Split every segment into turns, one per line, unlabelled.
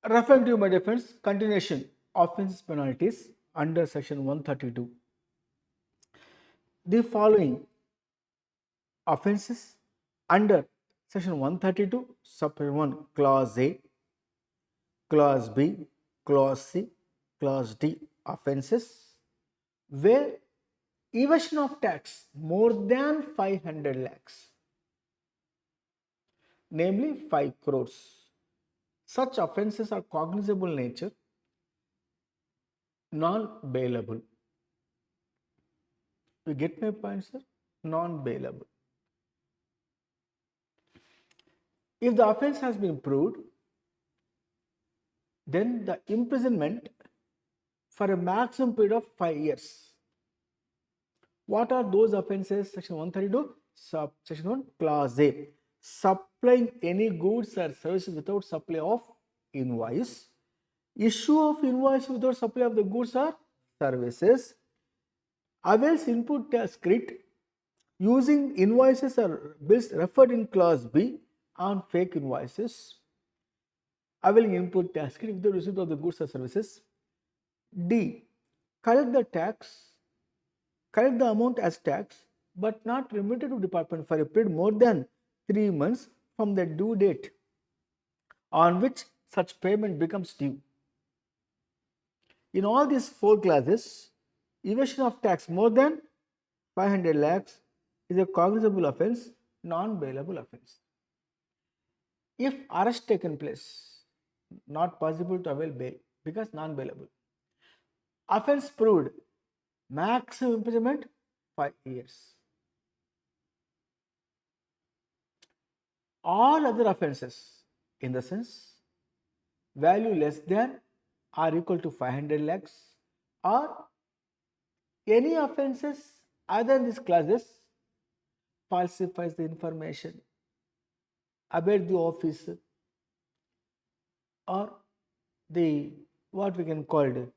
Referring to my defense, continuation offense penalties under section 132. The following offenses under section 132, subsection 1, clause A, clause B, clause C, clause D offenses where evasion of tax more than 500 lakhs, namely 5 crores. Such offenses are cognizable nature, non-bailable. You get my point, sir? Non-bailable. If the offense has been proved, then the imprisonment for a maximum period of 5 years. What are those offenses? Section 132, subsection 1, clause A. Supplying any goods or services without supply of invoice. Issue of invoice without supply of the goods or services. Avails input tax credit using invoices or bills referred in clause B on fake invoices. Availing input tax credit with the receipt of the goods or services. D. Collect the amount as tax but not remitted to department for a period more than 3 months from the due date on which such payment becomes due. In all these 4 classes, evasion of tax more than 500 lakhs is a cognizable offence, non-bailable offence. If arrest taken place, not possible to avail bail because non-bailable. Offence proved, maximum imprisonment 5 years. All other offences, in the sense value less than or equal to 500 lakhs, or any offences other than these classes, falsifies the information, abet the office, or the what we can call it,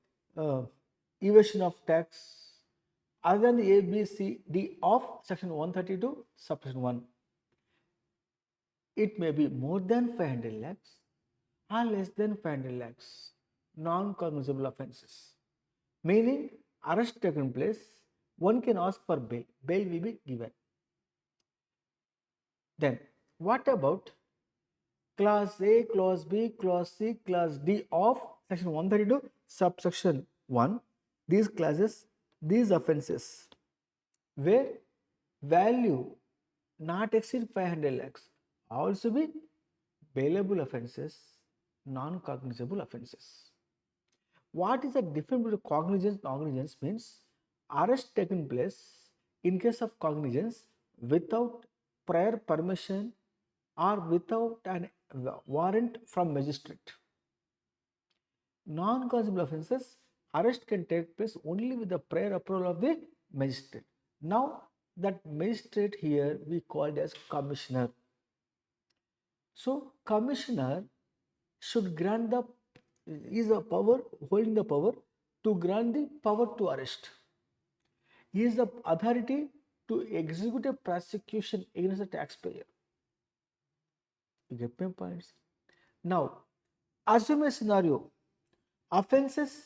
evasion of tax other than the A, B, C, D of section 132, subsection 1. It may be more than 500 lakhs or less than 500 lakhs, non-cognizable offences. Meaning, arrest taken place, one can ask for bail. Bail will be given. Then, what about clause A, clause B, clause C, clause D of section 132, subsection 1? These classes, these offences, where value not exceed 500 lakhs, also be bailable offences, non-cognizable offences. What is the difference between cognizance and non-cognizance? Means arrest taken place in case of cognizance without prior permission or without an warrant from magistrate. Non-cognizable offences, arrest can take place only with the prior approval of the magistrate. Now that magistrate here we called as commissioner. So commissioner should grant the is a power holding the power to grant the power to arrest. He is the authority to execute a prosecution against the taxpayer. You get my points? Now, assume a scenario, offences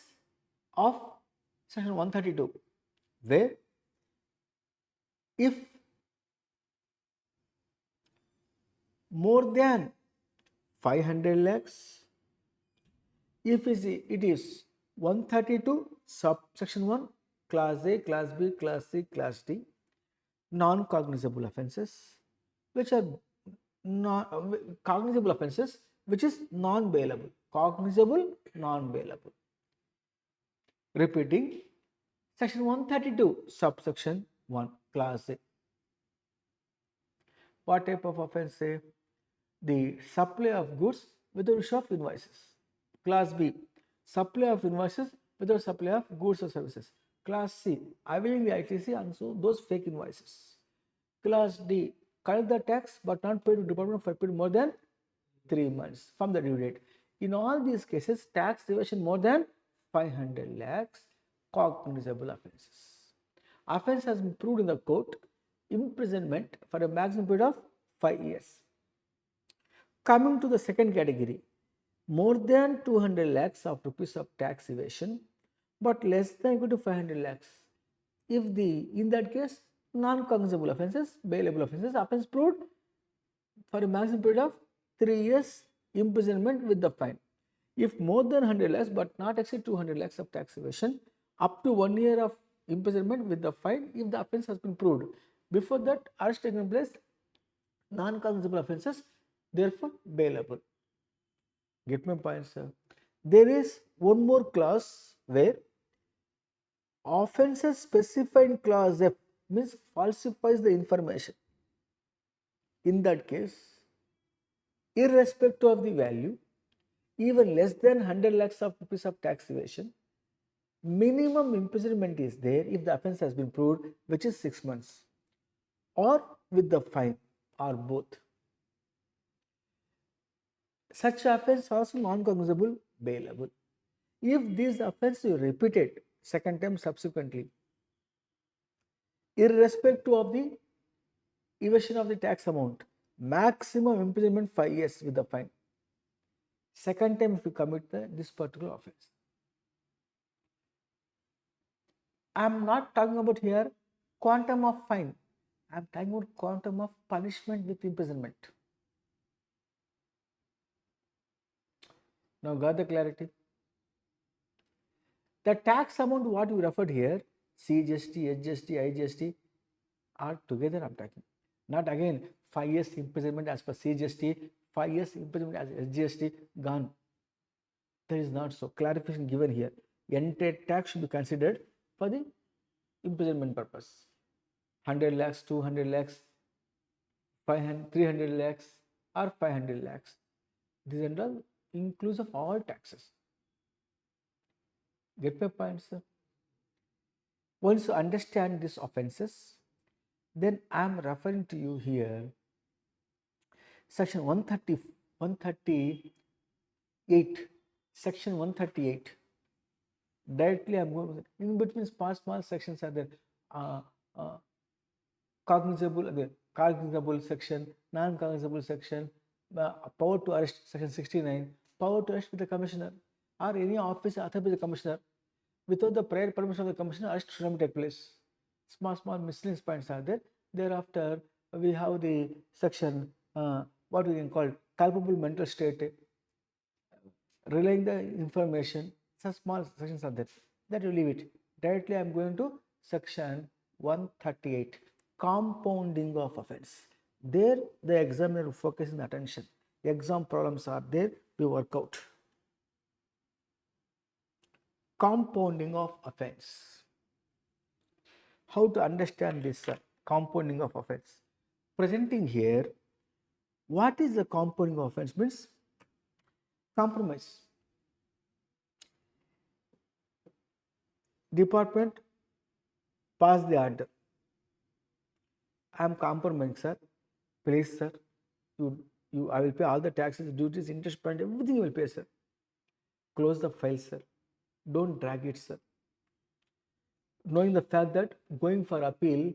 of section 132, where if more than 500 lakhs, if it is 132 subsection 1, class A, class B, class C, class D, non-cognizable offences, which are cognizable offences, which is non-bailable. Cognizable, non-bailable. Repeating, section 132 subsection 1, class A. What type of offence? Say the supply of goods without issue of invoices. Class B, supply of invoices without supply of goods or services. Class C, availing the ITC and so those fake invoices. Class D, collect the tax but not paid to department for a period more than 3 months from the due date. In all these cases, tax evasion more than 500 lakhs, cognizable offences. Offence has been proved in the court, imprisonment for a maximum period of 5 years. Coming to the second category, more than 200 lakhs of rupees of tax evasion, but less than equal to 500 lakhs. If in that case, non-cognizable offences, bailable offences, offence proved for a maximum period of 3 years imprisonment with the fine. If more than 100 lakhs but not exceed 200 lakhs of tax evasion, up to 1 year of imprisonment with the fine if the offence has been proved. Before that, arrest taken place, non-cognizable offences, therefore bailable. Get my point, sir? There is one more clause where offences specified in clause F means falsifies the information. In that case, irrespective of the value, even less than 100 lakhs of rupees of tax evasion, minimum imprisonment is there if the offence has been proved, which is 6 months, or with the fine, or both. Such offence also non-cognizable, bailable. If this offence is repeated second time subsequently, irrespective of the evasion of the tax amount, maximum imprisonment 5 years with the fine. Second time if you commit this particular offence. I am not talking about here quantum of fine. I am talking about quantum of punishment with imprisonment. Now got the clarity? The tax amount what we referred here, CGST, HGST, IGST are together I am talking. Not again 5 years imprisonment as per CGST, 5 years imprisonment as HGST gone. That is not so. Clarification given here. Entire tax should be considered for the imprisonment purpose. 100 lakhs, 200 lakhs, 500, 300 lakhs or 500 lakhs. These are all inclusive of all taxes. Get my point, sir? Once you understand these offences, then I am referring to you here section 138, section 138. Directly I am going in between small sections are there. Cognizable section, non-cognizable section, power to arrest section 69, power to arrest with the commissioner or any officer authorized by the commissioner. Without the prior permission of the commissioner, arrest should not take place. Small miscellaneous points are there. Thereafter, we have the section what we can call culpable mental state, relaying the information. Some small sections are there. That will leave it. Directly I am going to section 138, compounding of offence. There the examiner focuses attention. Exam problems are there, we work out. Compounding of offence. How to understand this compounding of offence? Presenting here, what is the compounding of offence means? Compromise. Department pass the order. I am compromising, sir. Please, sir. I will pay all the taxes, duties, interest, payment, everything you will pay, sir. Close the file, sir. Don't drag it, sir. Knowing the fact that going for appeal,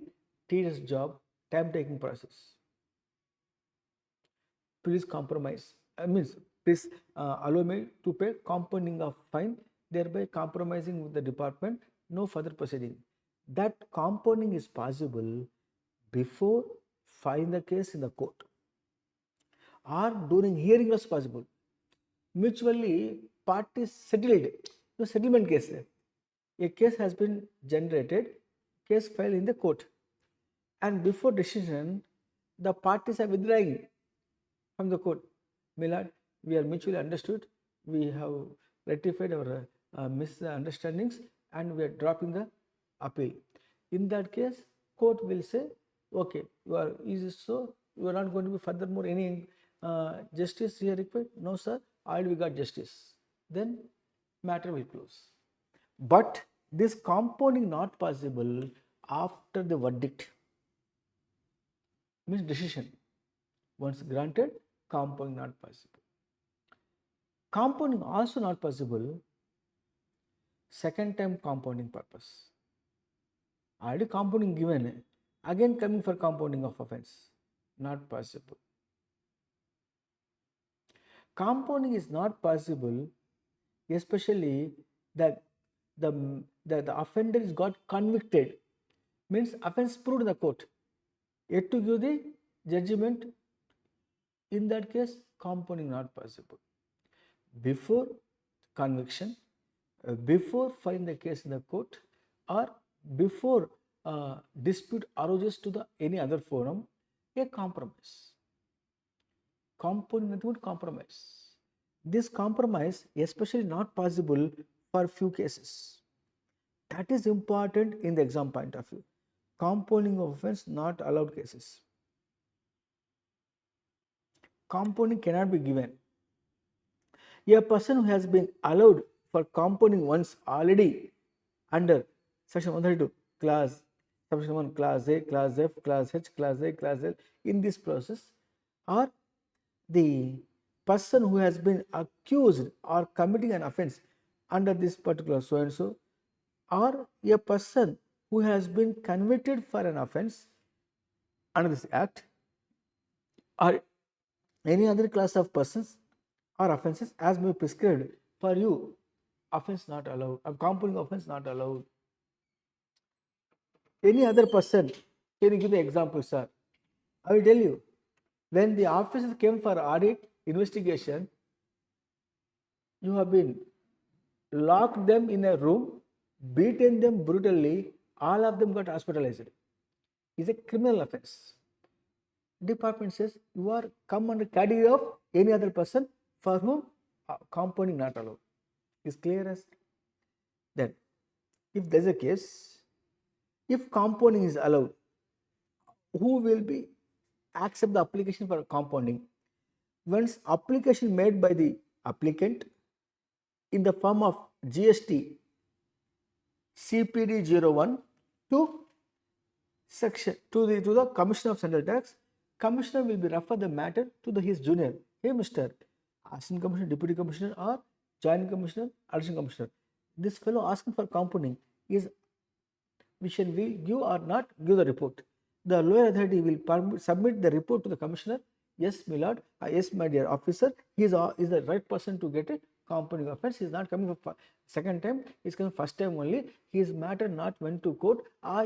tedious job, time-taking process. Please compromise. Please allow me to pay compounding of fine, thereby compromising with the department. No further proceeding. That compounding is possible before filing the case in the court or during hearing was possible. Mutually parties settled. The settlement case. A case has been generated, case filed in the court, and before decision, the parties are withdrawing from the court. My lord, we are mutually understood. We have rectified our misunderstandings, and we are dropping the appeal. In that case, court will say, okay, you are not going to be furthermore any justice here required. No, sir, already we got justice. Then matter will close. But this compounding not possible after the verdict, means decision. Once granted, compounding not possible. Compounding also not possible second time compounding purpose. Already compounding given, again coming for compounding of offence, not possible. Compounding is not possible, especially the the offender is got convicted, means offense proved in the court, yet to give the judgment. In that case, compounding not possible. Before conviction, before filing the case in the court, or before dispute arises to the any other forum, a compromise. Compounding nothing but compromise. This compromise especially not possible for few cases. That is important in the exam point of view. Compounding of offense not allowed cases. Compounding cannot be given. A person who has been allowed for compounding once already under section 132 class, section 1 class A, class F, class H, class A, class L in this process, or the person who has been accused or committing an offense under this particular so and so, or a person who has been convicted for an offense under this act, or any other class of persons or offences as may be prescribed for you, offense not allowed, a compounding offense not allowed. Any other person, can you give the example, sir? I will tell you, when the officers came for audit investigation, you have been locked them in a room, beaten them brutally, all of them got hospitalized. It's a criminal offense. Department says you are come under category of any other person for whom compounding not allowed. Is clear as that. If there is a case, if compounding is allowed, who will be accept the application for compounding? Once application made by the applicant in the form of GST CPD 01 to section to the Commissioner of Central Tax, Commissioner will be refer the matter to his junior. Hey, Mr. Assistant Commissioner, Deputy Commissioner, or Joint Commissioner, Additional Commissioner. This fellow asking for compounding is, we shall we give or not give the report. The lower authority will submit the report to the Commissioner. Yes, my lord. Yes, my dear officer. He is the right person to get a compounding offense. He is not coming for second time. He is coming first time only. His matter not went to court.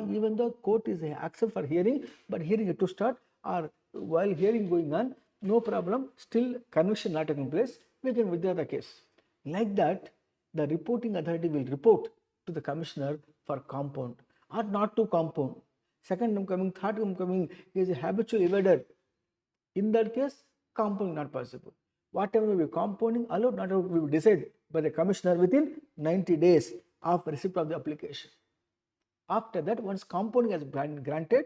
Even though court is accept for hearing, but hearing yet to start, or while hearing going on, no problem. Still conviction not taking place. We can withdraw the case. Like that, the reporting authority will report to the Commissioner for compound or not to compound. Second time coming, third time coming, he is a habitual evader. In that case, compounding not possible. Whatever will be compounding allowed, not allowed will be decided by the Commissioner within 90 days of receipt of the application. After that, once compounding has been granted,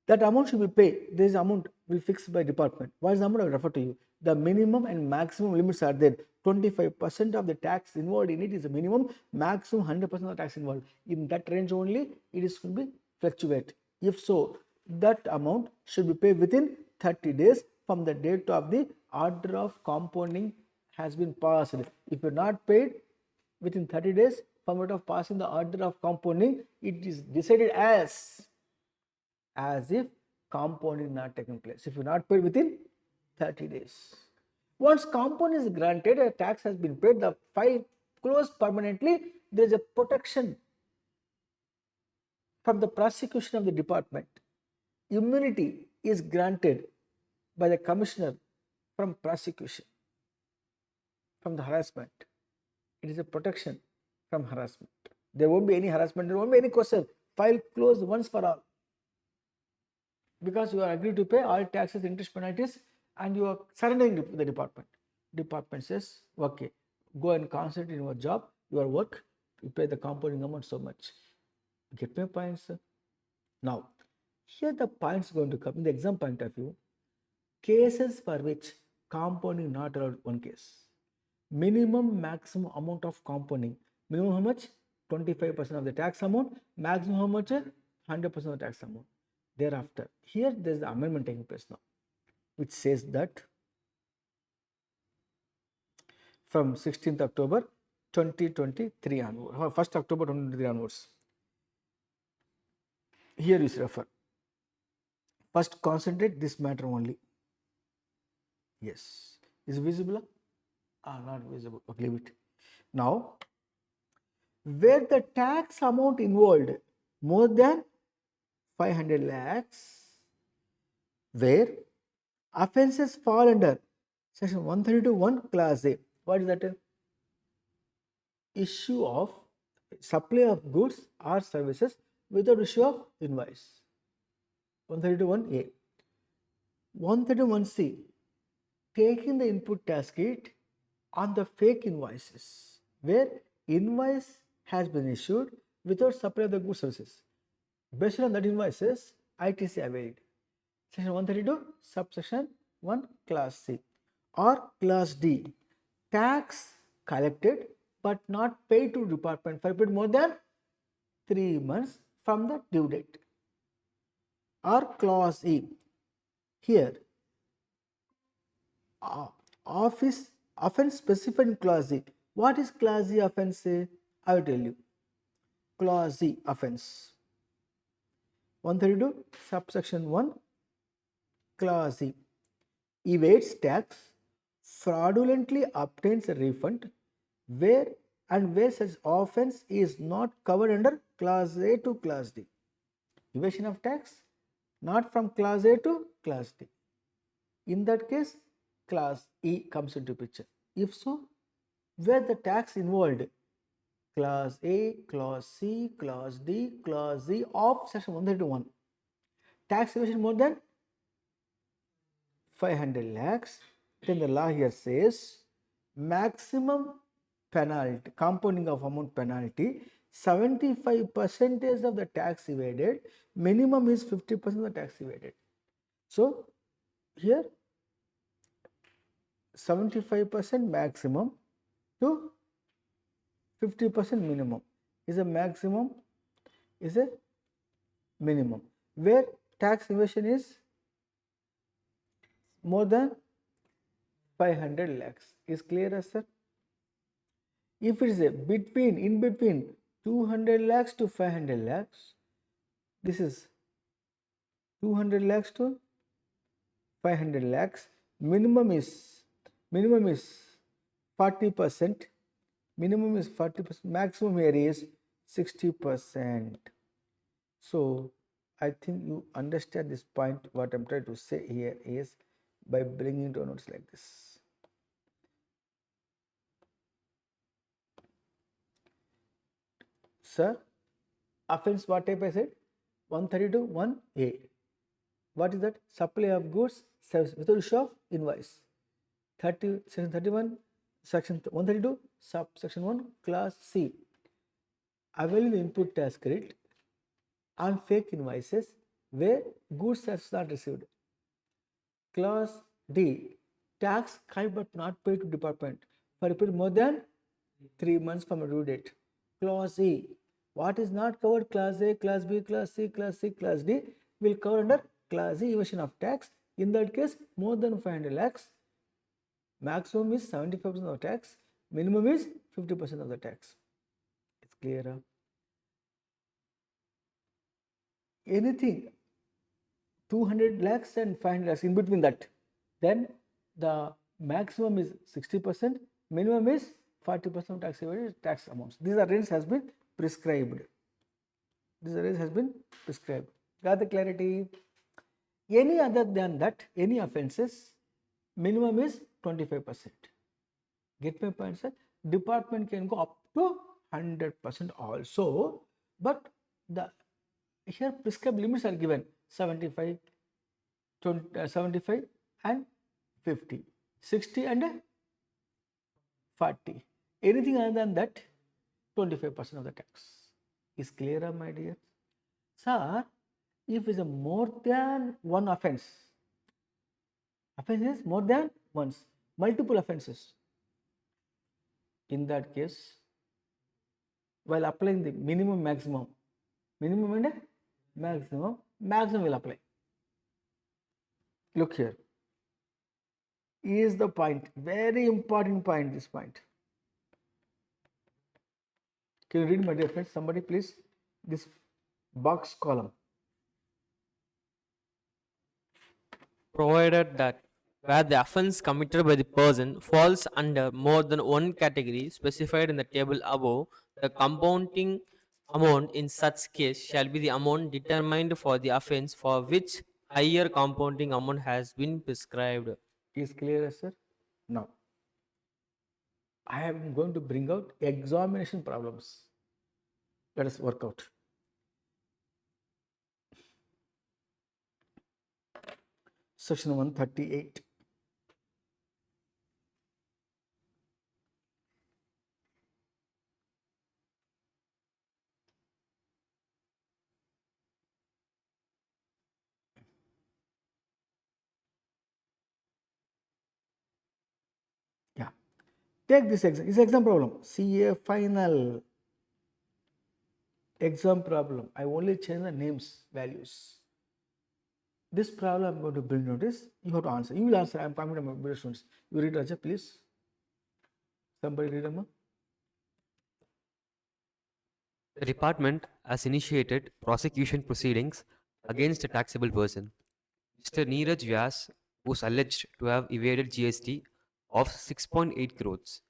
that amount should be paid. This amount will be fixed by department. What is the amount? I will refer to you. The minimum and maximum limits are there. 25% of the tax involved in it is the minimum, maximum 100% of the tax involved. In that range only, it is should be fluctuate. If so, that amount should be paid within 30 days from the date of the order of compounding has been passed. If you are not paid within 30 days from the date of passing the order of compounding, it is decided as if compounding not taken place. If you not paid within 30 days. Once compound is granted, a tax has been paid, the file closed permanently, there is a protection from the prosecution of the department. Immunity is granted by the Commissioner from prosecution, from the harassment. It is a protection from harassment. There won't be any harassment, there won't be any question. File closed once for all. Because you are agreed to pay all taxes, interest, penalties, and you are surrendering to the department. Department says, okay, go and concentrate in your job, your work, you pay the compounding amount so much. Get my points? Now, here the points going to come in the exam point of view. Cases for which compounding not allowed, one case. Minimum maximum amount of compounding. Minimum how much? 25% of the tax amount. Maximum how much? 100% of the tax amount. Thereafter, here there is the amendment taking place now, which says that from 16th October 2023 onwards, 1st October 2023 onwards. Here you refer. First concentrate this matter only. Yes. Is visible? Not visible. Okay, leave it. Now, where the tax amount involved more than 500 lakhs, where offences fall under section 132(1) class A. What is that? Issue of supply of goods or services without issue of invoice. 132(1)(a). 131(c). Taking the input tax kit on the fake invoices, where invoice has been issued without supply of the goods services. Based on that invoices, ITC availed. Section 132, subsection 1, class C. Or class D, tax collected but not paid to department for a period more than 3 months from the due date. Or clause E, here office offense specified in clause E. What is clause E offense? I will tell you. Clause E offense 132 subsection 1 clause E, evades tax, fraudulently obtains a refund where such offense is not covered under class A to class D. Evasion of tax not from class A to class D. In that case, class E comes into picture. If so, where the tax involved class A, class C, class D, class E of section 131. Tax evasion more than 500 lakhs, then the law here says maximum penalty, compounding of amount penalty, 75% of the tax evaded, minimum is 50% of the tax evaded. So here 75% maximum to 50% minimum is a maximum, is a minimum, where tax evasion is more than 500 lakhs. Is clear, sir? If it is a in between 200 lakhs to 500 lakhs, this is 200 lakhs to 500 lakhs. Minimum is 40%. Minimum is 40%. Maximum here is 60%. So I think you understand this point. What I'm trying to say here is by bringing to notes like this. Sir, offense what type I said? 132(1)(a). What is that? Supply of goods, service without issue of invoice. Section 31, section 132, subsection 1, class C. Availing the input tax credit on fake invoices where goods are not received. Clause D, tax collected but not paid to department for a period more than 3 months from a due date. Clause E, what is not covered? Class A, Class B, Class C, Class C, Class D will cover under Class E, evasion of tax. In that case, more than 500 lakhs, maximum is 75% of the tax, minimum is 50% of the tax. It's clear? Anything 200 lakhs and 500 lakhs in between that, then the maximum is 60%, minimum is 40% tax evaded tax amounts. These are range has been prescribed. This range has been prescribed. Got the clarity? Any other than that, any offenses, minimum is 25%. Get my point, sir? Department can go up to 100% also, but the here prescribed limits are given 75, 75 and 50, 60 and 40. Anything other than that, 25% of the tax. Is clear, my dear? Sir, if is a more than one offense is more than once, multiple offenses. In that case, while applying the minimum and maximum will apply. Look here. Is the point, very important point, this point. Can you read, my dear friends? Somebody please, this box column.
Provided that where the offense committed by the person falls under more than one category specified in the table above, the compounding amount in such case shall be the amount determined for the offense for which higher compounding amount has been prescribed.
Is clear, sir? Now, I am going to bring out examination problems. Let us work out. Section 138. Yeah. Take this exam. It's exam problem. CA final exam problem. I only change the names, values. This problem I'm going to bring notice. You have to answer. You will answer. I'm confident my better students. You read Raja, please. Somebody read Amma.
The department has initiated prosecution proceedings against a taxable person, Mr. Neeraj Vyas, who is alleged to have evaded GST of 6.8 crores.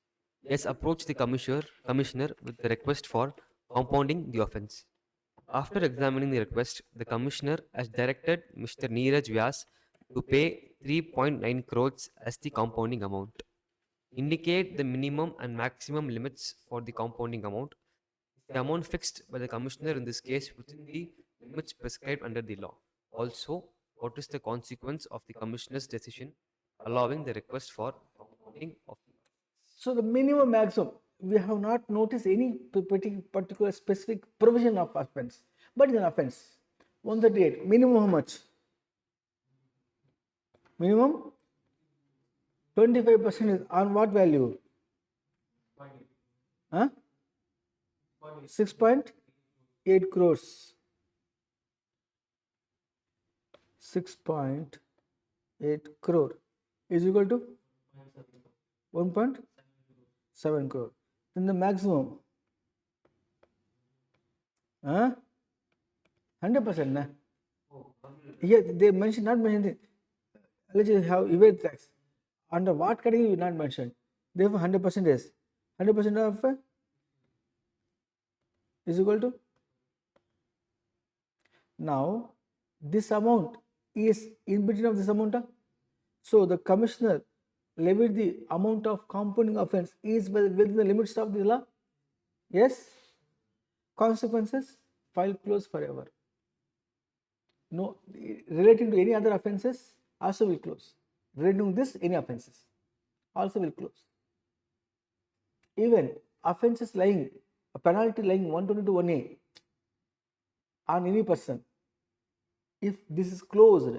He has approached the commissioner with the request for compounding the offence. After examining the request, the commissioner has directed Mr. Neeraj Vyas to pay 3.9 crores as the compounding amount. Indicate the minimum and maximum limits for the compounding amount. The amount fixed by the commissioner in this case within the limits prescribed under the law. Also, what is the consequence of the commissioner's decision allowing the request for compounding of the.
So the minimum maximum, we have not noticed any particular specific provision of offence, but it's an offence. 138, minimum how much? Minimum 25% is on what value? Huh? 6.8 crores. 6.8 crore is equal to 1.7 crore. Then the maximum, 100%. Na? Here they mention not mentioned. Let's have evade tax. Under what category you not mentioned? Therefore, 100% is 100% of is equal to. Now, this amount is in between of this amount. So the commissioner levied the amount of compounding offence is within the limits of the law. Yes. Consequences, file close forever. No, relating to any other offences also will close. Relating to this, any offences also will close. Even offences lying, a penalty lying 122 1A on any person, if this is closed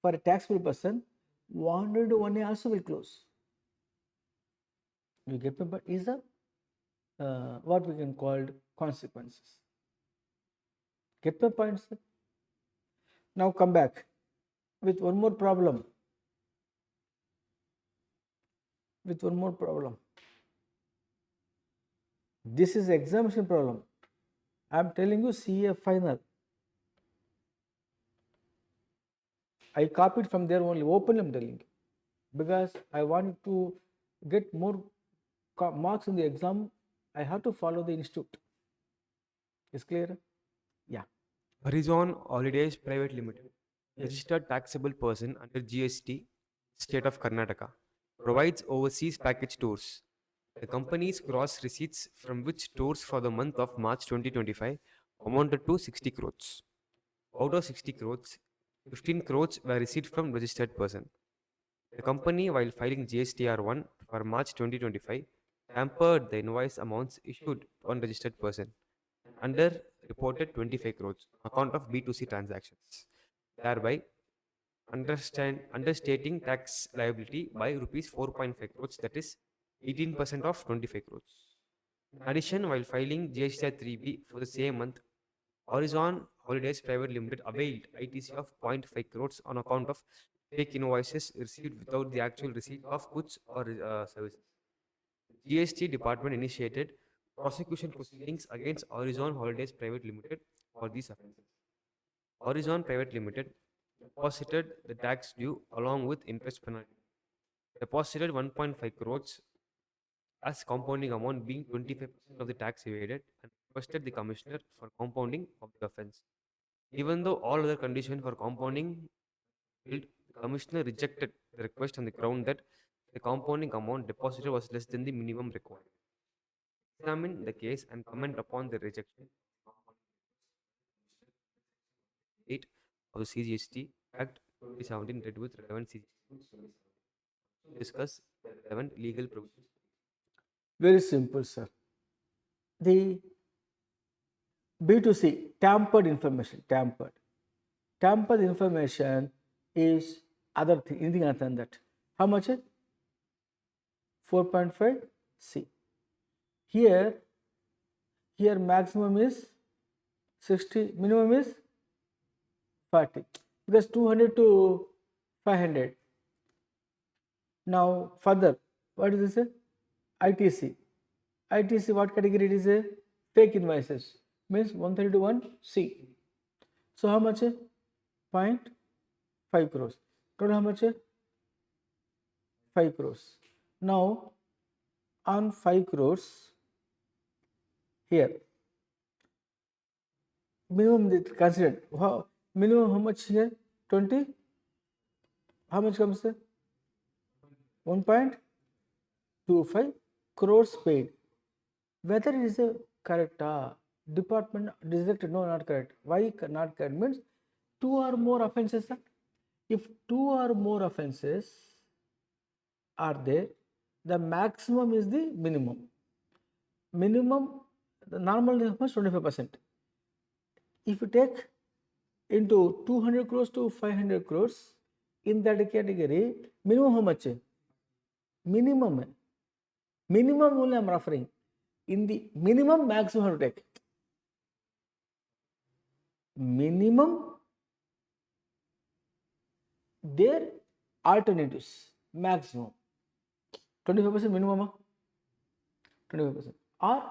for a taxable person, 122 1A also will close. You get me? But is a what we can call consequences. Get my point, sir? Now come back with one more problem. With one more problem. This is examination problem. I am telling you CA final. I copied from there only. Open, I am telling you. Because I want to get more marks in the exam, I have to follow the institute. Is clear? Yeah.
Horizon Holidays Private Limited, registered taxable person under GST, State of Karnataka, provides overseas package tours. The company's gross receipts from which tours for the month of March 2025 amounted to 60 crores. Out of 60 crores, 15 crores were received from registered person. The company, while filing GSTR1 for March 2025, tampered the invoice amounts issued to unregistered person under reported 25 crores on account of B2C transactions, thereby understating tax liability by rupees 4.5 crores, that is 18% of 25 crores. In addition, while filing GSTR 3B for the same month, Horizon Holidays Private Limited availed ITC of 0.5 crores on account of fake invoices received without the actual receipt of goods or services. The GST department initiated prosecution proceedings against Horizon Holidays Private Limited for these offences. Horizon Private Limited deposited the tax due along with interest penalty. Deposited 1.5 crores as compounding amount being 25% of the tax evaded and requested the commissioner for compounding of the offence. Even though all other conditions for compounding failed, the commissioner rejected the request on the ground that the compounding amount deposited was less than the minimum required. Examine the case and comment upon the rejection. 8 of the CGST Act 2017 related with relevant CGST. Discuss the relevant legal provisions.
Very simple, sir. The B2C, tampered information, tampered information is other thing, anything other than that. How much? 4.5 C. Here maximum is 60, minimum is 40, because 200 to 500. Now further, what is this? ITC. ITC, what category it is? A fake invoices, means 131 C. So how much? 0.5 crores. Total how much? 5 crores. Now on 5 crores, here minimum considered. Minimum how much here? 20. How much comes there? 1.25 crores paid. Whether it is a correct, department rejected, no, not correct. Why not correct? Means 2 or more offences. If 2 or more offences are there, the maximum is the minimum. Minimum, the normal is 25%. If you take into 200 crores to 500 crores, in that category, minimum how much? Minimum. Minimum only I am referring. In the minimum, maximum how to take? Minimum, their alternatives, maximum. 25% minimum, 25%. Or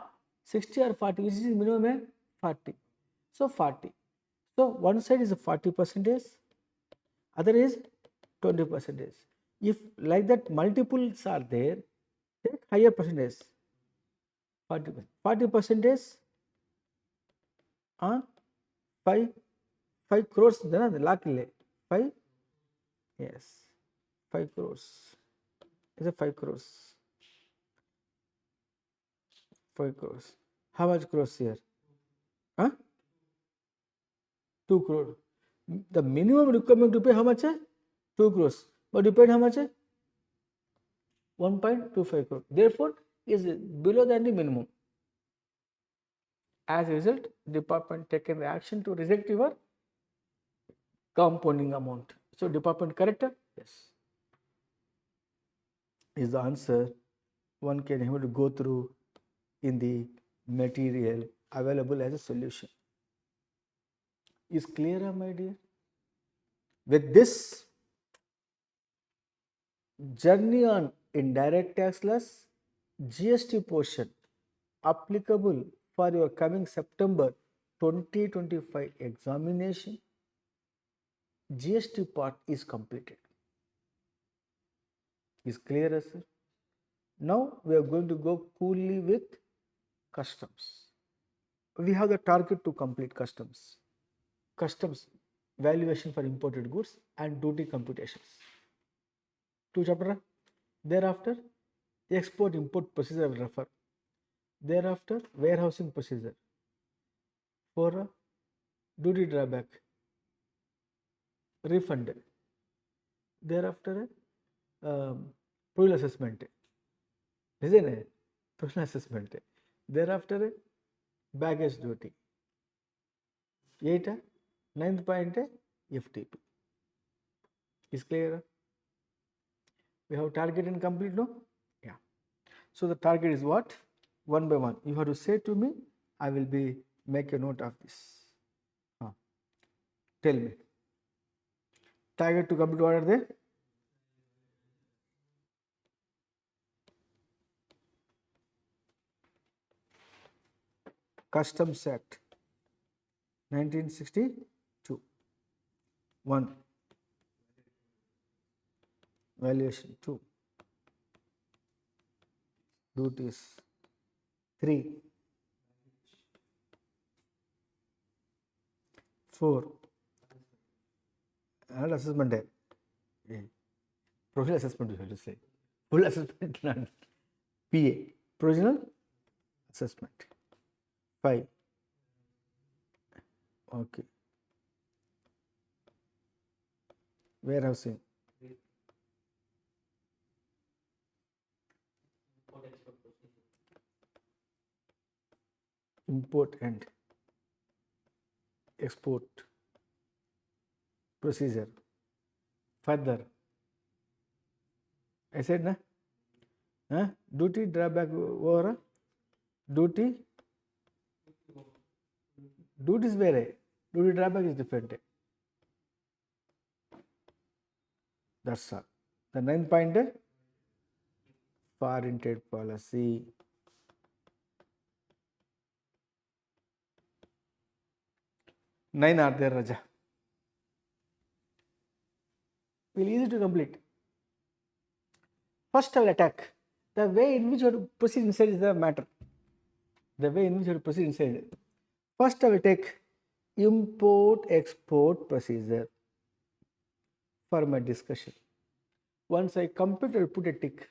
60 or 40, which is minimum 40. So 40. So one side is 40%, other is 20%. If like that multiples are there, take higher percentage. 40%. 40% on 5 crores. Then the lakh 5. Yes, 5 crores. Is a 5 crores. 5 crores. How much crores here? 2 crore. The minimum requirement to pay how much? 2 crores. But you paid how much? 1.25 crore. Therefore, is below than the minimum. As a result, department taken the action to reject your compounding amount. So, department corrected? Yes. Is the answer one can able to go through in the material available as a solution. Is clear, my dear? With this journey on indirect tax laws, GST portion applicable for your coming September 2025 examination, GST part is completed. Is clear, sir? Now we are going to go coolly with customs. We have the target to complete customs. Customs valuation for imported goods and duty computations. 2 chapter. Thereafter, export import procedure I will refer. Thereafter, warehousing procedure. For duty drawback, refund. Thereafter, provisional assessment. Isn't it? Provisional assessment. Thereafter, baggage duty. 8, 9th point, FTP. Is clear? We have target and complete, no? Yeah. So the target is what? One by one. You have to say to me, I will be make a note of this. Tell me. Target to complete, what are they? Customs Act 1962. 1. valuation 2, duties 3, 4, and assessment day. Provisional assessment you have to say. Full assessment not PA. Provisional assessment 5. Okay. Warehousing. Import and export procedure. Further, I said na, duty drawback over duty. Duty is ಬೇರೆ, duty drawback is different. That's all. The 9th point, foreign trade policy. 9 are there, Raja. Will easy to complete. First I will attack. The way in which you have to proceed inside is the matter. The way in which you have to proceed inside. First I will take import-export procedure for my discussion. Once I complete, I will put a tick.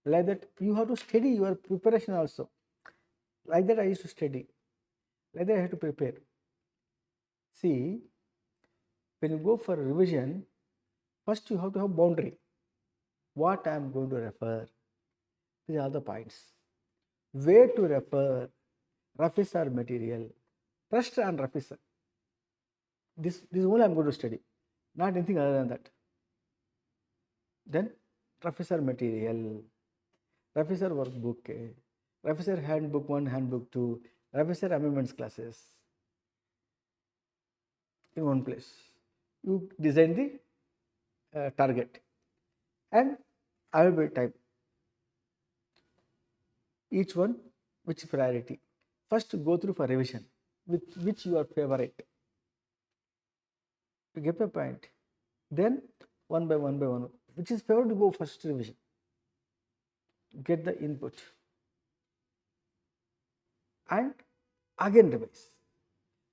Like that, you have to study your preparation also. Like that I used to study. Like that I have to prepare. See, when you go for revision, first you have to have boundary. What I am going to refer. These are the points. Where to refer, Rafi sir material, trust on Rafi sir. This only I am going to study, not anything other than that. Then Rafi sir material, Rafi sir workbook, Rafi sir handbook 1, handbook 2, Rafi sir amendments classes in one place. You design the target and available time. Each one which priority. First go through for revision with which you are favorite. You get my point. Then one by one, which is favorite to go first revision. Get the input and again revise.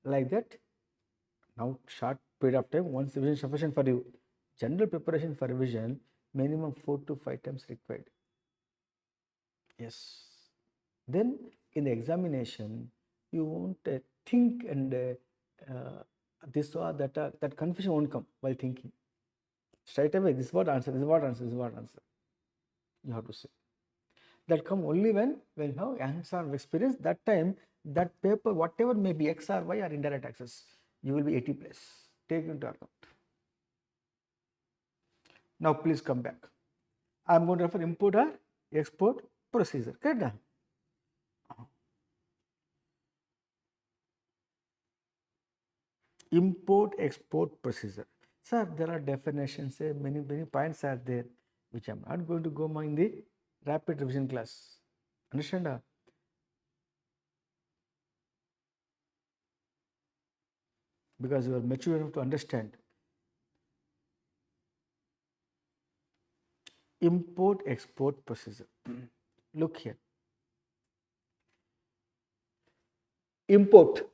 Like that. Now short period of time, once revision sufficient for you. General preparation for revision, minimum 4 to 5 times required. Yes. Then in the examination, you won't think and this or that, that confusion won't come while thinking. Straight away, this is what answer, this is what answer, this is what answer. You have to say. That come only when you have hands-on experience. That time, that paper, whatever may be X or Y or indirect taxes, you will be 80 plus. Take into account. Now please come back. I am going to refer import or export procedure. Correct? Import export procedure. Sir, there are definitions, many points are there, which I am not going to go in the rapid revision class. Understand? Because you are mature enough to understand. Import export procedure. Look here. Import.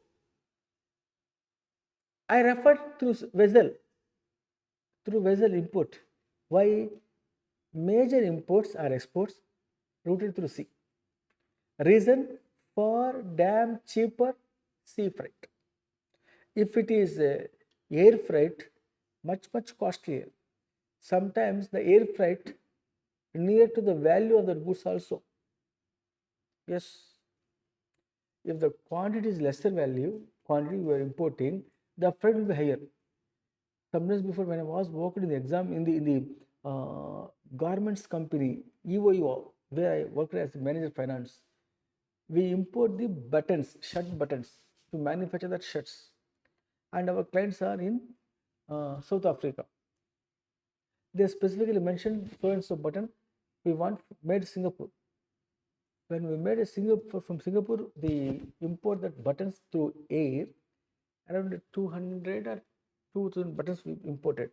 I referred through vessel. Through vessel import. Why? Major imports or exports routed through sea. Reason for damn cheaper sea freight. If it is air freight, much costlier. Sometimes the air freight near to the value of the goods also. Yes. If the quantity is lesser value, quantity you are importing, the freight will be higher. Sometimes before, when I was working in the exam in the garments company, EOEO, where I worked as manager finance, we import the buttons, shirt buttons, to manufacture that shirts. And our clients are in South Africa. They specifically mentioned so and so button we want made Singapore. When we made a Singapore from Singapore, they import that buttons through air. Around 200 or 2000 buttons we imported.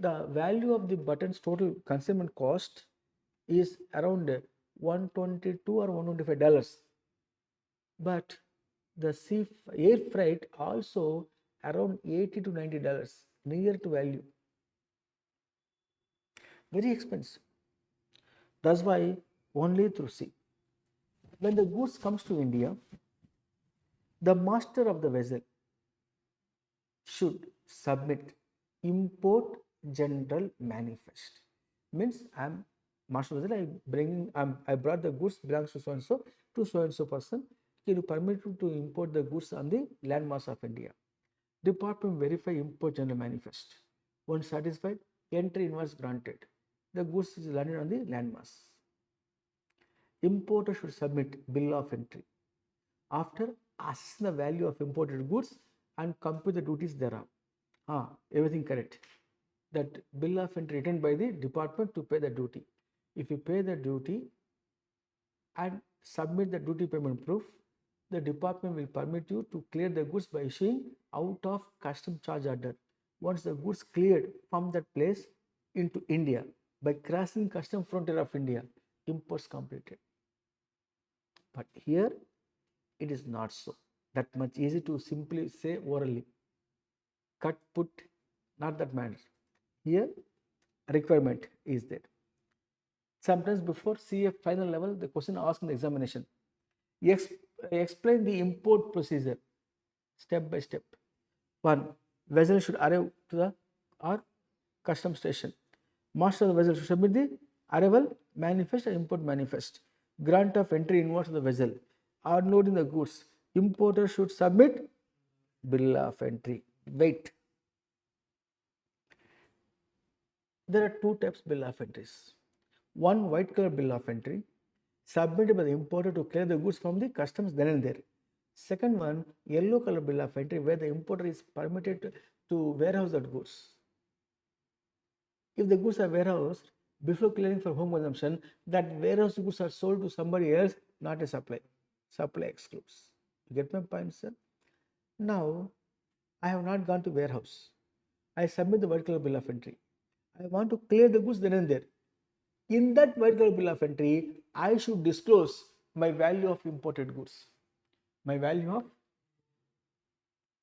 the value of the button's total consignment cost is around 122 or $125, but the air freight also around $80 to $90, near to value, very expensive. That's why only through sea. When the goods comes to India, the master of the vessel should submit import general manifest. Means I'm master vessel, I brought the goods belongs to so and so person. Can you permit you to import the goods on the landmass of India? Department verify import general manifest. Once satisfied, entry invoice granted. The goods is landed on the landmass. Importer should submit bill of entry after assessing the value of imported goods and compute the duties thereof. Everything correct. That bill of entry written by the department to pay the duty. If you pay the duty and submit the duty payment proof, the department will permit you to clear the goods by issuing out of custom charge order. Once the goods cleared from that place into India by crossing custom frontier of India, imports completed. But here it is not so that much easy to simply say orally. Cut, put, not that manner. Here requirement is there. Sometimes before CA final level, the question asked in the examination. Explain the import procedure step by step. 1. Vessel should arrive to the or custom station. Master of the vessel should submit the arrival manifest and import manifest. Grant of entry invoice of the vessel. Unloading the goods. Importer should submit bill of entry. Wait. There are two types bill of entries. One white color bill of entry submitted by the importer to clear the goods from the customs then and there. Second one, yellow color bill of entry where the importer is permitted to warehouse that goods. If the goods are warehoused before clearing for home consumption, that warehouse goods are sold to somebody else, not a supply. Supply excludes. You get my point, sir? Now, I have not gone to warehouse. I submit the white color bill of entry. I want to clear the goods then and there. In that white color bill of entry, I should disclose my value of imported goods. My value of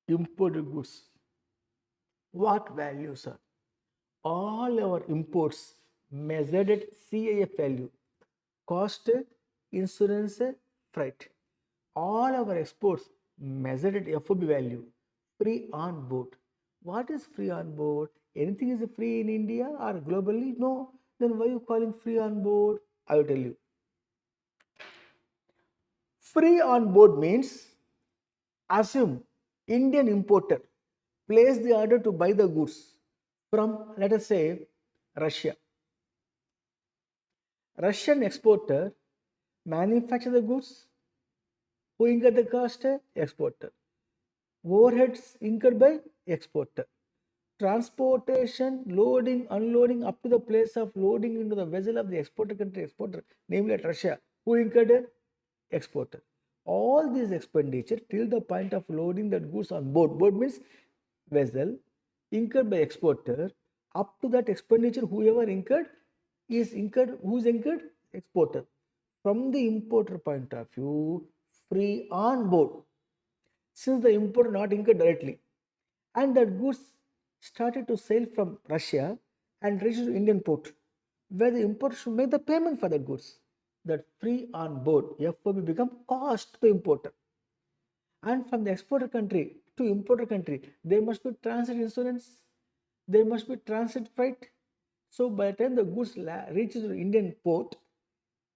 imported goods. What value, sir? All our imports measured at CIF value, cost, insurance, freight. All our exports measured at FOB value, free on board. What is free on board? Anything is free in India or globally? No. Then why are you calling free on board? I will tell you. Free on board means assume Indian importer placed the order to buy the goods from, let us say, Russia. Russian exporter manufacture the goods. Who incur the cost? Exporter. Overheads incurred by exporter. Transportation, loading, unloading up to the place of loading into the vessel of the exporter country exporter, namely at Russia. Who incurred? Exporter. All these expenditure till the point of loading that goods on board. Board means vessel incurred by exporter. Up to that expenditure, whoever incurred is incurred. Who is incurred? Exporter. From the importer point of view, free on board. Since the importer not incurred directly, and that goods started to sail from Russia and reached to Indian port, where the importer should make the payment for the goods. That free on board FOB become cost to the importer. And from the exporter country to importer country, there must be transit insurance, there must be transit freight. So by the time the goods reaches the Indian port,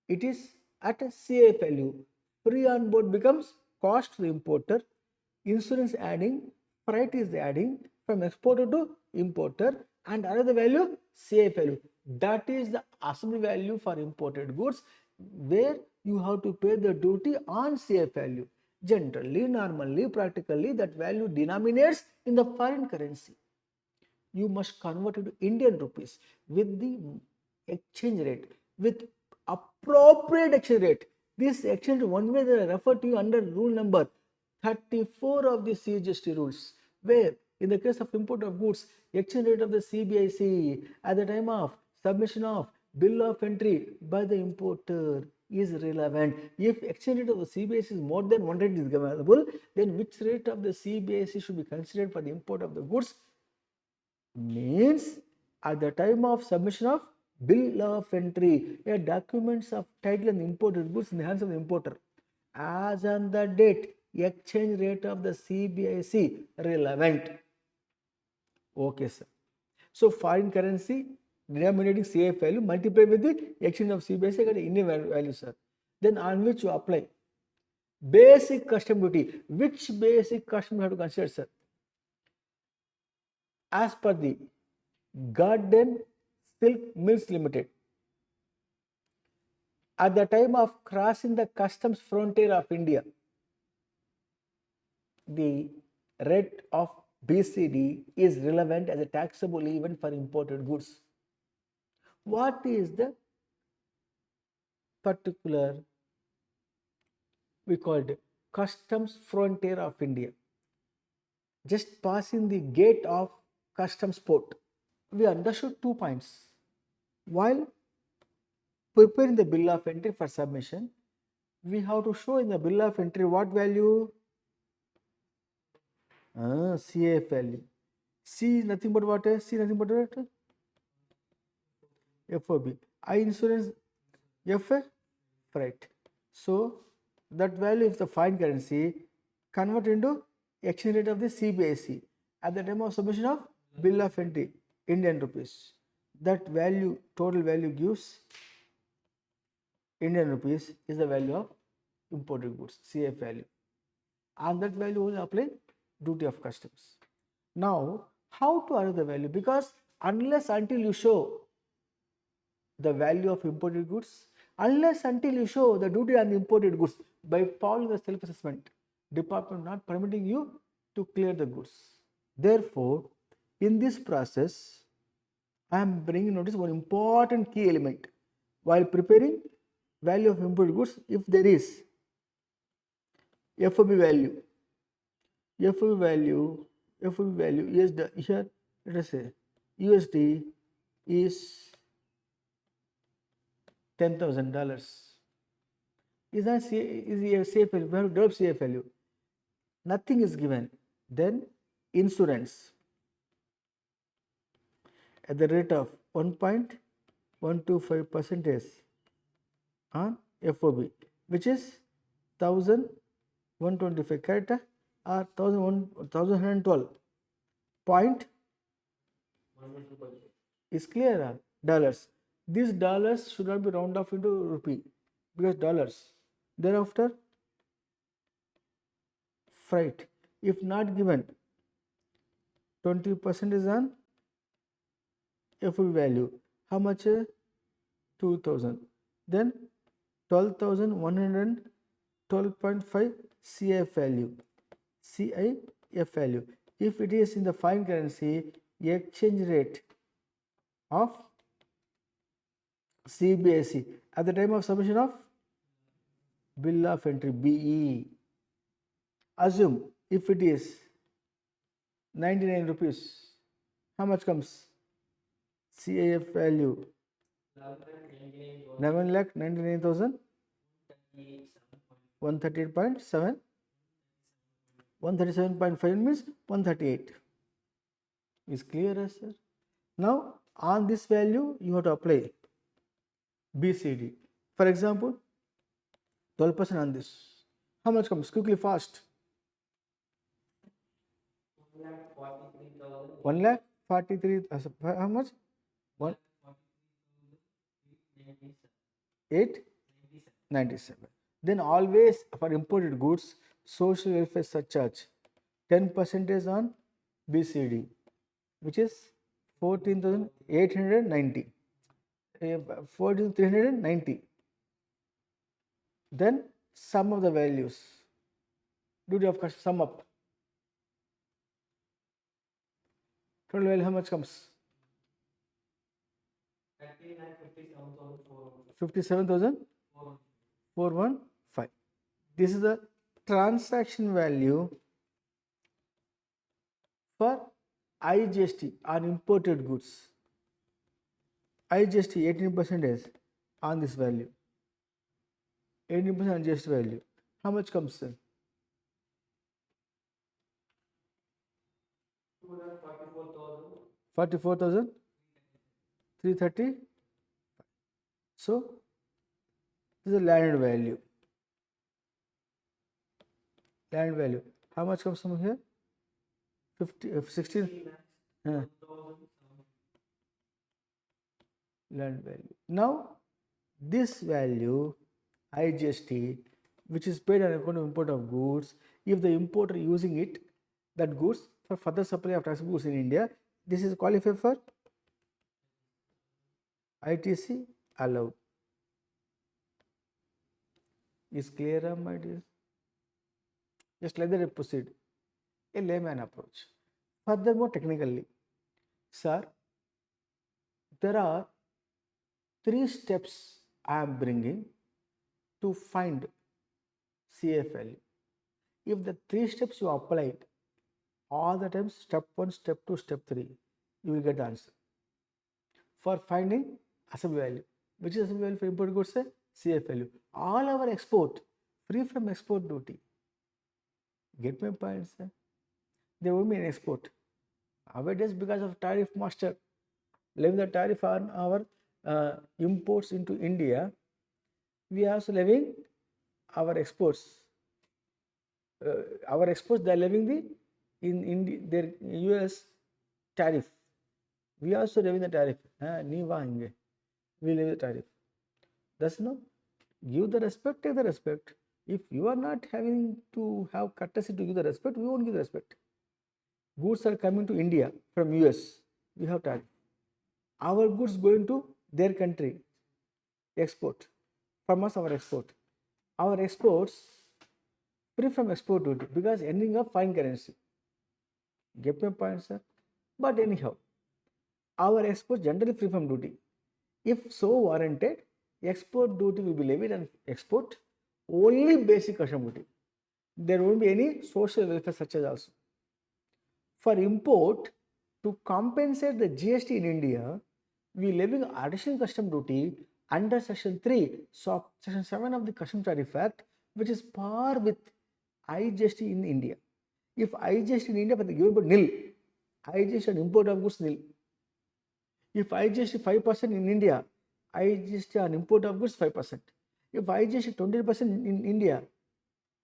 it is at a CA value. Free on board becomes cost to the importer, insurance adding, freight is adding from exporter to importer, and another value CA value. That is the assembly value for imported goods, where you have to pay the duty on CA value. Generally, normally, practically, that value denominates in the foreign currency. You must convert it to Indian rupees with the exchange rate, with appropriate exchange rate. This exchange, one way they refer to you under rule number 34 of the CGST rules, where In the case of import of goods, exchange rate of the CBIC at the time of submission of bill of entry by the importer is relevant. If exchange rate of the CBIC is more than one rate is available, then which rate of the CBIC should be considered for the import of the goods? Means at the time of submission of bill of entry, a documents of title and imported goods in the hands of the importer. As on the date, exchange rate of the CBIC relevant. Okay, sir. So foreign currency denominating CF value multiplied with the exchange of CBIC got Indian value, sir. Then on which you apply basic custom duty. Which basic custom you have to consider, sir? As per the Garden Silk Mills Limited, at the time of crossing the customs frontier of India, the rate of BCD is relevant as a taxable event for imported goods. What is the particular we called customs frontier of India? Just passing the gate of customs port. We understood 2 points. While preparing the bill of entry for submission, we have to show in the bill of entry what value? CAF value. C is nothing but what? C nothing but what? FOB. I insurance FA freight. So that value is the foreign currency convert into exchange rate of the CBIC at the time of submission of bill of entry Indian rupees. That value, total value gives Indian rupees is the value of imported goods, CF value. And that value will apply duty of customs. Now, how to arrive the value? Because unless until you show the value of imported goods, unless until you show the duty on the imported goods by following the self-assessment, department not permitting you to clear the goods. Therefore, in this process, I am bringing notice one important key element. While preparing value of imported goods, if there is FOB value, FOB value is the here let us say USD is $10,000. Is that a safe value? We have to develop safe value. Nothing is given. Then insurance at the rate of 1.125% on FOB, which is 1125 correct or 1112 point is clear dollars. These dollars should not be round off into rupee because dollars. Thereafter freight if not given 20% is on FOB value. How much? 2000. Then 12,112.5 CIF value. CIF value. If it is in the foreign currency, exchange rate of CBIC at the time of submission of bill of entry BE. Assume if it is 99 rupees, how much comes? CIF value 11,99,138.7 137.5 means 138 is clear, sir. Now on this value you have to apply BCD. For example, 12% on this. How much comes? Quickly, fast. 1,43,000. How much? 897. Then always for imported goods, social welfare surcharge 10% on BCD, which is 14,890. 14,390. Then sum of the values. Duty of custom sum up. Total value how much comes? 57,415. This is the transaction value for IGST on imported goods. IGST 18% on this value. 18% on GST value. How much comes then? 44,330. So this is the landed value. Land value. How much comes from here? 16. Land value. Now this value IGST, which is paid on account of import of goods, if the importer using it, that goods for further supply of taxable goods in India, this is qualified for ITC allowed. Is clear, my dear? Just let that proceed. A layman approach. Furthermore, technically, sir, there are 3 steps I am bringing to find CFL. If the 3 steps you applied all the times, step 1, step 2, step 3, you will get the answer. For finding assembly value, which is assembly value for import goods, CF value. All our export free from export duty. Get my point, sir? There won't be an export. Nowadays, because of tariff master levying the tariff on our imports into India, we are also levying our exports. Our exports, they are levying in their US tariff. We also levying the tariff. We levy the tariff. Thus, no, give the respect, take the respect. If you are not having to have courtesy to give the respect, we won't give the respect. Goods are coming to India from US, we have tariff. Our goods going to their country, export. From us, our export. Our exports free from export duty because ending up foreign currency. Get my point, sir? But anyhow, our exports generally free from duty. If so warranted, export duty will be levied on export only basic custom duty. There won't be any social welfare surcharge also. For import, to compensate the GST in India, we levying additional custom duty under section 3, so section 7 of the Custom Tariff Act, which is par with IGST in India. If IGST in India for the given import nil, IGST on import of goods nil. If IGST 5% in India, IGST on import of goods 5%. If IGST 20% in India,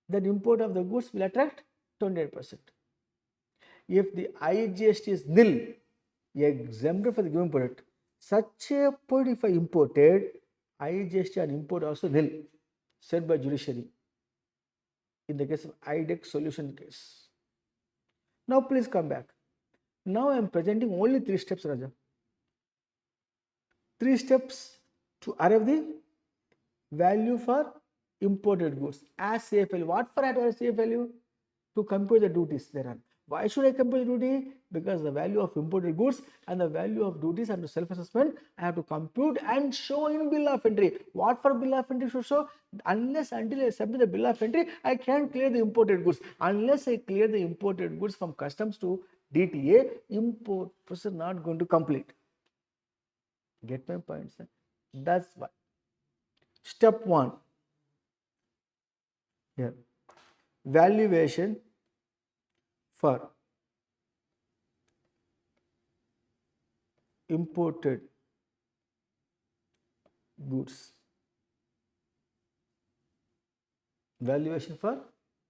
then import of the goods will attract 28%. If the IGST is nil, exempted for the given product, such a product if I imported, IGST on import also nil, said by judiciary in the case of IDEX solution case. Now please come back. Now I am presenting only 3 steps, Raja. 3 steps to arrive the value for imported goods as safe value. What for as safe value? To compute the duties thereon. Why should I compute the duty? Because the value of imported goods and the value of duties under self-assessment, I have to compute and show in bill of entry. What for bill of entry should show? Unless until I submit the bill of entry, I can't clear the imported goods. Unless I clear the imported goods from customs to DTA, import process not going to complete. Get my point, sir? That's why. Step 1. Here. Valuation for imported goods. Valuation for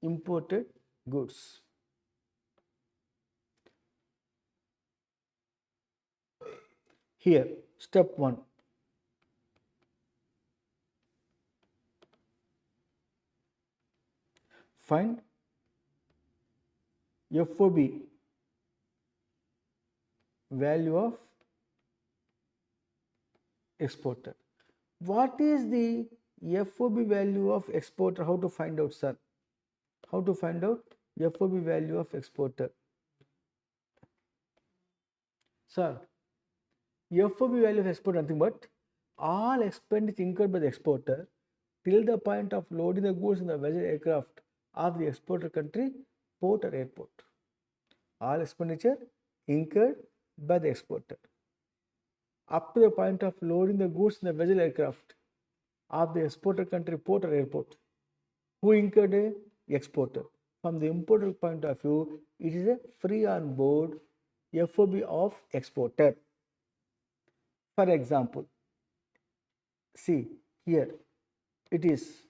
imported goods. Here, step 1. Find FOB value of exporter. What is the FOB value of exporter? How to find out, sir? How to find out FOB value of exporter? Sir, FOB value of exporter nothing but all expenditure incurred by the exporter till the point of loading the goods in the vessel aircraft of the exporter country, port or airport. All expenditure incurred by the exporter up to the point of loading the goods in the vessel aircraft of the exporter country port or airport. Who incurred a exporter? From the importer point of view, it is a free on board FOB of exporter. For example, see here it is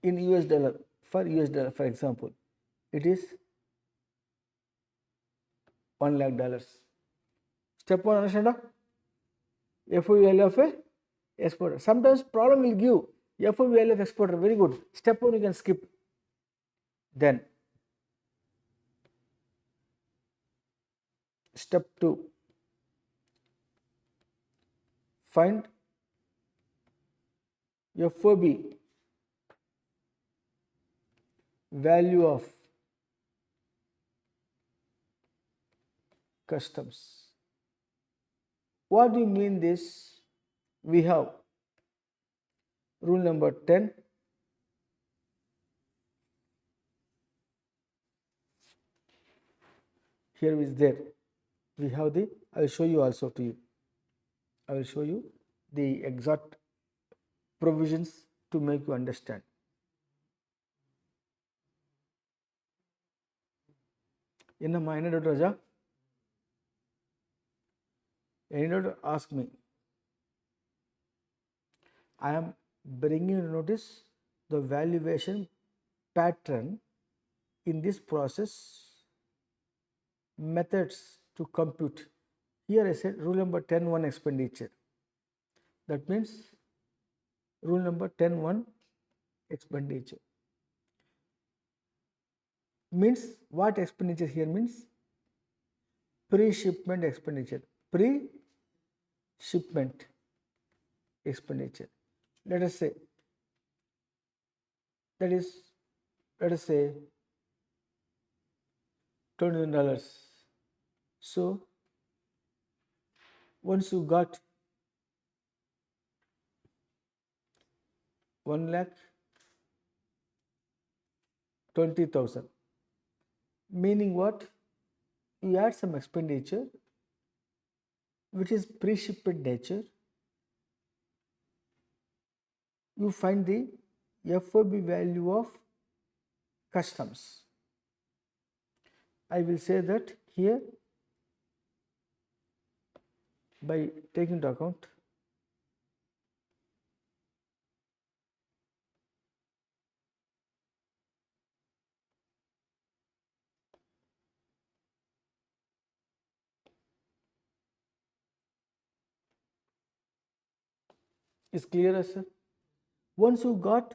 in US dollar. For US dollar, for example, it is $1 lakh. Step 1, understand? FOB value of a exporter. Sometimes problem will give FOB value of exporter. Very good. Step 1 you can skip. Then step 2, find FOB value of customs. What do you mean this? We have rule number 10. Here is there. We have the, I will show you also to you. I will show you the exact provisions to make you understand. In a minor doubt, Raja, any doubt, ask me. I am bringing you notice the valuation pattern in this process, methods to compute. Here I said rule number 10(1) expenditure. That means rule number 10(1) expenditure means what? Expenditure here means pre-shipment expenditure. Pre-shipment expenditure. Let us say that is, let us say $20,000. So once you got 1,20,000, meaning what? You add some expenditure which is pre-shipment nature. You find the FOB value of customs. I will say that here by taking into account is clear, sir. Once you got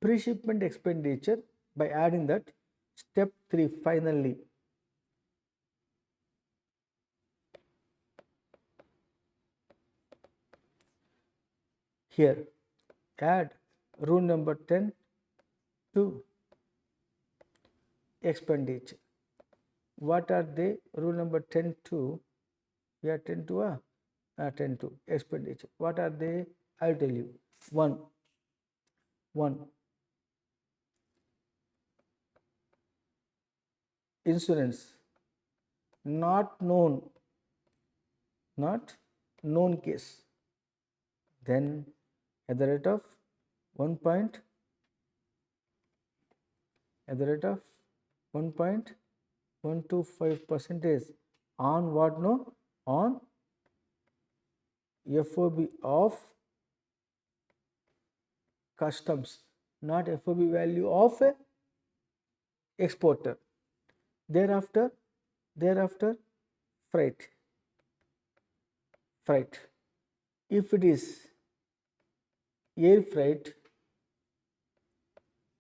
pre-shipment expenditure, by adding that, step 3 finally here add rule number 10 to expenditure. What are they? Rule number 10 to, we are 10 to 10 to expenditure. What are they? I'll tell you. One insurance, not known case, then at the rate of 1.125% on what? No, on FOB of customs, not FOB value of a exporter. Thereafter freight. If it is air freight,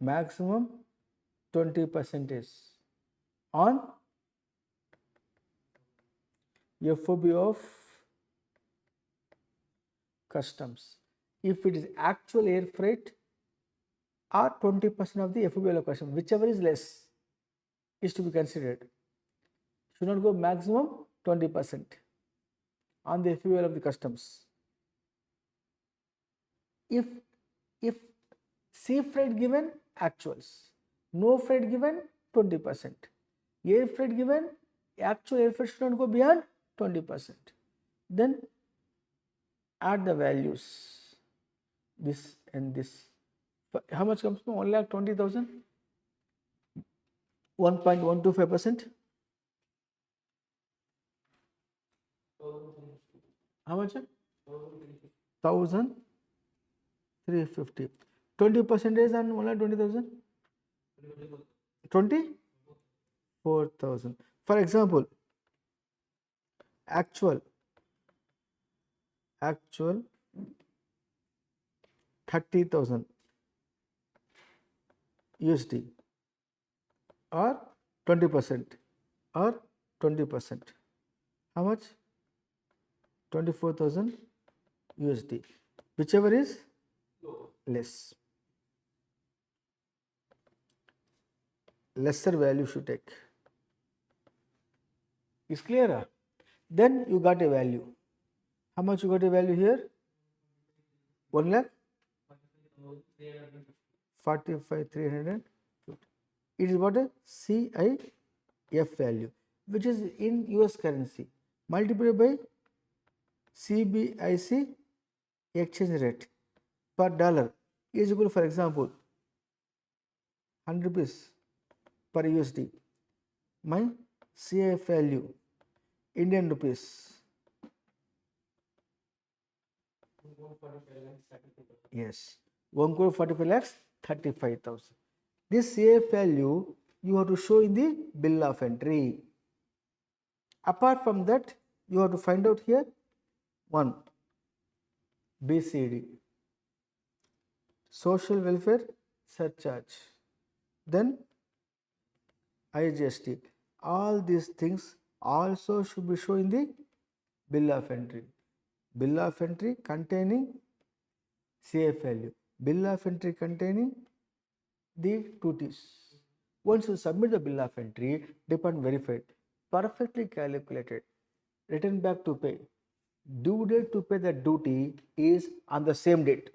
maximum 20% on FOB of customs. If it is actual air freight, or 20% of the FOB of customs, whichever is less is to be considered. Should not go maximum 20% on the FOB of the customs. If sea freight given, actuals, no freight given, 20%. Air freight given, actual air freight should not go beyond 20%. Then add the values, this and this. How much comes to 1,20,000? 1.125%. How much? 1,350. 20% on 1,20,000? 24,000. For example, actual 30,000 USD or 20% or 20%. How much? 24,000 USD. Whichever is less. Lesser value should take. Is clear? Then you got a value. How much you got a value here? 1,45,300. It is what a CIF value, which is in US currency, multiplied by CBIC exchange rate per dollar is equal, for example, 100 rupees per USD. My CIF value, Indian rupees. Yes, 1,45 lakhs 35,000. This CIF value you have to show in the bill of entry. Apart from that, you have to find out here 1. BCD, social welfare surcharge, then IGST. All these things also should be shown in the bill of entry. Bill of entry containing CIF value, bill of entry containing the duties. Once you submit the bill of entry, department verified, perfectly calculated, return back to pay. Due date to pay the duty is on the same date.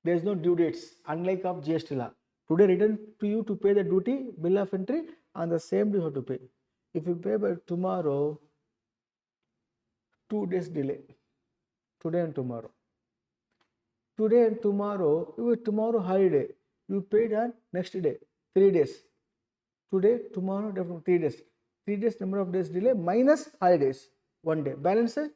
There is no due dates, unlike of GST law. Today return to you to pay the duty, bill of entry, on the same day you have to pay. If you pay by tomorrow, 2 days delay, today and tomorrow. Today and tomorrow, tomorrow holiday, you paid on next day, 3 days. Today, tomorrow, 3 days. 3 days number of days delay minus holidays, 1 day. Balance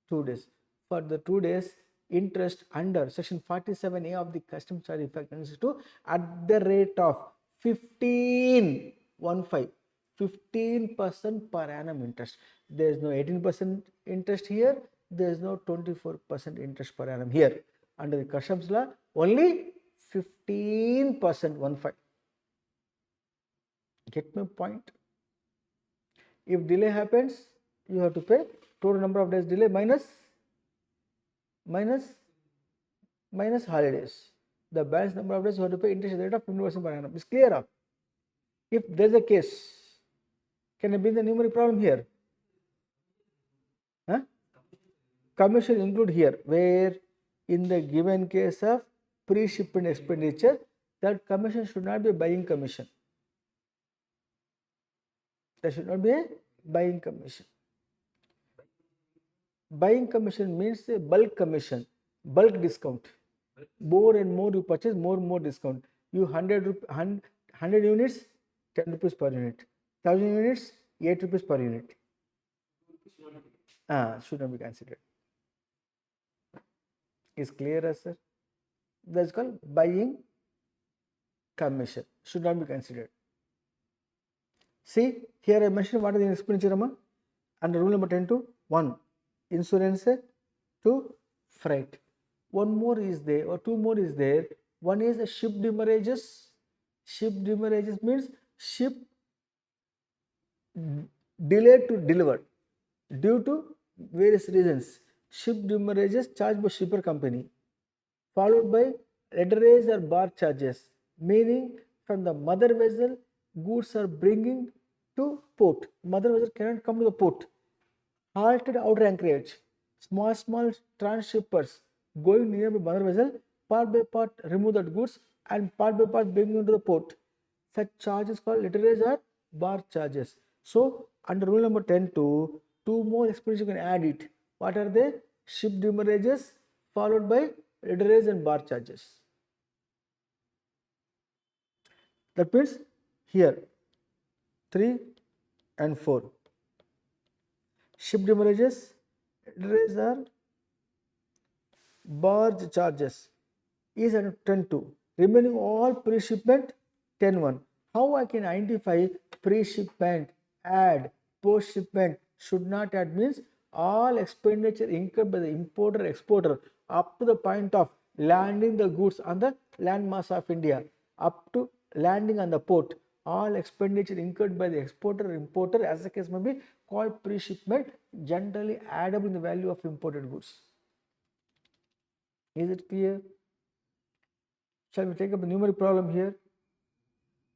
2 days. For the 2 days, interest under section 47A of the custom charge effect to at the rate of 15% per annum interest. There is no 18% interest here. There is no 24% interest per annum here. Under the customs law, only 15%. Get my point? If delay happens, you have to pay total number of days delay minus holidays. The balance number of days you have to pay interest rate of 15% per annum. Is clear? If there is a case, can I bring the numeric problem here? Commission include here, where in the given case of pre-shipment expenditure, that commission should not be a buying commission. There should not be a buying commission. Buying commission means a bulk commission, bulk discount. More and more you purchase, more discount. You 100 units, 10 rupees per unit. 1000 units, 8 rupees per unit. Should not be considered. Is clear, sir? That's called buying commission. Should not be considered. See, here I mentioned what is the expenditure under rule number 10(2)(1), insurance, 2, freight. One more is there, or two more is there. One is a ship demurrages. Ship demurrages means ship delayed to deliver due to various reasons. Ship demurrages charged by shipper company, followed by letterage or bar charges, meaning from the mother vessel goods are bringing to port. Mother vessel cannot come to the port. Halted outer anchorage. Small transshippers going near the mother vessel, part by part remove that goods and part by part bring into the port. Such charges called letterage or bar charges. So under rule number 10 to two more expenses you can add it. What are they? Ship demurrages followed by readerage and bar charges. That means here 3 and 4. Ship demurrages, readerage are barge charges is at 10.2, remaining all pre-shipment 10.1. How I can identify pre-shipment, add, post-shipment, should not add means all expenditure incurred by the importer exporter up to the point of landing the goods on the landmass of India, up to landing on the port. All expenditure incurred by the exporter or importer, as the case may be, called pre-shipment, generally addable in the value of imported goods. Is it clear? Shall we take up a numeric problem here?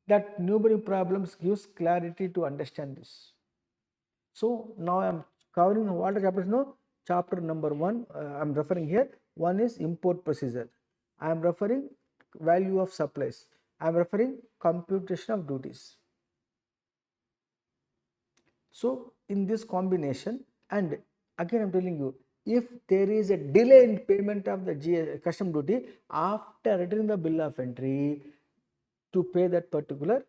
That numeric problems gives clarity to understand this. So now I am covering what chapters now? Chapter number 1, I am referring here. One is import procedure. I am referring value of supplies. I am referring computation of duties. So in this combination, and again I am telling you, if there is a delay in payment of the custom duty after returning the bill of entry to pay that particular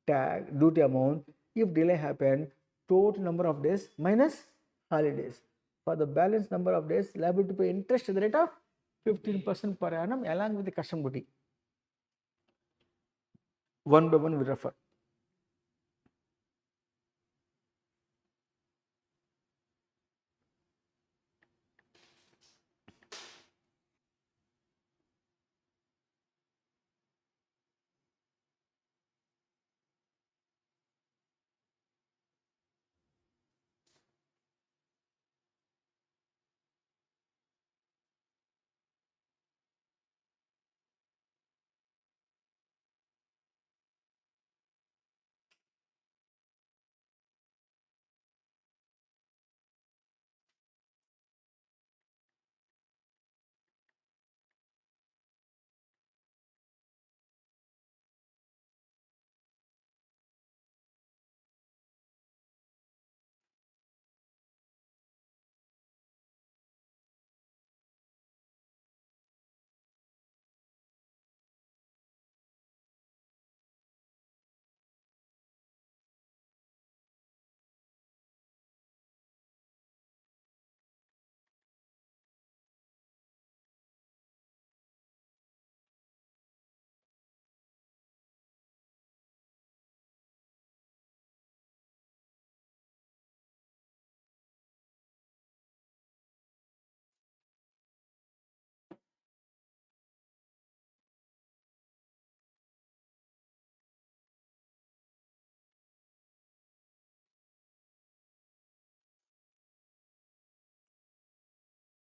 tag duty amount, if delay happened, total number of days minus holidays. For the balance number of days, liable to pay interest at the rate of 15% per annum along with the custom duty. One by one we refer.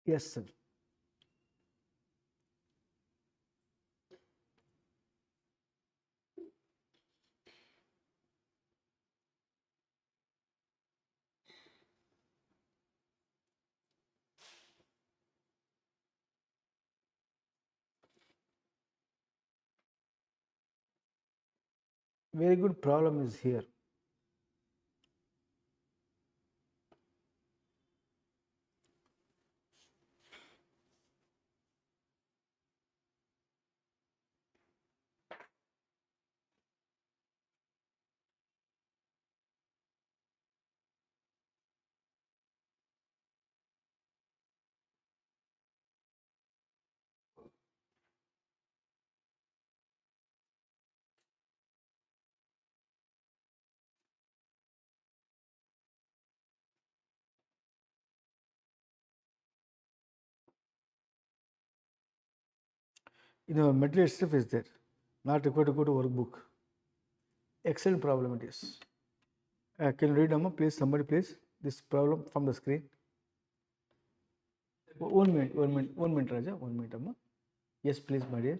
Yes, sir. Very good problem is here. Material itself is there, not required to go to workbook. Excellent problem it is. Can you read, Amma, please? Somebody, please, this problem from the screen. 1 minute, 1 minute, 1 minute, Raja, 1 minute, Amma. Yes, please, my dear.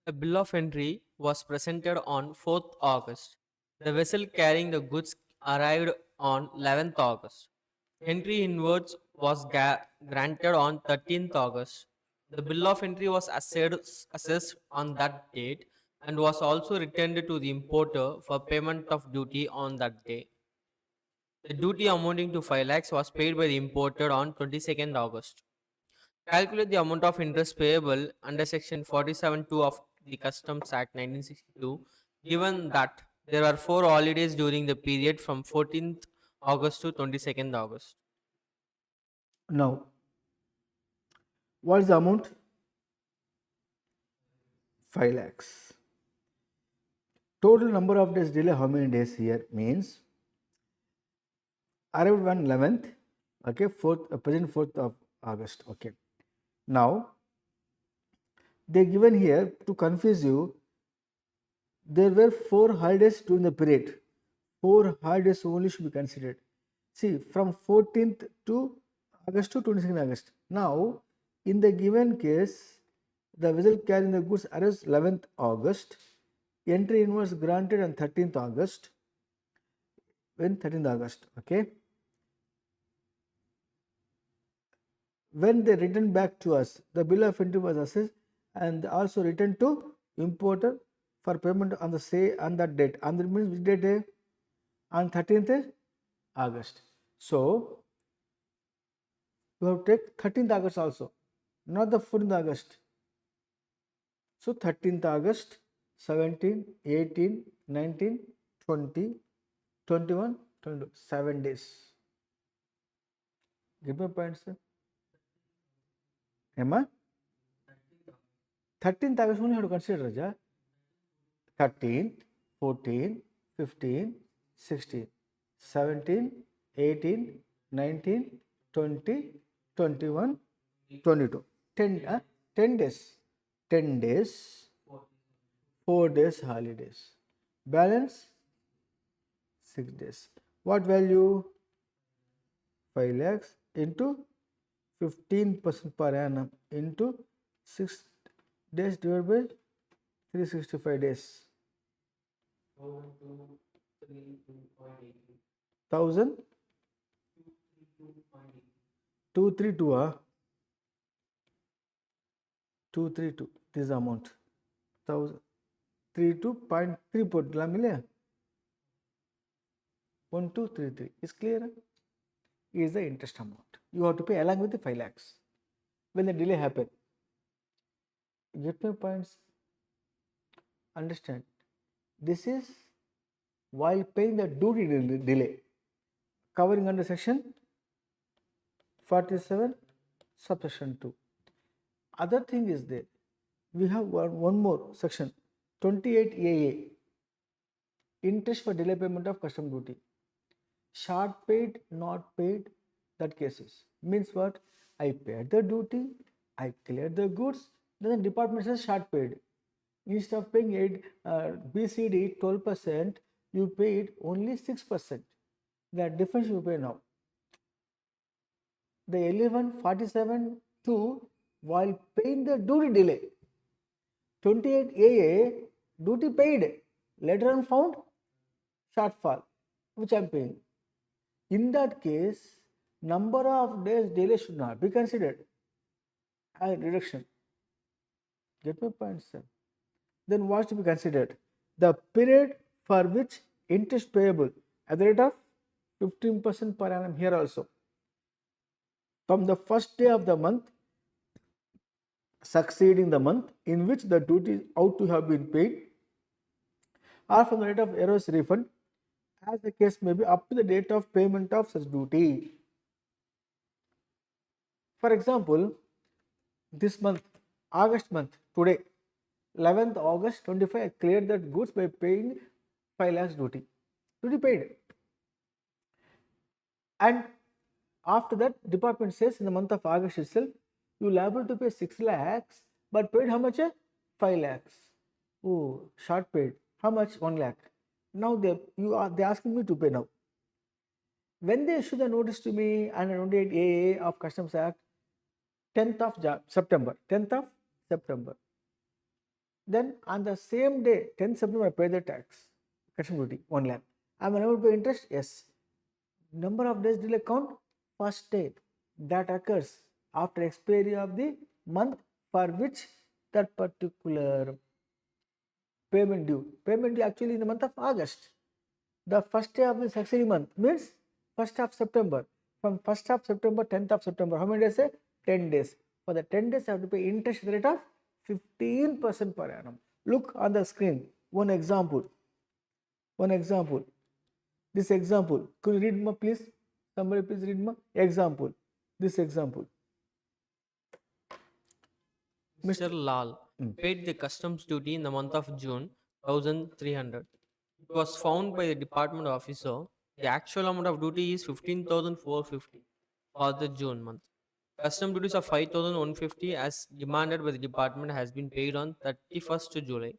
A bill of entry was presented on 4th August. The vessel carrying the goods arrived on 11th August. Entry inwards was granted on 13th August. The bill of entry was assessed on that date and was also returned to the importer for payment of duty on that day. The duty amounting to 5 lakhs was paid by the importer on 22nd August. Calculate the amount of interest payable under Section 47(2) of the Customs Act 1962, given that there are 4 holidays during the period from 14th August to 22nd August.
Now, what is the amount? 5 lakhs. Total number of days delay, how many days here means arrived on 11th, okay, 4th, present 4th of August, okay. Now, they given here to confuse you, there were 4 holidays during the period. 4 holidays only should be considered. See, from 14th to August to 22nd August. Now, in the given case, the vessel carrying the goods arrives 11th August. Entry in was granted on 13th August. When 13th August, okay. When they returned back to us, the bill of entry was assessed and also returned to importer for payment on the say on that date. And that means which date? On 13th August. So you have to take 13th August also, not the 14th August. So 13th August, 17, 18, 19, 20, 21, 22, 7 days. Give me a point, sir. Emma? 13th August only have to consider, Raja. 13th, 14, 15, 16, 17, 18, 19, 20, 21, 22. 10 days. 10 days, 4 days holidays. Balance 6 days. What value? 5 lakhs into 15% per annum into 6 days divided by 365 days. 1000 232 232 this amount 1032.3 potla mile 1233 is clear. Is the interest amount you have to pay along with the 5 lakhs when the delay happen. Get my points? Understand? This is while paying the duty delay covering under section 47 subsection 2. Other thing is there, we have one more section 28AA, interest for delay payment of custom duty. Short paid, not paid, that cases means what? I paid the duty, I cleared the goods, then the department says short paid. Instead of paying BCD 12%, you paid only 6%. That difference you pay now. The 1147(2) while paying the duty delay. 28AA duty paid, later on found shortfall which I am paying. In that case, number of days delay should not be considered as reduction. Get my point, sir? Then what should be considered? The period for which interest payable at the rate of 15% per annum here also. From the first day of the month succeeding the month in which the duty ought to have been paid, or from the rate of errors refund, as the case may be, up to the date of payment of such duty. For example, this month, August month, today, 11th August 25, I cleared that goods by paying 5 lakhs duty. Duty paid. And after that, department says in the month of August itself, you will able to pay 6 lakhs, but paid how much? 5 lakhs. Oh, short paid. How much? 1 lakh. Now they asking me to pay now. When they issue the notice to me under 28AA of Customs Act, 10th of September, 10th of September. Then on the same day, 10th September, I pay the tax, custom duty, 1 lakh. I am unable to pay interest? Yes. Number of days delay count? First day. That occurs after expiry of the month for which that particular payment due. Payment due actually in the month of August. The first day of the succeeding month means 1st of September. From 1st of September, 10th of September, how many days? 10 days. For the 10 days, I have to pay interest rate of 15% per annum. Look on the screen. One example. One example. This example. Could you read more, please? Somebody please read more. Example. This example.
Mr. Lal paid the customs duty in the month of June 1300. It was found by the department officer the actual amount of duty is 15,450 for the June month. Custom duties of 5,150 as demanded by the department has been paid on 31st July.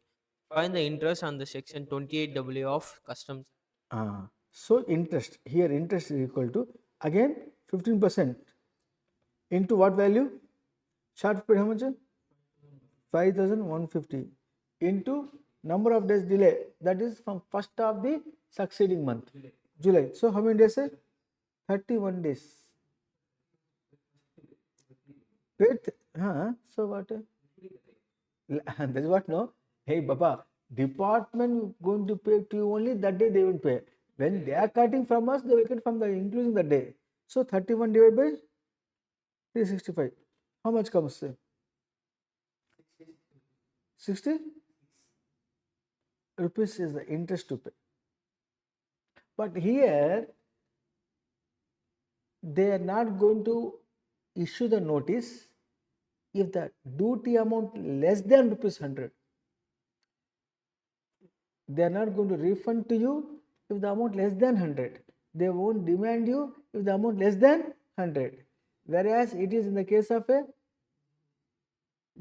Find the interest on the section 28W of customs.
So interest, here interest is equal to again 15% into what value? Short paid how much? 5,150 into number of days delay, that is from first of the succeeding month, July. So how many days? 31 days. Paid, so what? That's what, no? Hey Baba, department going to pay to you only that day they will pay. When they are cutting from us, they will cut from the including the day. So 31 divided by 365. How much comes? 60 rupees is the interest to pay. But here they are not going to issue the notice if the duty amount less than rupees 100. They are not going to refund to you if the amount less than 100. They won't demand you if the amount less than 100. Whereas it is in the case of a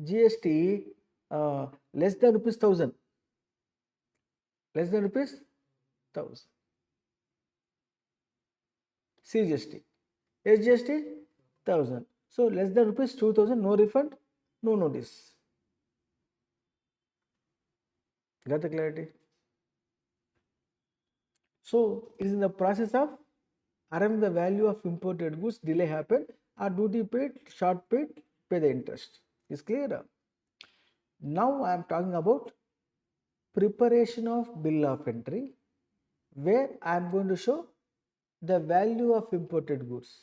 GST less than rupees 1000. Less than rupees 1000. CGST. SGST 1000. So less than rupees 2000, no refund, no notice. Got the clarity? So it is in the process of arriving the value of imported goods, delay happened, or duty paid, short paid, pay the interest. Is clear? Now I am talking about preparation of bill of entry, where I am going to show the value of imported goods.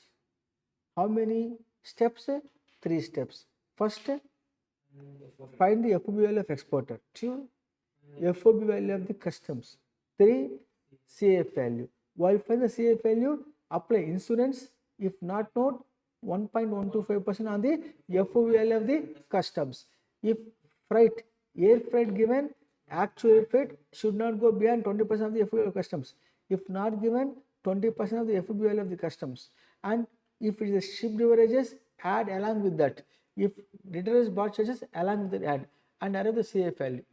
How many steps? 3 steps. First, find the FOB value of exporter. 2, FOB value of the customs. 3, CF value. While find the CF value, apply insurance. If not known, 1.125% on the FOB value of the customs. If freight, air freight given, actual air freight should not go beyond 20% of the FOB value of customs. If not given, 20% of the FOB value of the customs. And if it is a ship beverages, add along with that. If returns bought charges, along with that add and arrive the CF value.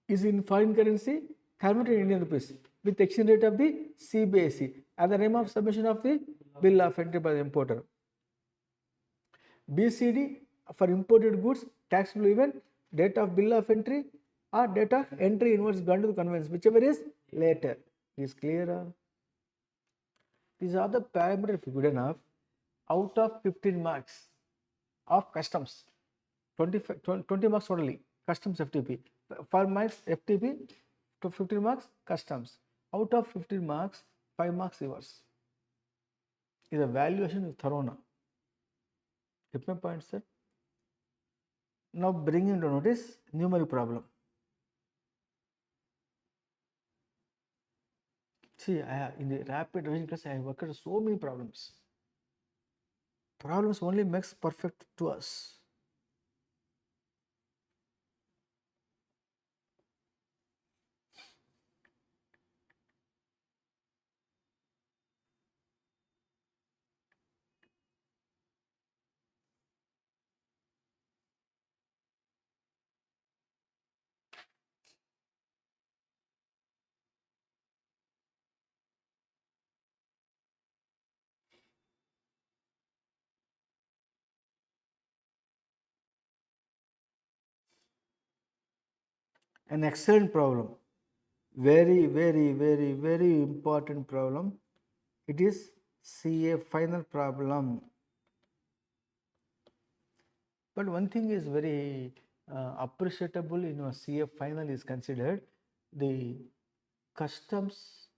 Is in foreign currency converted in Indian rupees with exchange rate of the CBSE at the time of submission of the bill of entry by the importer. BCD for imported goods, taxable event, date of bill of entry or date of entry inwards gone to the conveyance, whichever is later. Is clear? These are the parameters. If good enough, out of 15 marks of customs, 20 marks totally customs FTP, 5 marks FTP to 15 marks customs. Out of 15 marks, 5 marks yours. Is a valuation with thorough. Get my point, sir? Now bring into notice numeric problem. See, in the rapid revision class, I worked on so many problems. Problems only makes perfect to us. An excellent problem. Very, very, very, very important problem. It is CA final problem. But one thing is very appreciable in your CA final is considered the customs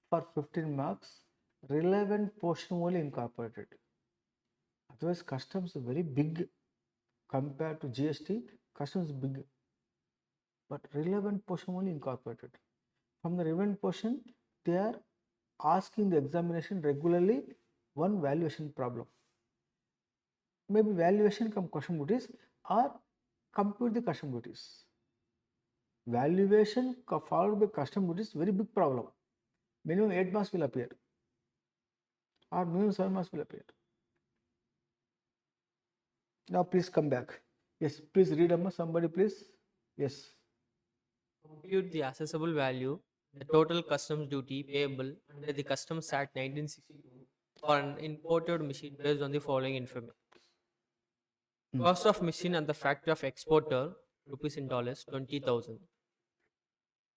for 15 marks, relevant portion only incorporated. Otherwise, customs are very big compared to GST. Customs big, but relevant portion only incorporated. From the relevant portion, they are asking the examination regularly one valuation problem. Maybe valuation come custom duties or compute the custom duties. Valuation followed by custom duties very big problem. Minimum 8 marks will appear or minimum 7 marks will appear. Now please come back. Yes, please read Amma, somebody please. Yes.
Compute the assessable value, the total customs duty payable under the Customs Act 1962 for an imported machine based on the following information. Cost of machine at the factory of exporter, rupees in dollars, 20,000.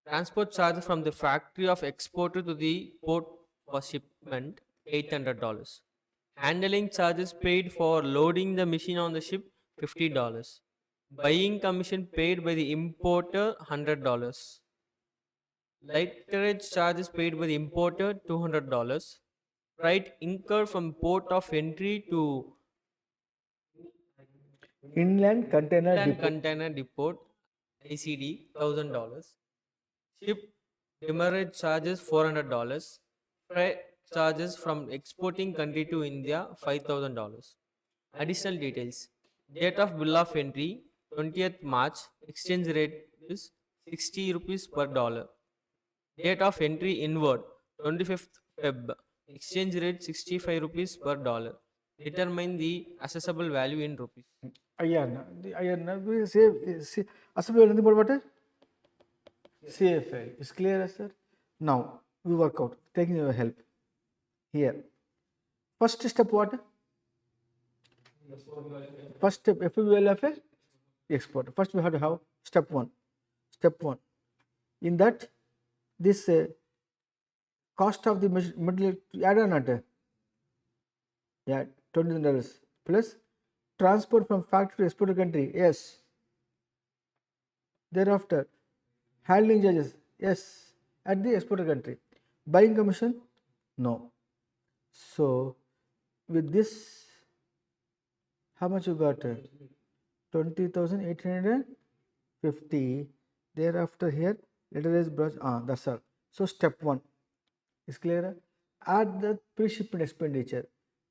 Transport charges from the factory of exporter to the port for shipment, $800. Handling charges paid for loading the machine on the ship, $50. Buying commission paid by the importer, $100. Lighterage charges paid by the importer, $200. Freight incurred from port of entry to
Inland container
inland
depot.
container depot, ICD, $1,000. Ship demurrage charges, $400. Freight charges from exporting country to India, $5,000. Additional details. Date of bill of entry, 20th March. Exchange rate is 60 rupees per dollar. Date of entry inward, 25th Feb. Exchange rate 65 rupees per dollar. Determine the assessable value in rupees.
Ayan, we say assembly nothing but what? CFL. Is clear, sir? Now we work out, taking your help here. First step what? First step FULFA export. First we have to have step 1. Step 1. In that, this cost of the material add or not? Yeah, $20 plus transport from factory to exporter country. Yes. Thereafter, handling charges. Yes, at the exporter country. Buying commission? No. So with this, how much you got? 20,850. Thereafter here, letterized brush. That's all. So step 1 is clear. Add the pre-shipment expenditure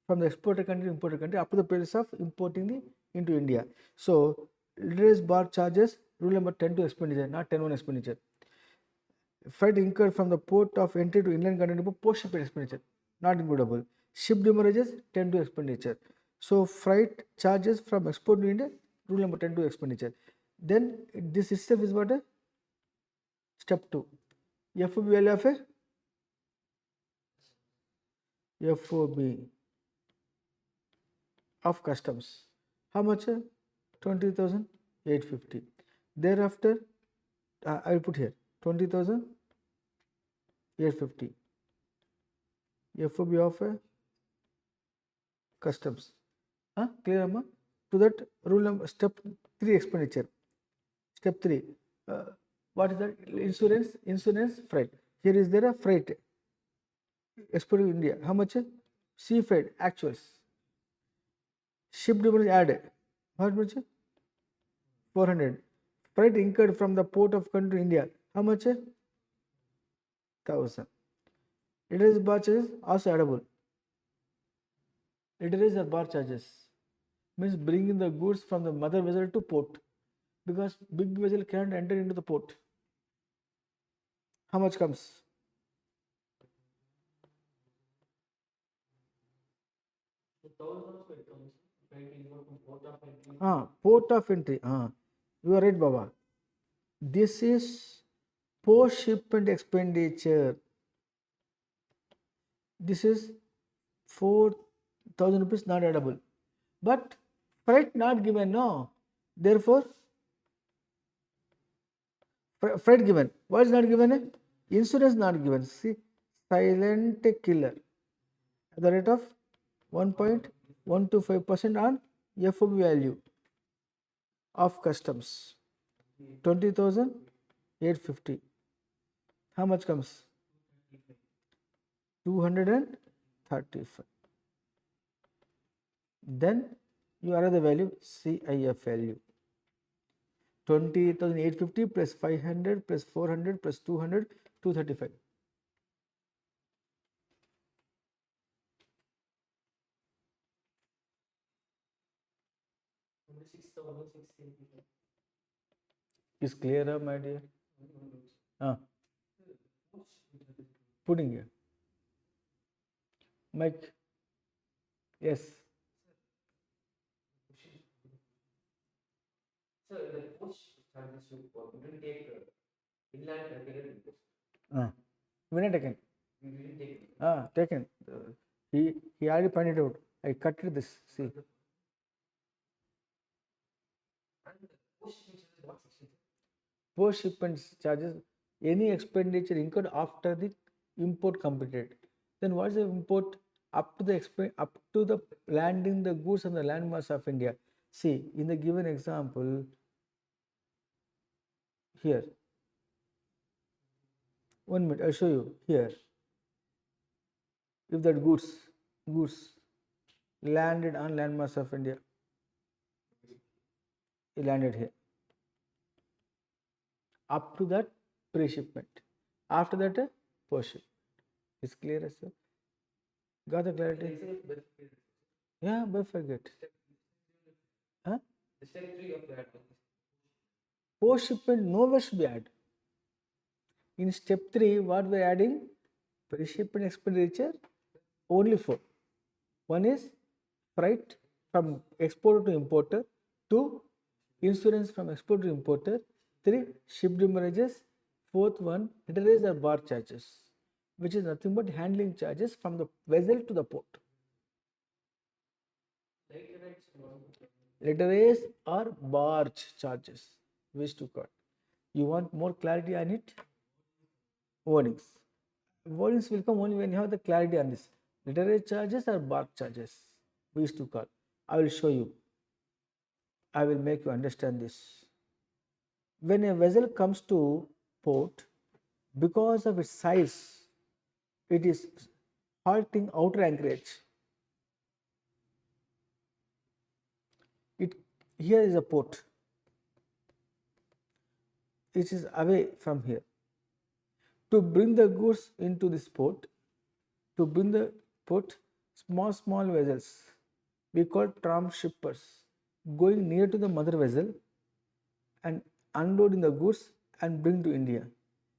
from the exporter country to importer country up to the place of importing the into India. So letterized bar charges, rule number 10 to expenditure, not 10 1 expenditure. Freight incurred from the port of entry to inland container depot, post shipment expenditure, not includable. Ship demurrages, 10 to expenditure. So freight charges from export to India, rule number 10 to expenditure. Then this itself is what? Step 2. FOB of customs. How much? 20,850. Thereafter, I will put here 20,850. FOB of customs. Clear, Amma? To that, rule number step 3 expenditure. Step 3. What is that? Insurance, freight. Here is there a freight. Export to India. How much? Sea freight, actuals. Ship demurrage add. How much? 400. Freight incurred from the port of country India. How much? 1,000. Letterized bar charges also addable. Letterized or bar charges means bringing the goods from the mother vessel to port, because big vessel cannot enter into the port. How much comes? Port of entry. You are right, Baba. This is post shipment expenditure. This is 4,000 rupees not addable, but freight not given. No, therefore freight given. What is not given? Insurance not given. See, silent killer at the rate of 1.125% on FOB value. of customs. 20,850. How much comes? 235. Then you add the value CIF value. 20,850 plus 500 plus 400 plus 200, 235. Is clear up, my dear? Putting here. Mike. Yes.
Sir, the post charges you didn't take inland resident.
We not taken.
We didn't take.
Taken. He already pointed out. I cut this. See.
And the post charges what section?
Post shipment charges any expenditure incurred after the import completed. Then what is the import up to the landing the goods on the landmass of India? See, in the given example here. 1 minute, I'll show you here. If that goods landed on landmass of India, it landed here. Up to that pre-shipment. After that, post-shipment. It's clear, sir? Got the clarity? Yeah, bifurcate. Huh?
The step 3 of that.
Post-shipment nowhere should be added. In step 3, what we are adding? Pre-shipment expenditure, only 4. One is freight from exporter to importer. 2, insurance from exporter to importer. 3, ship demurrages. 4th one, letterage or bar charges, which is nothing but handling charges from the vessel to the port. Letterage or barge charges, which to cut. You want more clarity on it? Warnings. Warnings will come only when you have the clarity on this. Letterage charges or barge charges, which to call. I will show you. I will make you understand this. When a vessel comes to port, because of its size, it is halting outer anchorage. Here is a port. It is away from here. To bring the goods into this port, small vessels, we call transshippers, going near to the mother vessel and unloading the goods and bring to India.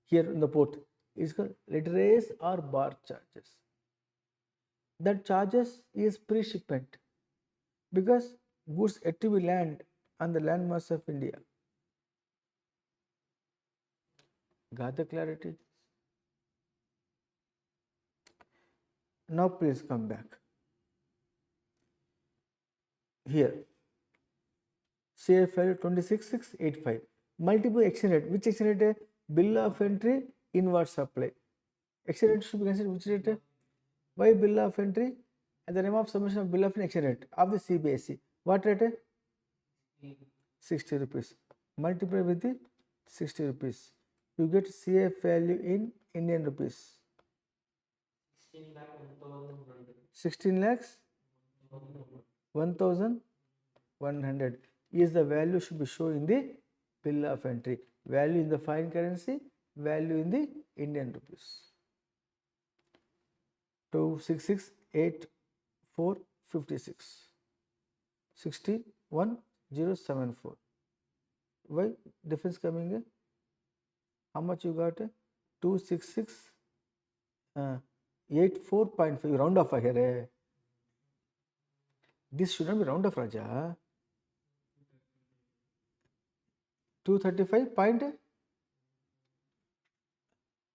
Here in the port is called letterage or bar charges. That charges is pre-shipment because goods yet to be land on the landmass of India. Got the clarity? Now please come back. Here, CFL 26685. Multiple exchange rate. Which exchange rate? Bill of entry, inward supply. Exchange rate should be considered which rate? Why bill of entry? At the name of submission of bill of exchange rate of the CBSE. What rate? 60 rupees. Multiply with the 60 rupees. You get CF value in Indian rupees. 16 lakhs 1100 is the value should be shown in the bill of entry. Value in the foreign currency, value in the Indian rupees. 2668456 61074. Why difference coming in? How much you got? 266 84.5. Round off here. This should not be round off, Raja. 235 point.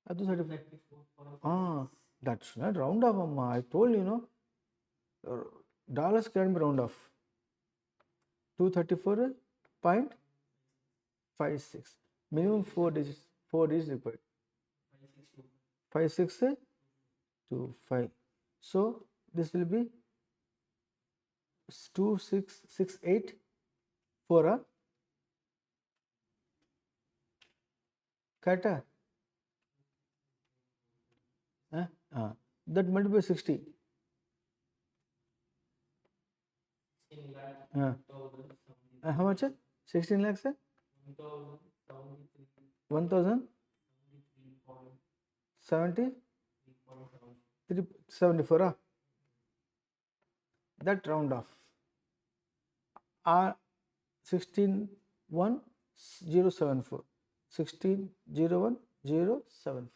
235. That should not round off, Amma. I told you, dollars can be round off. 234.56. Minimum 4 digits. 4 digits required. 5625. So this will be 2668 for a Correct? That multiplied by 60. How much? 16 lakhs? 1070? 374. That round off. 161074. 1601,074.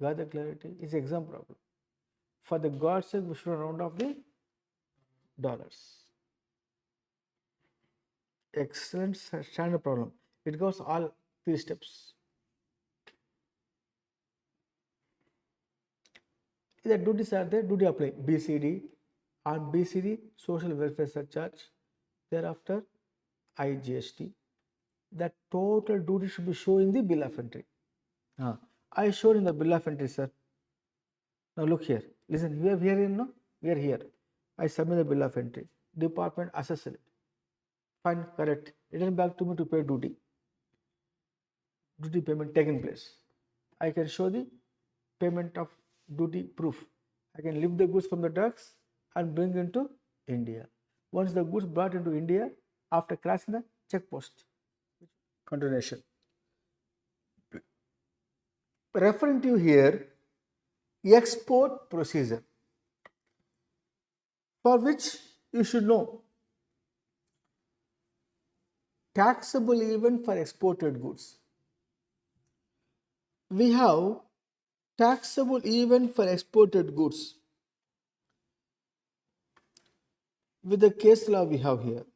Got the clarity? It's exam problem. For the God's sake, we should round off the dollars. Excellent standard problem. It goes all 3 steps. The duties are there, duty apply BCD. On BCD, social welfare surcharge. Thereafter, IGST. That total duty should be shown in the bill of entry. I showed in the bill of entry, sir. Now look here. Listen, we are here, no? We are here. I submit the bill of entry. Department assess it. Fine, correct. Return back to me to pay duty. Duty payment taken place. I can show the payment of duty proof. I can lift the goods from the trucks and bring into India. Once the goods brought into India, after crossing the check post. Continuation. Referring to here, export procedure, for which you should know taxable event for exported goods. We have taxable event for exported goods with the case law we have here.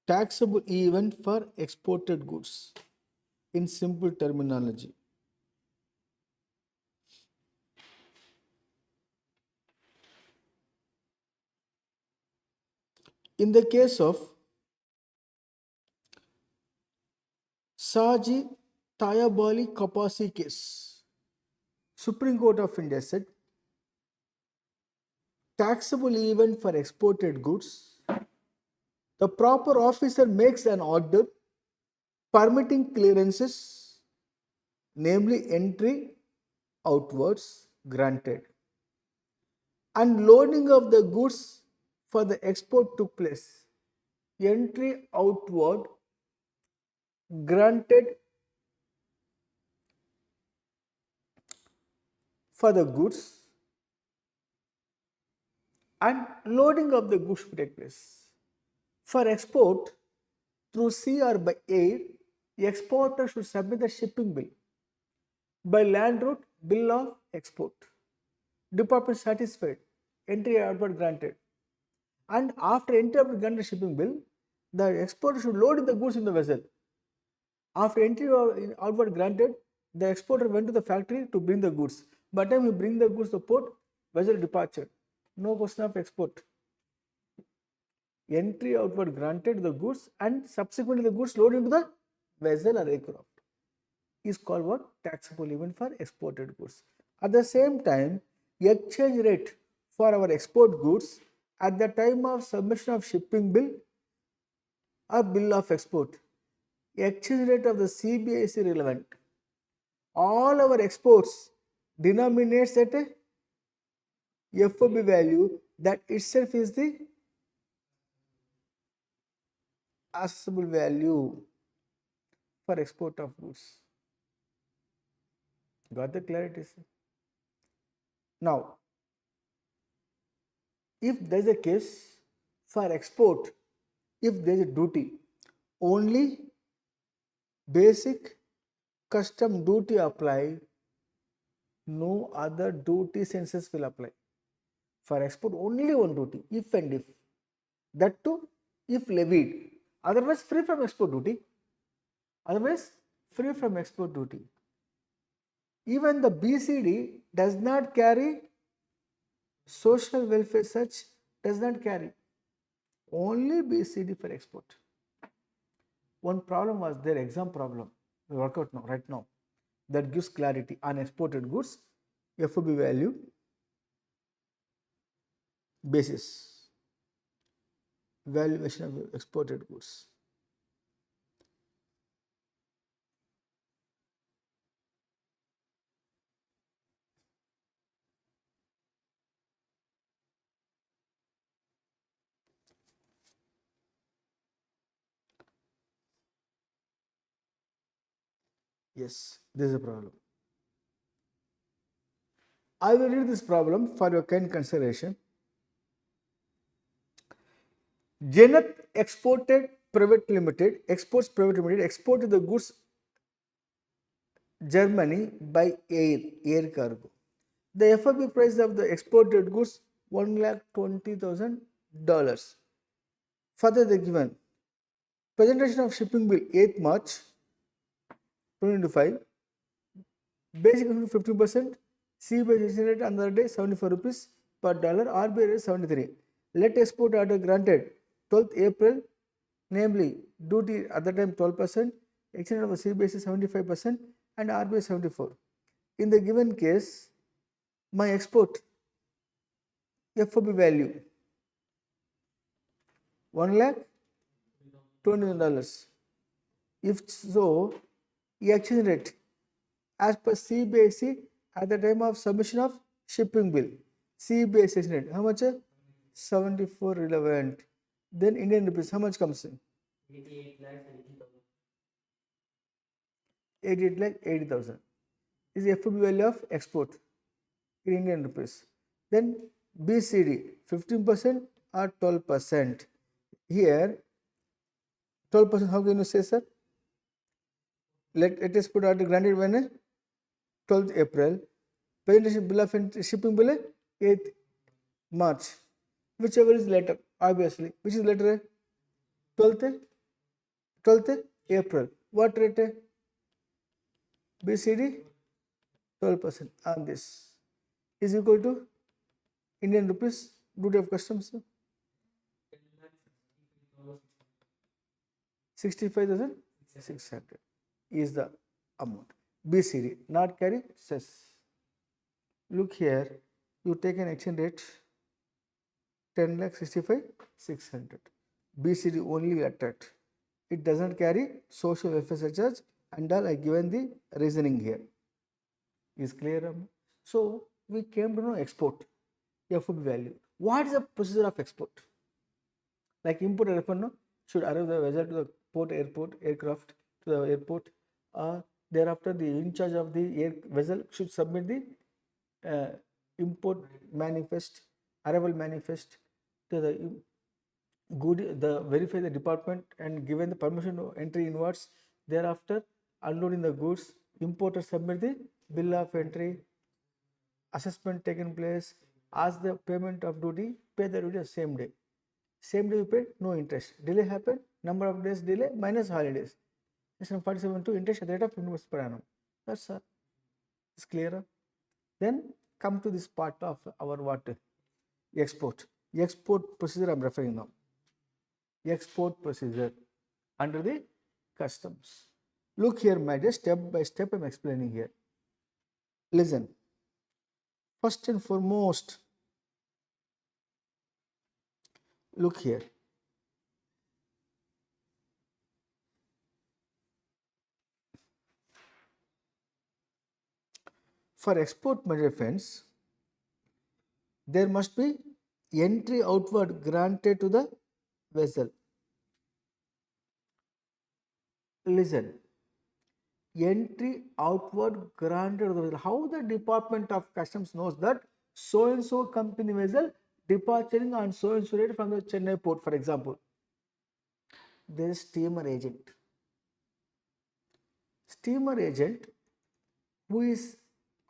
Taxable event for exported goods in simple terminology. In the case of Saji Tayabali Kapasi case, Supreme Court of India said taxable event for exported goods, the proper officer makes an order permitting clearances, namely entry outwards granted, and loading of the goods for the export took place. Entry outward granted for the goods and loading of the goods to take place. For export through sea or by air, the exporter should submit the shipping bill. By land route, bill of export. Department satisfied, entry outward granted. And after entry outward granted shipping bill, the exporter should load the goods in the vessel. After entry outward granted, the exporter went to the factory to bring the goods. By the time he bring the goods to the port, vessel departure. No question of export. Entry outward granted the goods and subsequently the goods loaded into the vessel or aircraft is called what? Taxable event for exported goods. At the same time, exchange rate for our export goods at the time of submission of shipping bill or bill of export, exchange rate of the CBI is irrelevant. All our exports denominates at a FOB value that itself is the assessable value for export of goods. Got the clarity, sir? Now, if there is a case for export, if there is a duty, only basic custom duty apply, no other duty census will apply. For export, only one duty, if and if. That too, if levied. Otherwise, free from export duty. Otherwise, free from export duty. Even the BCD does not carry social welfare such, does not carry. Only BCD for export. One problem was their exam problem. We work out now, right now. That gives clarity on exported goods, FOB value basis, valuation of exported goods. Yes, this is a problem. I will read this problem for your kind consideration. Janet exported private limited exports private limited exported the goods Germany by air cargo. The FOB price of the exported goods $1,20,000. Further, the given presentation of shipping bill 8th March 2025. Basic 15%. C by exchange rate another day 74 rupees per dollar. RBI rate 73. Let export order granted 12th April, namely duty at the time 12%, exchange of C basis 75% and RBI 74. In the given case, my export FOB value $1,20,000. If so, exchange rate as per CBSE at the time of submission of shipping bill. CBSE exchange rate how much? 74 relevant. Then Indian rupees how much comes in? 88 lakh 80,000 is the FOB value of export in Indian rupees. Then BCD 15% or 12%. Here 12% how can you say, sir? Let it is put out granted when 12th April. Presentation bill of shipping bill 8th March. Whichever is later, obviously. Which is later? 12th April. What rate? BCD 12% on this is equal to Indian rupees duty of customs 65,600 is the amount. BCD not carry cess. Look here, you take an exchange rate 10,65,600. BCD only attract. It doesn't carry social welfare surcharge and all. I given the reasoning here. Is clear? So we came to know export FOB value. What is the procedure of export? Like import aircraft should arrive the vessel to the port airport aircraft to the airport. Thereafter, the in charge of the air vessel should submit the import manifest, arrival manifest to the verify the department and given the permission to entry inwards. Thereafter, unloading the goods, importer submit the bill of entry, assessment taken place, ask the payment of duty, pay the duty the same day. Same day you pay, no interest. Delay happen, number of days delay minus holidays. Section 47 to interest at the rate of 20% per annum. That's it's clear. Then come to this part of our what? Export. Export procedure I am referring now. Export procedure under the customs. Look here, my dear, step by step I am explaining here. Listen. First and foremost, look here. For export measure offence, there must be entry outward granted to the vessel. Listen, entry outward granted to the vessel. How the Department of Customs knows that so and so company vessel departing on so and so date from the Chennai port, for example? There is steamer agent. Steamer agent who is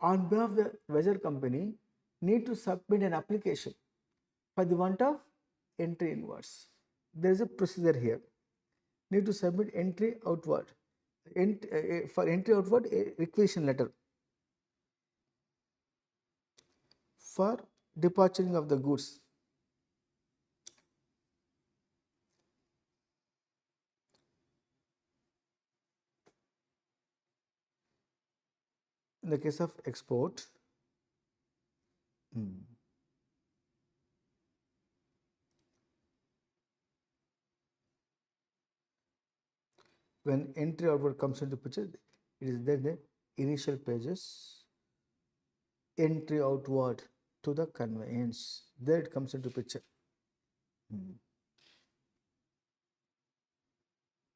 on behalf of the vessel company need to submit an application for the want of entry inwards. There is a procedure here. Need to submit entry outward. For entry outward, a requisition letter for departing of the goods. In the case of export, when entry outward comes into picture, it is then the initial pages, entry outward to the conveyance. There it comes into picture.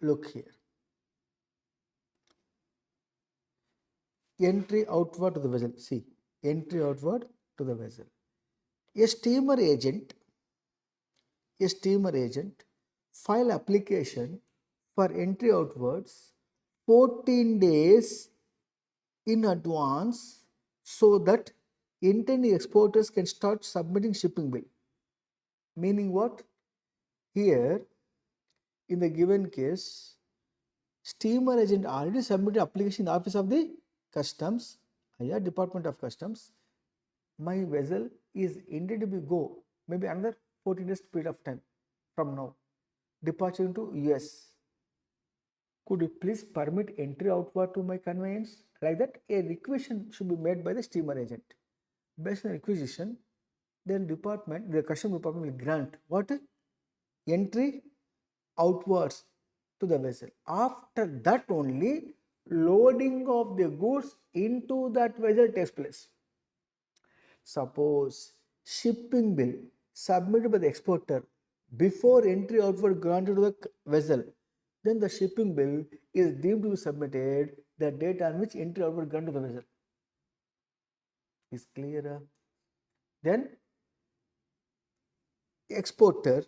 Look here. entry outward to the vessel. See, entry outward to the vessel. A steamer agent file application for entry outwards 14 days in advance so that intending exporters can start submitting shipping bill. Meaning what? Here, in the given case, steamer agent already submitted application in the office of the customs, Department of Customs. My vessel is intended to be go maybe another 14 days period of time from now, departure into US. Could you please permit entry outward to my conveyance? Like that, a requisition should be made by the steamer agent. Based on requisition, then the custom department will grant what? Entry outwards to the vessel. After that only, loading of the goods into that vessel takes place. Suppose shipping bill submitted by the exporter before entry outward granted to the vessel, then the shipping bill is deemed to be submitted the date on which entry outward granted to the vessel. Is clear? Then exporter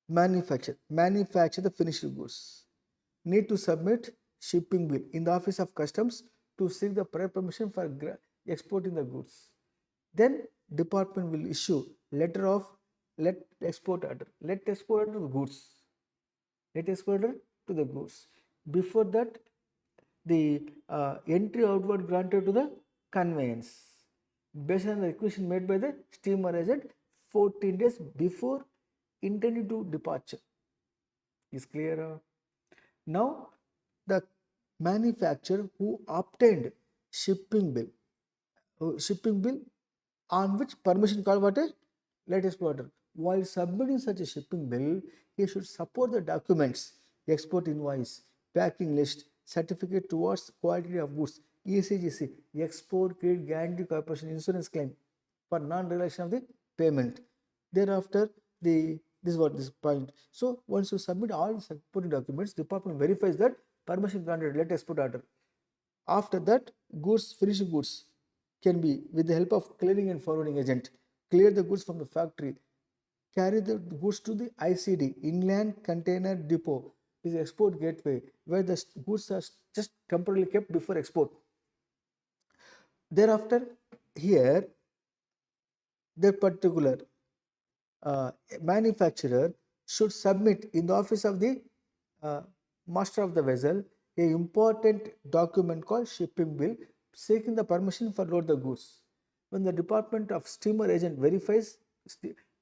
manufacture the finished goods need to submit shipping bill in the office of customs to seek the prior permission for exporting the goods. Then department will issue letter of let export order to the goods. Let export order to the goods. Before that, the entry outward granted to the conveyance based on the requisition made by the steamer agent 14 days before intended to departure. Is clear? Now, the manufacturer who obtained shipping bill on which permission called what? Let export order. While submitting such a shipping bill, he should support the documents, export invoice, packing list, certificate towards quality of goods, ECGC, export credit guarantee corporation insurance claim for non-realization of the payment. Thereafter, this is what this point. So once you submit all the supporting documents, department verifies that permission granted, let export order. After that, finished goods can be, with the help of clearing and forwarding agent, clear the goods from the factory, carry the goods to the ICD, Inland Container Depot, is export gateway, where the goods are just temporarily kept before export. Thereafter, here, the particular manufacturer should submit in the office of the master of the vessel a important document called shipping bill seeking the permission for load the goods. When the department of steamer agent verifies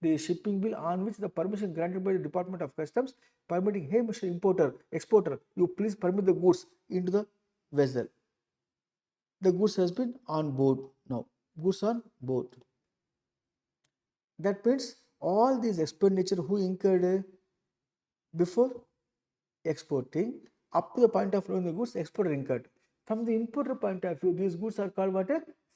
the shipping bill on which the permission granted by the Department of Customs permitting, hey Mr. Importer, Exporter, you please permit the goods into the vessel. The goods has been on board now. Goods on board. That means all these expenditure who incurred before exporting up to the point of loading the goods, exporter incurred. From the importer point of view, these goods are called what?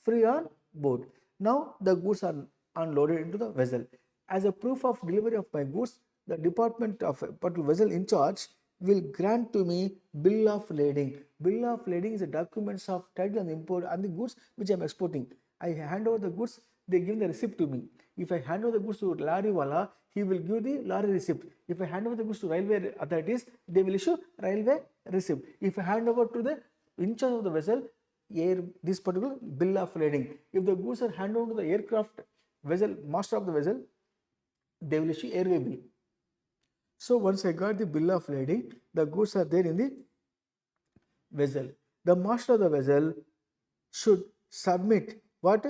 Free on board. Now the goods are unloaded into the vessel. As a proof of delivery of my goods, the department of particular vessel in charge will grant to me bill of lading. Bill of lading is a documents of title on the import and the goods which I am exporting. I hand over the goods, they give the receipt to me. If I hand over the goods to lorry wala, he will give the lorry receipt. If I hand over the goods to railway authorities, they will issue railway receipt. If I hand over to the in charge of the vessel, this particular bill of lading. If the goods are handed over to the aircraft vessel, master of the vessel, they will issue airway bill. So once I got the bill of lading, the goods are there in the vessel. The master of the vessel should submit what?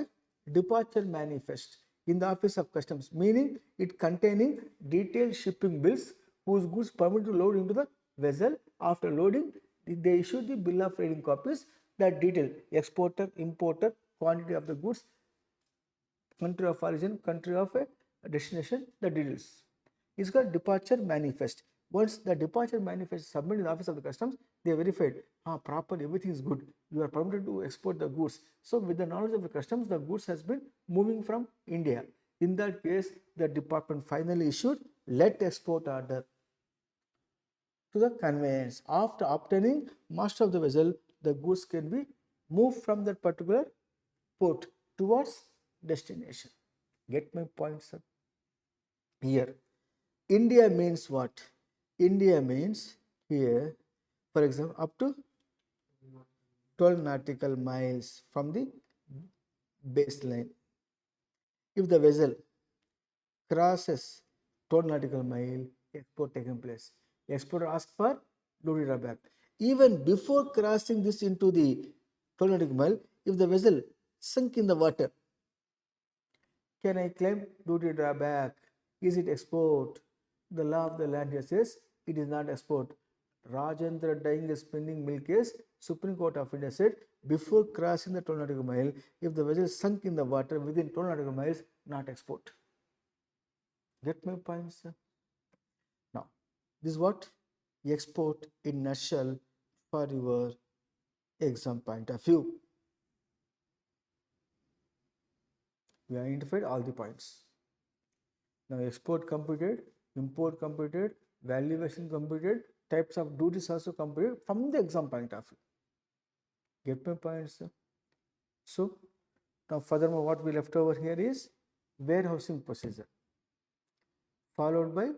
Departure manifest in the office of customs, meaning it containing detailed shipping bills whose goods permitted to load into the vessel. After loading, they issue the bill of lading copies that detail exporter, importer, quantity of the goods, country of origin, country of destination, the details. It's called departure manifest. Once the departure manifest is submitted in the office of the customs, they verified, properly, everything is good. You are permitted to export the goods. So with the knowledge of the customs, the goods has been moving from India. In that case, the department finally issued let export order to the conveyance. After obtaining master of the vessel, the goods can be move from that particular port towards destination. Get my point, sir? Here, India means what? India means here, for example, up to 12 nautical miles from the baseline. If the vessel crosses 12 nautical mile, export taken place. Exporter asks for duty drawback. Even before crossing this into the 12 nautical mile, if the vessel sunk in the water, can I claim duty drawback? Is it export? The law of the land here says it is not export. Rajendra dying a spinning mill case, Supreme Court of India said before crossing the 12 nautical mile, if the vessel sunk in the water within 12 nautical miles, not export. Get my point, sir? Now, this is what export in nutshell for your exam point of view. We identified all the points. Now, export completed, import completed, valuation completed, types of duties also completed from the exam point of view. Get my point, sir? So, now furthermore, what we left over here is warehousing procedure, followed by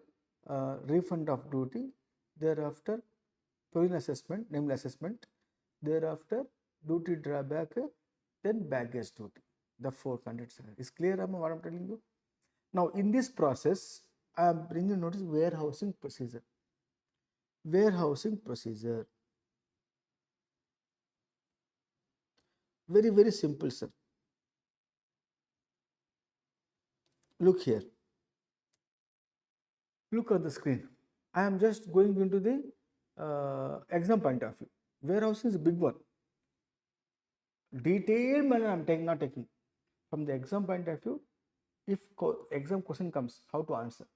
refund of duty, thereafter provision assessment, namely assessment, thereafter duty drawback, then baggage duty. The four conducts is clear, what I'm telling you. Now, in this process, I am bringing notice warehousing procedure. Warehousing procedure. Very, very simple, sir. Look here. Look at the screen. I am just going into the exam point of view. Warehousing is a big one. Detailed manner I am not taking. From the exam point of view, if exam question comes, how to answer.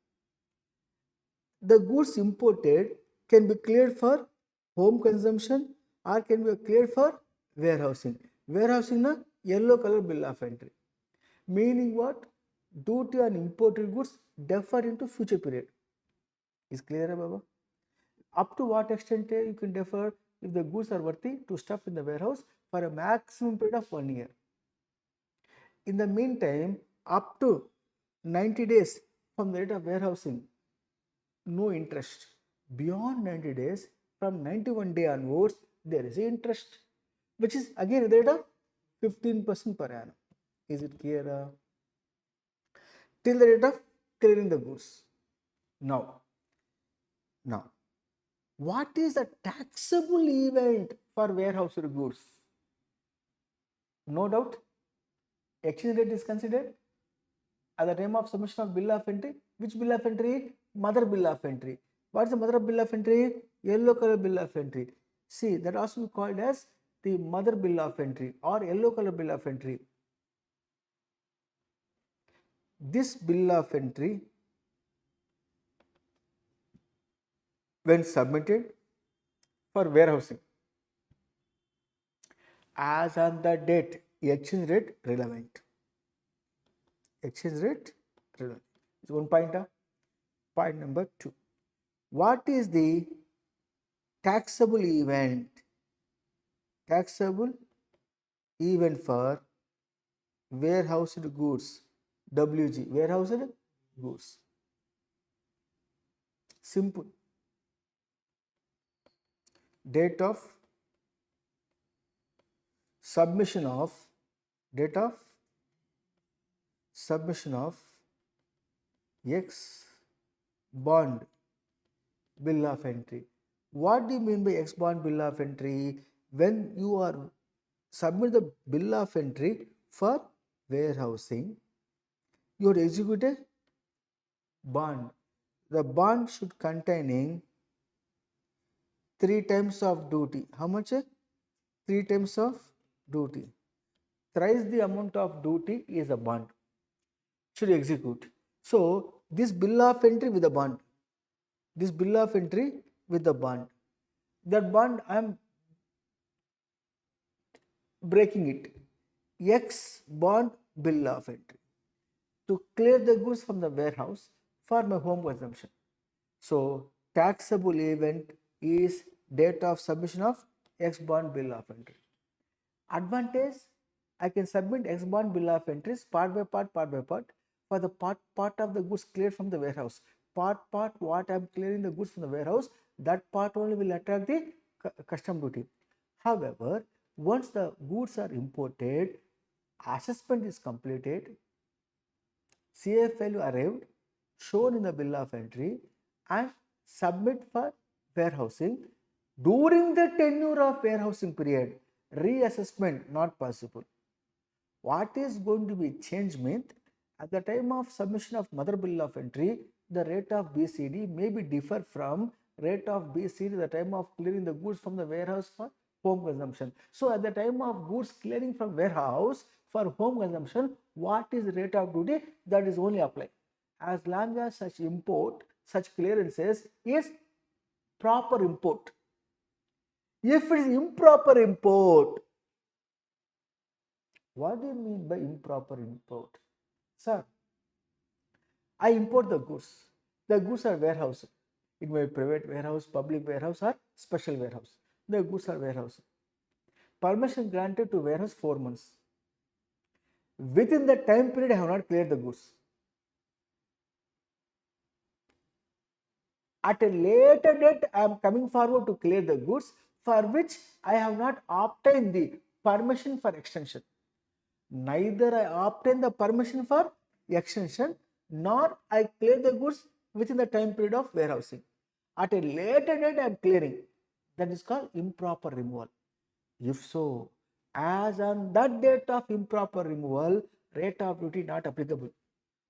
The goods imported can be cleared for home consumption or can be cleared for warehousing. Warehousing na yellow color bill of entry. Meaning what? Duty on imported goods deferred into future period. Is clear, Baba? Up to what extent you can defer if the goods are worthy to stuff in the warehouse for a maximum period of 1 year. In the meantime, up to 90 days from the date of warehousing, no interest. Beyond 90 days, from 91 day onwards, there is interest, which is again the rate of 15% per annum. Is it clear? Till the rate of clearing the goods. Now, what is a taxable event for warehoused goods? No doubt, exchange rate is considered at the time of submission of bill of entry. Which bill of entry? Mother bill of entry. What is the mother bill of entry? Yellow color bill of entry. See, that also called as the mother bill of entry or yellow color bill of entry. This bill of entry, when submitted for warehousing, as on the date, exchange rate relevant. Exchange rate relevant. It's one pointer. Point number 2. What is the taxable event? Taxable event for warehoused goods. WG, warehoused goods. Simple. Date of submission of X bond bill of entry. What do you mean by X bond bill of entry? When you are submit the bill of entry for warehousing, you have to execute a bond. The bond should containing 3 times of duty. How much? 3 times of duty. Thrice the amount of duty is a bond. Should execute. So this bill of entry with a bond. This bill of entry with the bond. That bond I am breaking it. X bond bill of entry to clear the goods from the warehouse for my home consumption. So taxable event is date of submission of X bond bill of entry. Advantage, I can submit ex bond bill of entries part by part for the part of the goods cleared from the warehouse. Part what I am clearing the goods from the warehouse, that part only will attract the custom duty. However, once the goods are imported, assessment is completed, CF value arrived, shown in the bill of entry, and submit for warehousing. During the tenure of warehousing period, reassessment not possible. What is going to be changed means at the time of submission of mother bill of entry, the rate of BCD may be differ from rate of BCD at the time of clearing the goods from the warehouse for home consumption. So at the time of goods clearing from warehouse for home consumption, what is the rate of duty that is only applied? As long as such import, such clearances is proper import. If it is improper import, what do you mean by improper import? Sir, I import the goods. The goods are warehouse. It may be private warehouse, public warehouse, or special warehouse. The goods are warehouse. Permission granted to warehouse 4 months. Within the time period, I have not cleared the goods. At a later date, I am coming forward to clear the goods for which I have not obtained the permission for extension. Neither I obtain the permission for extension nor I clear the goods within the time period of warehousing. At a later date, I am clearing. That is called improper removal. If so, as on that date of improper removal, rate of duty not applicable.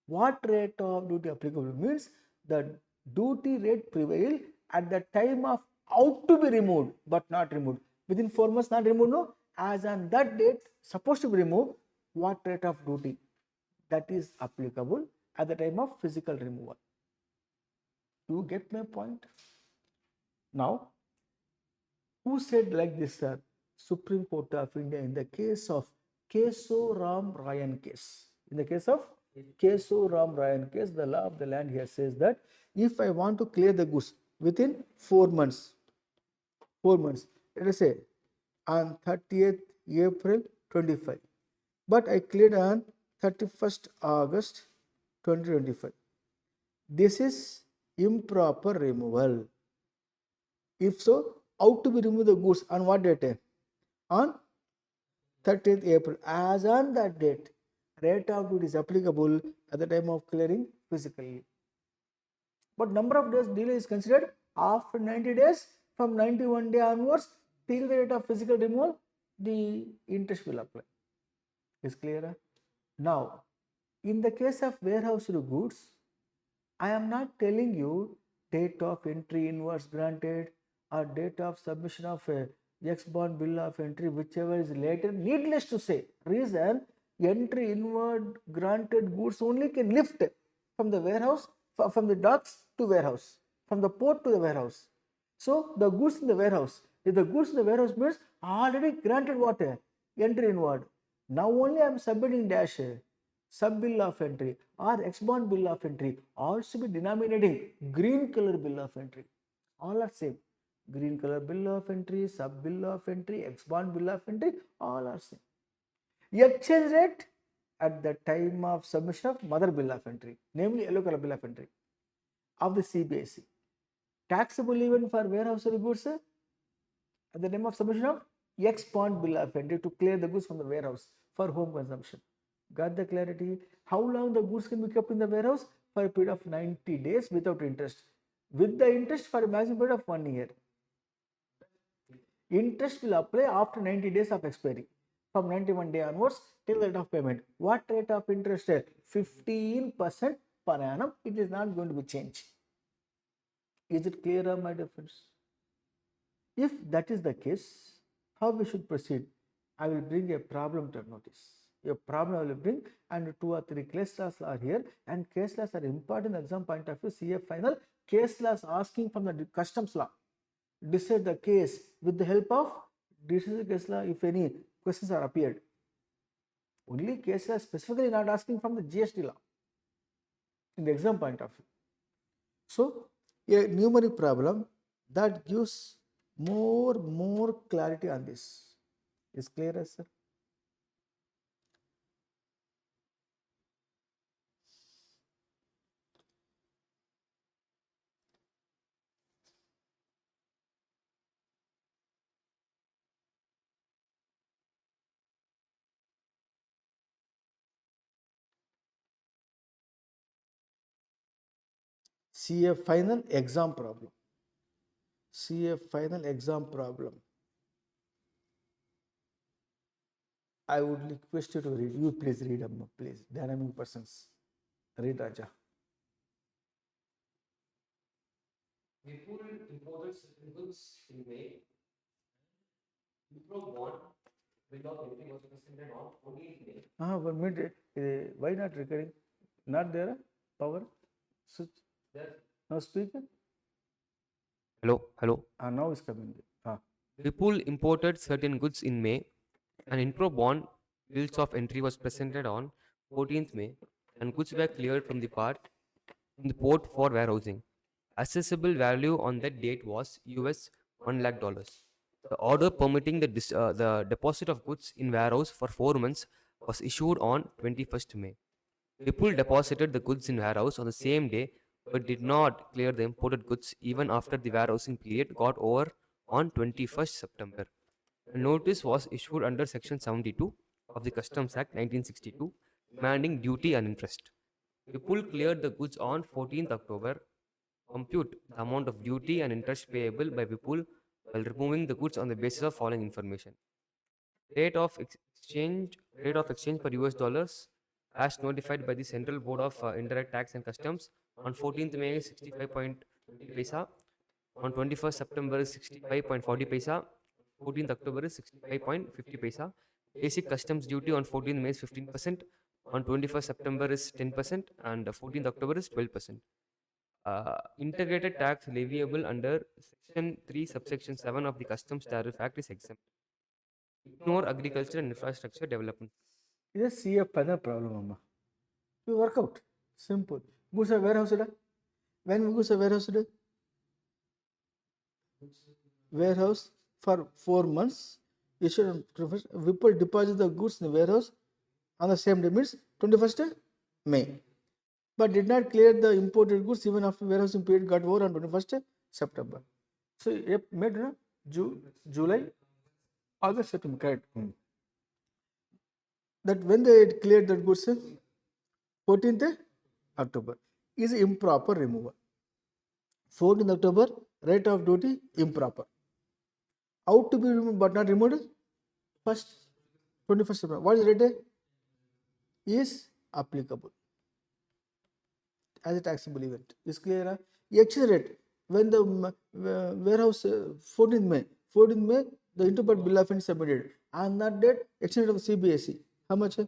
What rate of duty applicable means the duty rate prevail at the time of out to be removed but not removed. Within 4 months not removed, no. As on that date supposed to be removed, what rate of duty that is applicable at the time of physical removal. You get my point? Now, who said like this, sir? Supreme Court of India in the case of Keso Ram Ryan case. In the case of Keso Ram Ryan case, the law of the land here says that if I want to clear the goods within 4 months, 4 months, let us say on 30th April 25, but I cleared on 31st August 2025. This is improper removal. If so, how to be remove the goods on what date? On 30th April. As on that date, rate of duty is applicable at the time of clearing physically. But number of days delay is considered after 90 days, from 91 day onwards till the date of physical removal, the interest will apply. Is clear? Now, in the case of warehoused goods, I am not telling you date of entry inwards granted or date of submission of a ex bond bill of entry, whichever is later. Needless to say, reason entry inward granted goods only can lift from the warehouse, from the docks to warehouse, from the port to the warehouse. So the goods in the warehouse, if the goods in the warehouse means already granted what? Entry inward. Now only I am submitting dash sub bill of entry or ex bond bill of entry, also be denominating green color bill of entry. All are same. Green color bill of entry, sub bill of entry, ex bond bill of entry, all are same. Exchange rate at the time of submission of mother bill of entry, namely yellow color bill of entry of the CBIC. Taxable event for warehouse goods at the time of submission of ex bond bill of entry to clear the goods from the warehouse for home consumption. Got the clarity? How long the goods can be kept in the warehouse? For a period of 90 days without interest. With the interest for a maximum period of 1 year. Interest will apply after 90 days of expiry. From 91 day onwards till the date of payment. What rate of interest? 15% per annum. It is not going to be changed. Is it clear, my dear friends? If that is the case, how we should proceed? I will bring a problem to notice. A problem I will bring, and 2 or 3 case laws are here, and case laws are important exam point of view. CA final case laws asking from the customs law. Decide the case with the help of decision case law if any questions are appeared. Only case law specifically not asking from the GST law in the exam point of view. So a numeric problem that gives more clarity on this. Is clear, sir? See a final exam problem. See a final exam problem. I would request you to read. You please read, Amma, please. Dynamic persons. Read, Raja.
Vipul imported certain goods in May. Wipro bond bill of entry was presented on 14th May.
1 minute. Why not recording? Not there? Power? Switch?
There.
No speaker?
Hello.
Now it's coming.
Vipul imported certain goods in May. An intro bond bills of entry was presented on 14th May, and goods were cleared from the port for warehousing. Assessable value on that date was US $1 lakh. The order permitting the deposit of goods in warehouse for 4 months was issued on 21st May. Vipul deposited the goods in warehouse on the same day but did not clear the imported goods even after the warehousing period got over on 21st September. A notice was issued under Section 72 of the Customs Act 1962, demanding duty and interest. Vipul cleared the goods on 14th October. Compute the amount of duty and interest payable by Vipul while removing the goods on the basis of following information: rate of exchange per US dollars as notified by the Central Board of Indirect Tax and Customs on 14th May 65.20 paisa, on 21st September is 65.40 paisa, 14th October is 65.50 paisa. Basic customs duty on 14th May is 15%, on 21st September is 10%, and 14th October is 12%. Integrated tax leviable under Section 3, Subsection 7 of the Customs Tariff Act is exempt. Ignore agriculture and infrastructure development.
Just see a final problem, Amma. You work out. Simple. Goods are warehouse. When goods are warehouse? Warehouse for 4 months. Issued Vipul deposit the goods in the warehouse on the same day, means 21st May. But did not clear the imported goods even after warehousing period got over on 21st September. So, May, July, August, September, correct. That when they cleared the goods, 14th October is improper removal. 14th October, rate of duty improper. Out to be removed but not removed? First, 21st September. What is the rate? Is applicable as a taxable event. Is clear? Exchange rate. When the warehouse 14th May, the interpart bill of entry submitted. On that date, exchange rate of CBSE. How much?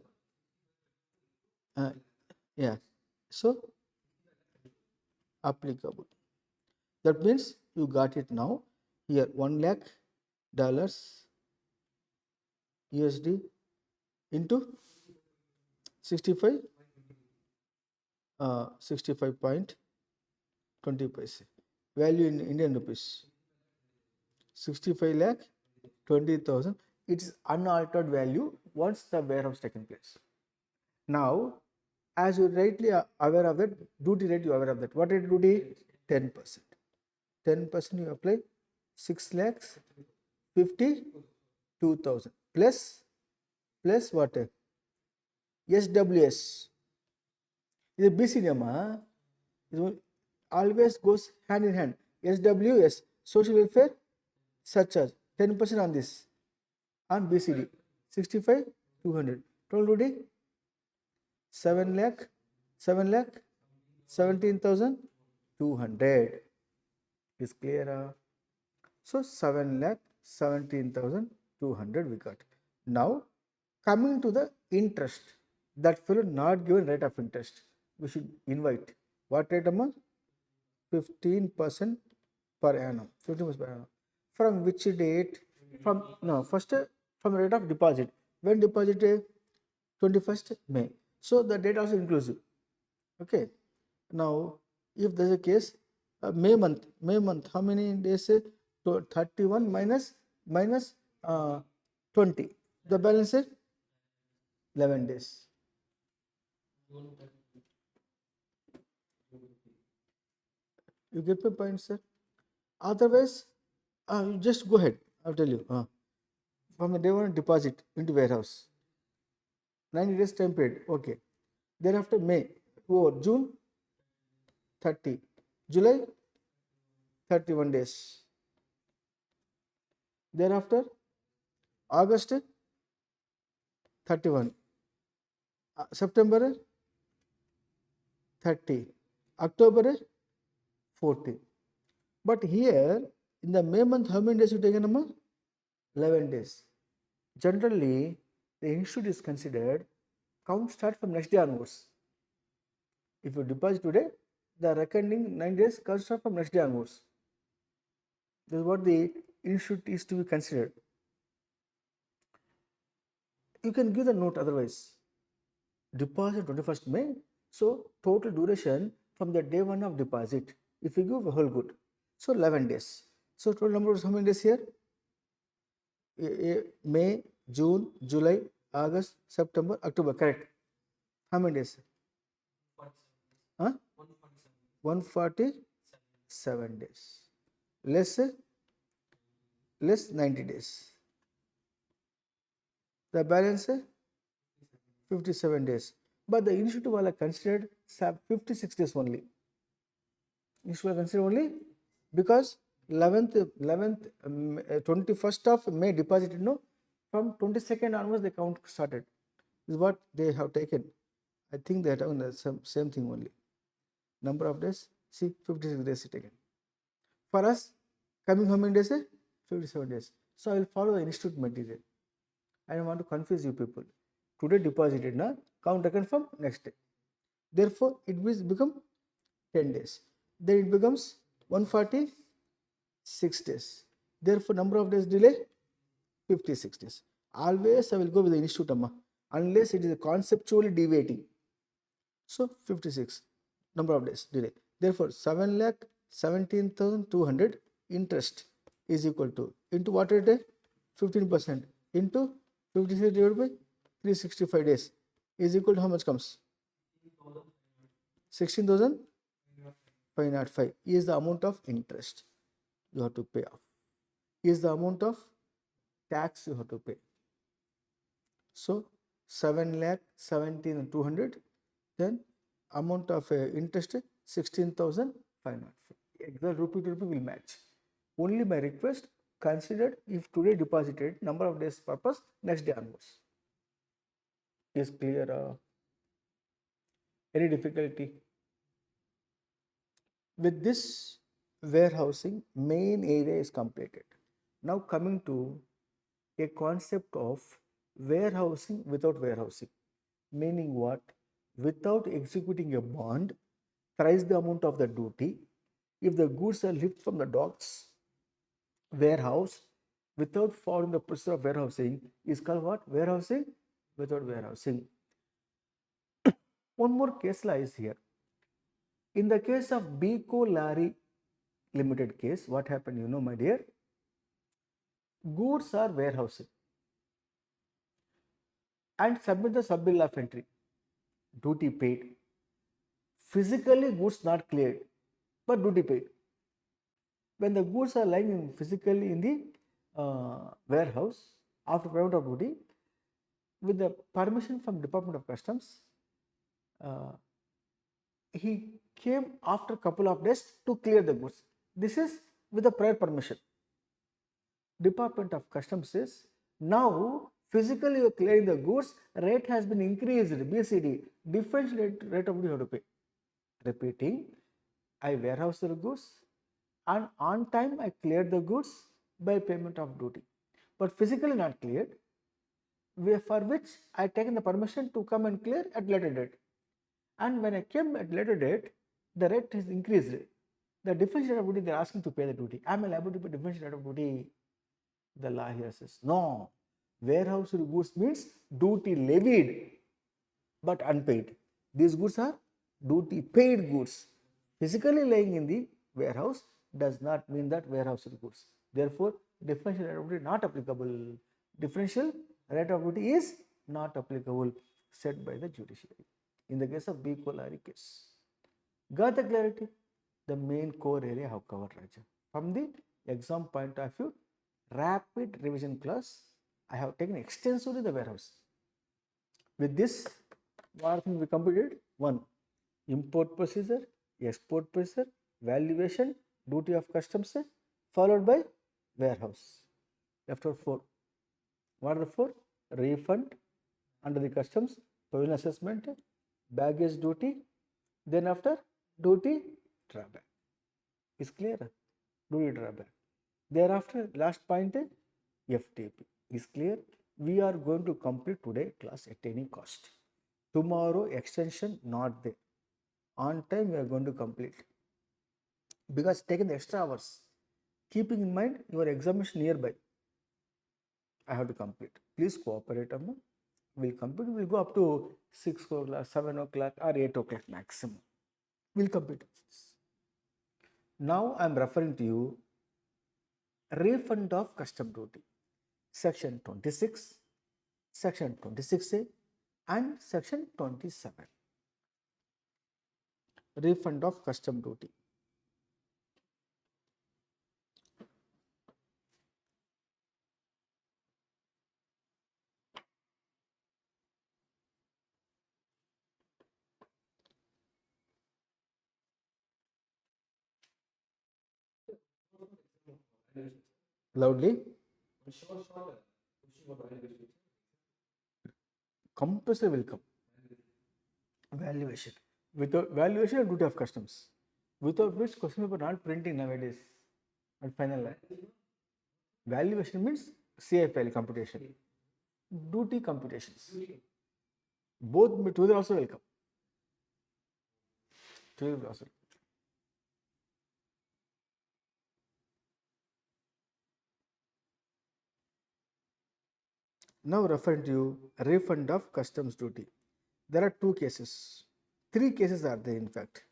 Yeah. So, applicable. That means you got it now. Here, $1 lakh USD into 65 65.20 paise. Value in Indian rupees 65 lakh 20,000. It is unaltered value once the warehouse taken place. Now, as you rightly are aware of that, duty rate you are aware of that. What rate duty? 10%. 10% you apply 6 lakhs 52,000 plus what? SWS. Is a BCDM. It always goes hand in hand. SWS, social welfare surcharge, 10% on this, on BCD, 65, 200. Total duty 7 lakh 17,200. Is clear? So 7 lakh 17,200 we got. Now coming to the interest, that fellow not given rate of interest, we should invite what rate amount? 15% per annum. 15% per annum. From which date? First from rate of deposit. When deposited? 21st May. So the date also inclusive. Okay. Now, if there is a case, May month, how many days? 31 minus 20. The balance is 11 days. You get my point, sir? Otherwise, you just go ahead. I'll tell you. From the day one deposit into warehouse. 90 days time period. Okay. Thereafter, May. Or June 30. July 31 days. Thereafter, August 31. September 30. October 40. But here in the May month, how many days you taken, Amma? 11 days. Generally, the institute is considered count start from next day onwards. If you deposit today, the reckoning 9 days count start from next day onwards. This is what the institute is to be considered. You can give the note otherwise. Deposit 21st May. So total duration from the day one of deposit. If you give a whole good, so 11 days. So total number is how many days here? May, June, July, August, September, October. Correct. How many days? 147 days. Less 90 days. The balance 57 days. But the institute wala considered 56 days only. Institute wala considered only because 21st of May deposited, no, from 22nd onwards the count started. This is what they have taken. I think they have done the same thing only. Number of days, see, 56 days taken. For us, coming how many days? 57 days. So I will follow the institute material. I don't want to confuse you people. Today deposited, na, count taken from next day. Therefore, it will become 10 days. Then it becomes 146 days. Therefore, number of days delay 56 days. Always I will go with the institute, amma, unless it is conceptually deviating. So 56 number of days delay. Therefore, 7,17,200 interest is equal to into what rate? 15% into 56 divided by 365 days is equal to how much comes? 16,505 is the amount of interest you have to pay off. Is the amount of tax you have to pay. So 7,17,200, then amount of interest 16,505. Exact rupee to rupee will match. Only my request, considered if today deposited, number of days purpose, next day onwards. Is clear? Any difficulty? With this warehousing, main area is completed. Now coming to a concept of warehousing without warehousing. Meaning what? Without executing a bond, thrice the amount of the duty, if the goods are lifted from the docks, warehouse, without following the process of warehousing, is called what? Warehousing without warehousing. One more case lies here. In the case of Biko Lari Limited case, what happened, you know, my dear? Goods are warehousing and submit the sub bill of entry. Duty paid. Physically, goods not cleared, but duty paid. When the goods are lying physically in the warehouse after payment of duty, with the permission from Department of Customs, he came after a couple of days to clear the goods. This is with the prior permission. Department of Customs says, now physically you are clearing the goods, rate has been increased, BCD, difference rate of you have to pay. Repeating, I warehouse the goods and on time I cleared the goods by payment of duty, but physically not cleared, for which I taken the permission to come and clear at later date. And when I came at later date, the rate is increased. The difference rate of duty, they are asking to pay the duty. Am I liable to pay difference rate of duty? The law here says, no. Warehouse goods means duty levied but unpaid. These goods are duty paid goods. Physically lying in the warehouse does not mean that warehouse goods. Therefore, differential rate of duty not applicable. differential rate of duty is not applicable, said by the judiciary in the case of B. Kolari case. Got the clarity? The main core area I have covered, Raja. From the exam point of view, rapid revision class, I have taken extensively the warehouse. With this, what things we completed? 1. Import procedure, export procedure, valuation, duty of customs, followed by warehouse. Left out 4. What are the 4? Refund under the customs, provisional assessment, baggage duty, then after duty drawback. Is clear? Duty drawback. Thereafter, last point, FTP. Is clear? We are going to complete today class at any cost. Tomorrow extension not there. On time we are going to complete. Because taking the extra hours, keeping in mind your examination nearby, I have to complete. Please cooperate, Amma. We'll complete. We'll go up to 6 o'clock, 7 o'clock, or 8 o'clock maximum. We'll complete this. Now I am referring to you refund of custom duty. Section 26, Section 26A, and Section 27. Refund of custom duty. Loudly. Compulsory will come. Valuation. Without valuation, duty of customs. Without which question paper not printing nowadays. At final. Valuation means CFL computation. Duty computations. Both together also will come. Together also. Now referring to refund of customs duty. There are 2 cases. 3 cases are there in fact.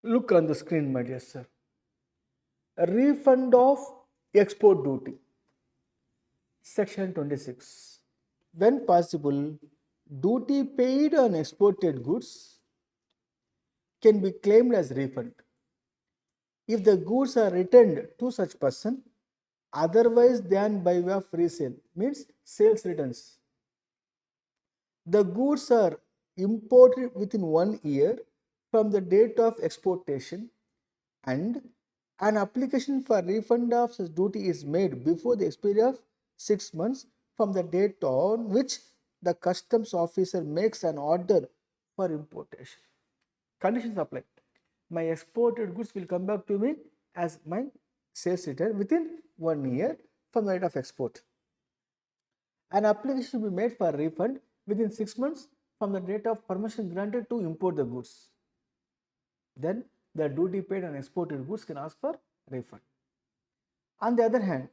Look on the screen, my dear sir. A refund of export duty. Section 26. When possible, duty paid on exported goods can be claimed as refund if the goods are returned to such person otherwise than by way of resale, means sales returns. The goods are imported within 1 year from the date of exportation and an application for refund of such duty is made before the expiry of 6 months from the date on which the customs officer makes an order for importation. Conditions apply. My exported goods will come back to me as my sales return within 1 year from the date of export. An application should be made for refund within 6 months from the date of permission granted to import the goods. Then the duty paid on exported goods can ask for refund. On the other hand,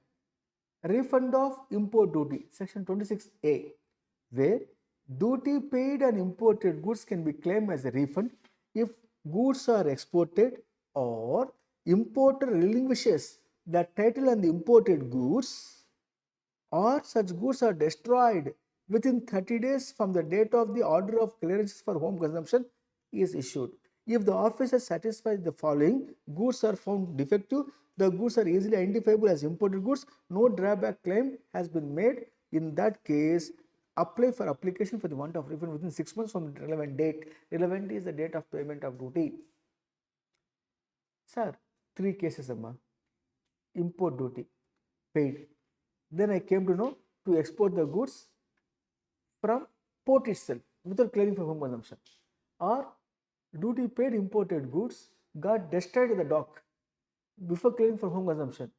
refund of import duty, section 26A, where duty paid on imported goods can be claimed as a refund if goods are exported or importer relinquishes the title on the imported goods or such goods are destroyed within 30 days from the date of the order of clearances for home consumption is issued. If the officer satisfies the following, goods are found defective, the goods are easily identifiable as imported goods, no drawback claim has been made. In that case, apply for application for the want of refund within 6 months from the relevant date. Relevant is the date of payment of duty. Sir, 3 cases, Amma. Import duty paid. Then I came to know to export the goods from port itself without clearing for home consumption, or duty paid imported goods got destroyed at the dock before clearing for home consumption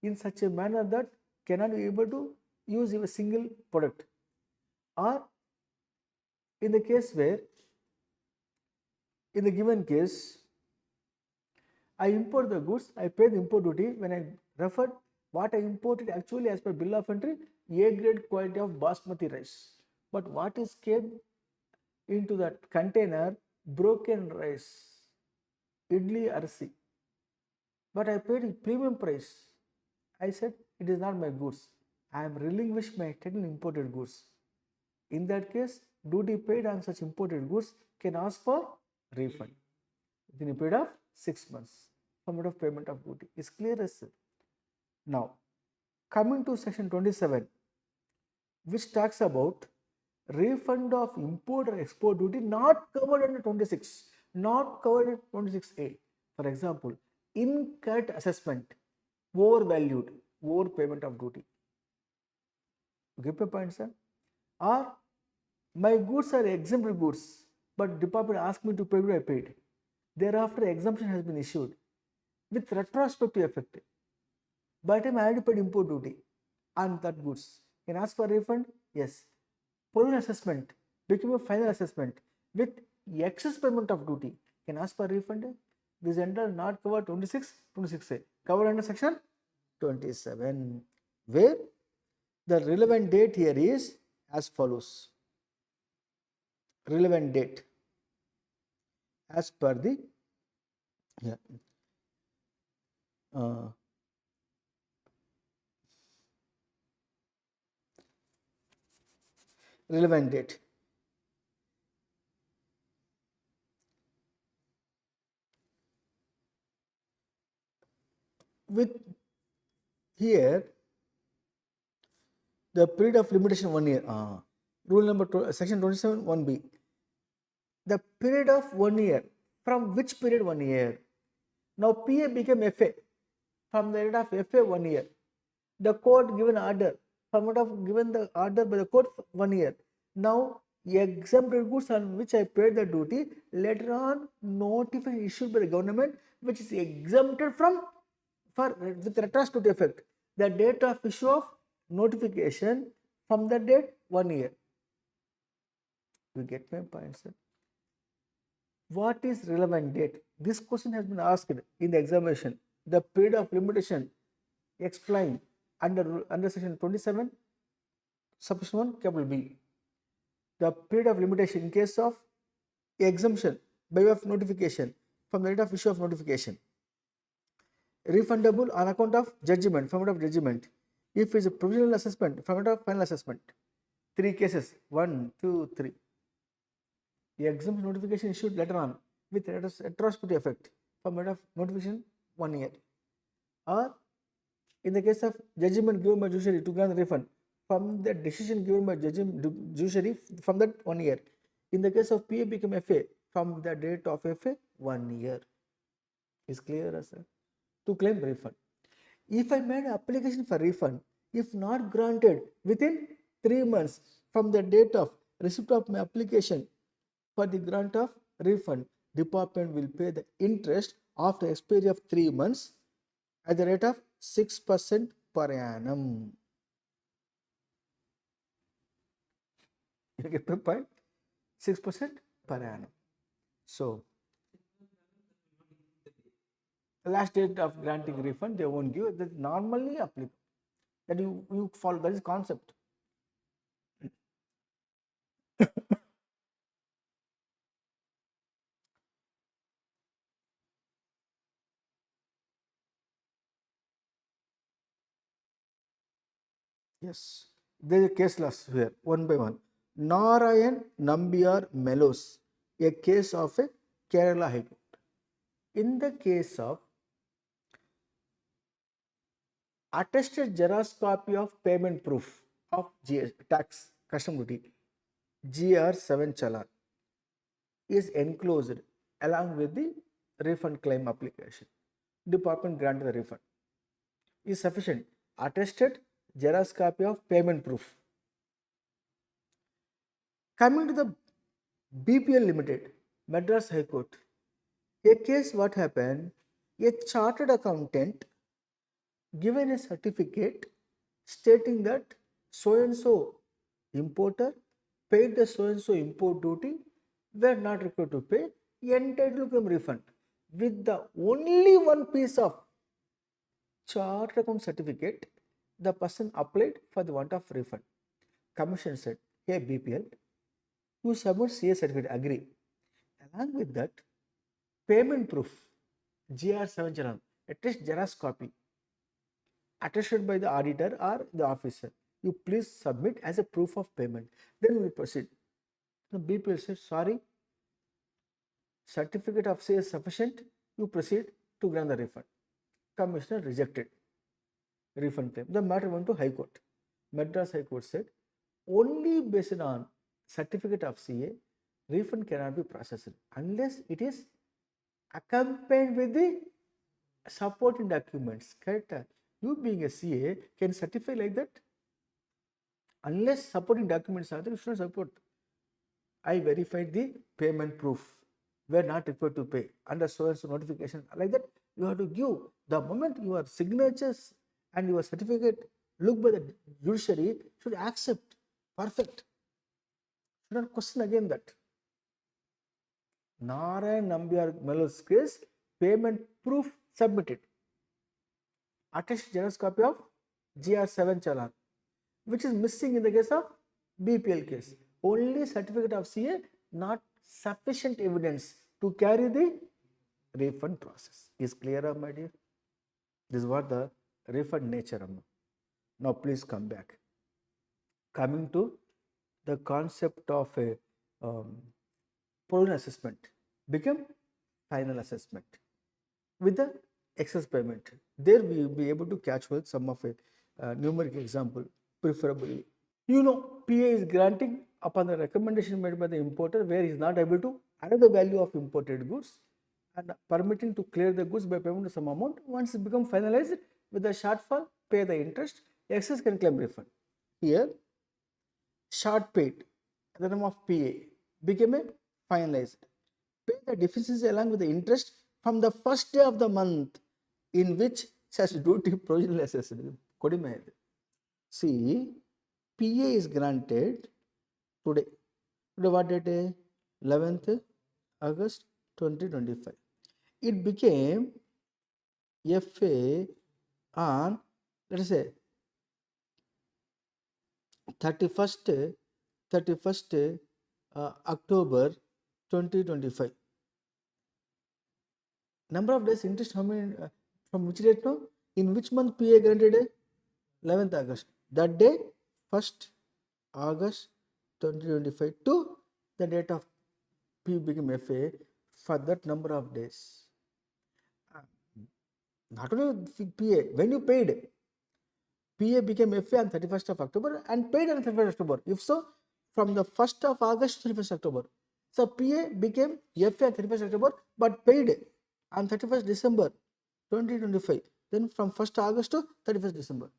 in such a manner that cannot be able to use a single product, or in the case where in the given case I import the goods, I pay the import duty. When I referred what I imported actually as per bill of entry, A grade quality of basmati rice. But what is came into that container? Broken rice, idli arsi. But I paid premium price. I said it is not my goods. I am relinquishing my technical imported goods. In that case, duty paid on such imported goods can ask for refund within a period of 6 months from of payment of duty. Is clear as now. Coming to section 27, which talks about refund of import or export duty not covered under 26, not covered under 26A. For example, incurred assessment, overvalued, overpayment of duty. You get my point, sir? Or my goods are exempt goods, but department asked me to pay what I paid. Thereafter, exemption has been issued with retrospective effect. By the time I had paid import duty on that goods, can I ask for refund? Yes. Provisional assessment became a final assessment with excess payment of duty. Can I ask for refund? This entire not covered 26A, covered under section 27, where the relevant date here is as follows. Relevant date as per the yeah, relevant date with here the period of limitation 1 year. Rule number section 27 1B. The period of 1 year. From which period 1 year? Now PA became FA. From the period of FA 1 year. The court given order. From what of given the order by the court 1 year. Now exempted goods on which I paid the duty, later on notification issued by the government which is exempted from for with retrospective effect. The date of issue of notification from the date 1 year. You get my point, sir? What is relevant date? This question has been asked in the examination. The period of limitation explained under section 27, subsection 1, capital B. The period of limitation in case of exemption by way of notification from the date of issue of notification. Refundable on account of judgment, from of judgment. If it is a provisional assessment, from of final assessment. 3 cases, 1, 2, 3. The exemption notification issued later on with retrospective effect from date of notification 1 year. Or in the case of judgment given by judiciary to grant refund from the decision given by judiciary from that 1 year. In the case of PA become FA from the date of FA 1 year. Is clear, sir? To claim refund. If I made an application for refund, if not granted within 3 months from the date of receipt of my application for the grant of refund, department will pay the interest after expiry of 3 months at the rate of 6% per annum. You get my point? 6% per annum. So, the last date of granting refund they won't give. That normally applicable. That you follow. That is concept. Yes, there is a case laws here, one by one. Narayan Nambiar Melos, a case of a Kerala High Court. In the case of attested Xerox copy of payment proof of tax custom duty, GR7 challan, is enclosed along with the refund claim application. Department granted the refund. Is sufficient. Attested Xerox copy of payment proof. Coming to the BPL Limited, Madras High Court. A case what happened? A chartered accountant given a certificate stating that so and so importer paid the so and so import duty, were not required to pay, entitled to claim refund. with the only one piece of chartered account certificate, the person applied for the want of refund. Commission said, hey BPL, you submit CA certificate, agree. Along with that, payment proof, GR7 challan, at least Xerox copy, attested by the auditor or the officer. You please submit as a proof of payment. Then we proceed. The BPL said, sorry, certificate of sale is sufficient. You proceed to grant the refund. Commissioner rejected refund claim. The matter went to High Court. Madras High Court said, only based on certificate of CA, refund cannot be processed unless it is accompanied with the supporting documents. Correct? You being a CA can certify like that. Unless supporting documents are there, you should not support. I verified the payment proof. We are not required to pay under so and so notification. Like that, you have to give. The moment your signatures and your certificate look by the judiciary should accept. Perfect. Should not question again that. Narayan Nambiar Mello's case, payment proof submitted. Attached Xerox copy of GR7 challan, which is missing in the case of BPL case. Only certificate of CA, not sufficient evidence to carry the refund process. Is clear, my dear? This is what the refund nature. Now please come back. Coming to the concept of a provisional assessment become final assessment with the excess payment. There we will be able to catch with some of a numeric example, preferably. You know, PA is granting upon the recommendation made by the importer where he is not able to add the value of imported goods and permitting to clear the goods by payment of some amount. Once it becomes finalized, with the shortfall, pay the interest, excess can claim refund. Here, short paid at the name of PA became a finalized. Pay the deficiency along with the interest from the first day of the month in which such duty provisionally assessed. See, PA is granted today. Today what date? 11th August 2025. It became FA on, let us say, 31st October 2025. Number of days interest, how many, from which date now? In which month PA granted? 11th August. That day, 1st August 2025 to the date of P became FA for that number of days. Not only PA, when you paid, PA became FA on 31st of October and paid on 31st October. If so, from the 1st of August to 31st October. So PA became FA on 31st October but paid on 31st December 2025. Then from 1st August to 31st December.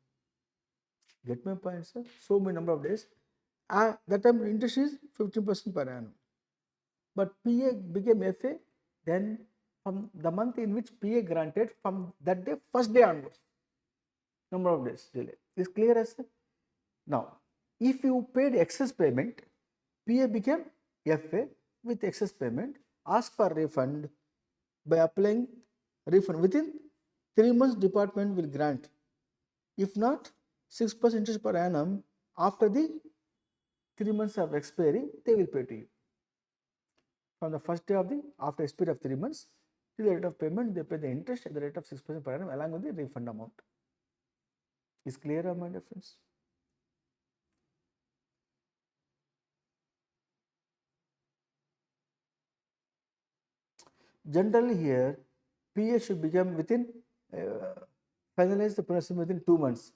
Get my point, sir? So many number of days. That time interest is 15% per annum. But PA became FA then from the month in which PA granted, from that day, first day onwards. Number of days delay. Is clear as sir? Now, if you paid excess payment, PA became FA with excess payment, ask for refund by applying refund within 3 months department will grant. If not, 6% interest per annum after the 3 months of expiry, they will pay to you. From the first day of the after expiry of 3 months till the rate of payment, they pay the interest at the rate of 6% per annum along with the refund amount. Is clear, my dear friends? Generally here, PA should become within, finalize the process within 2 months.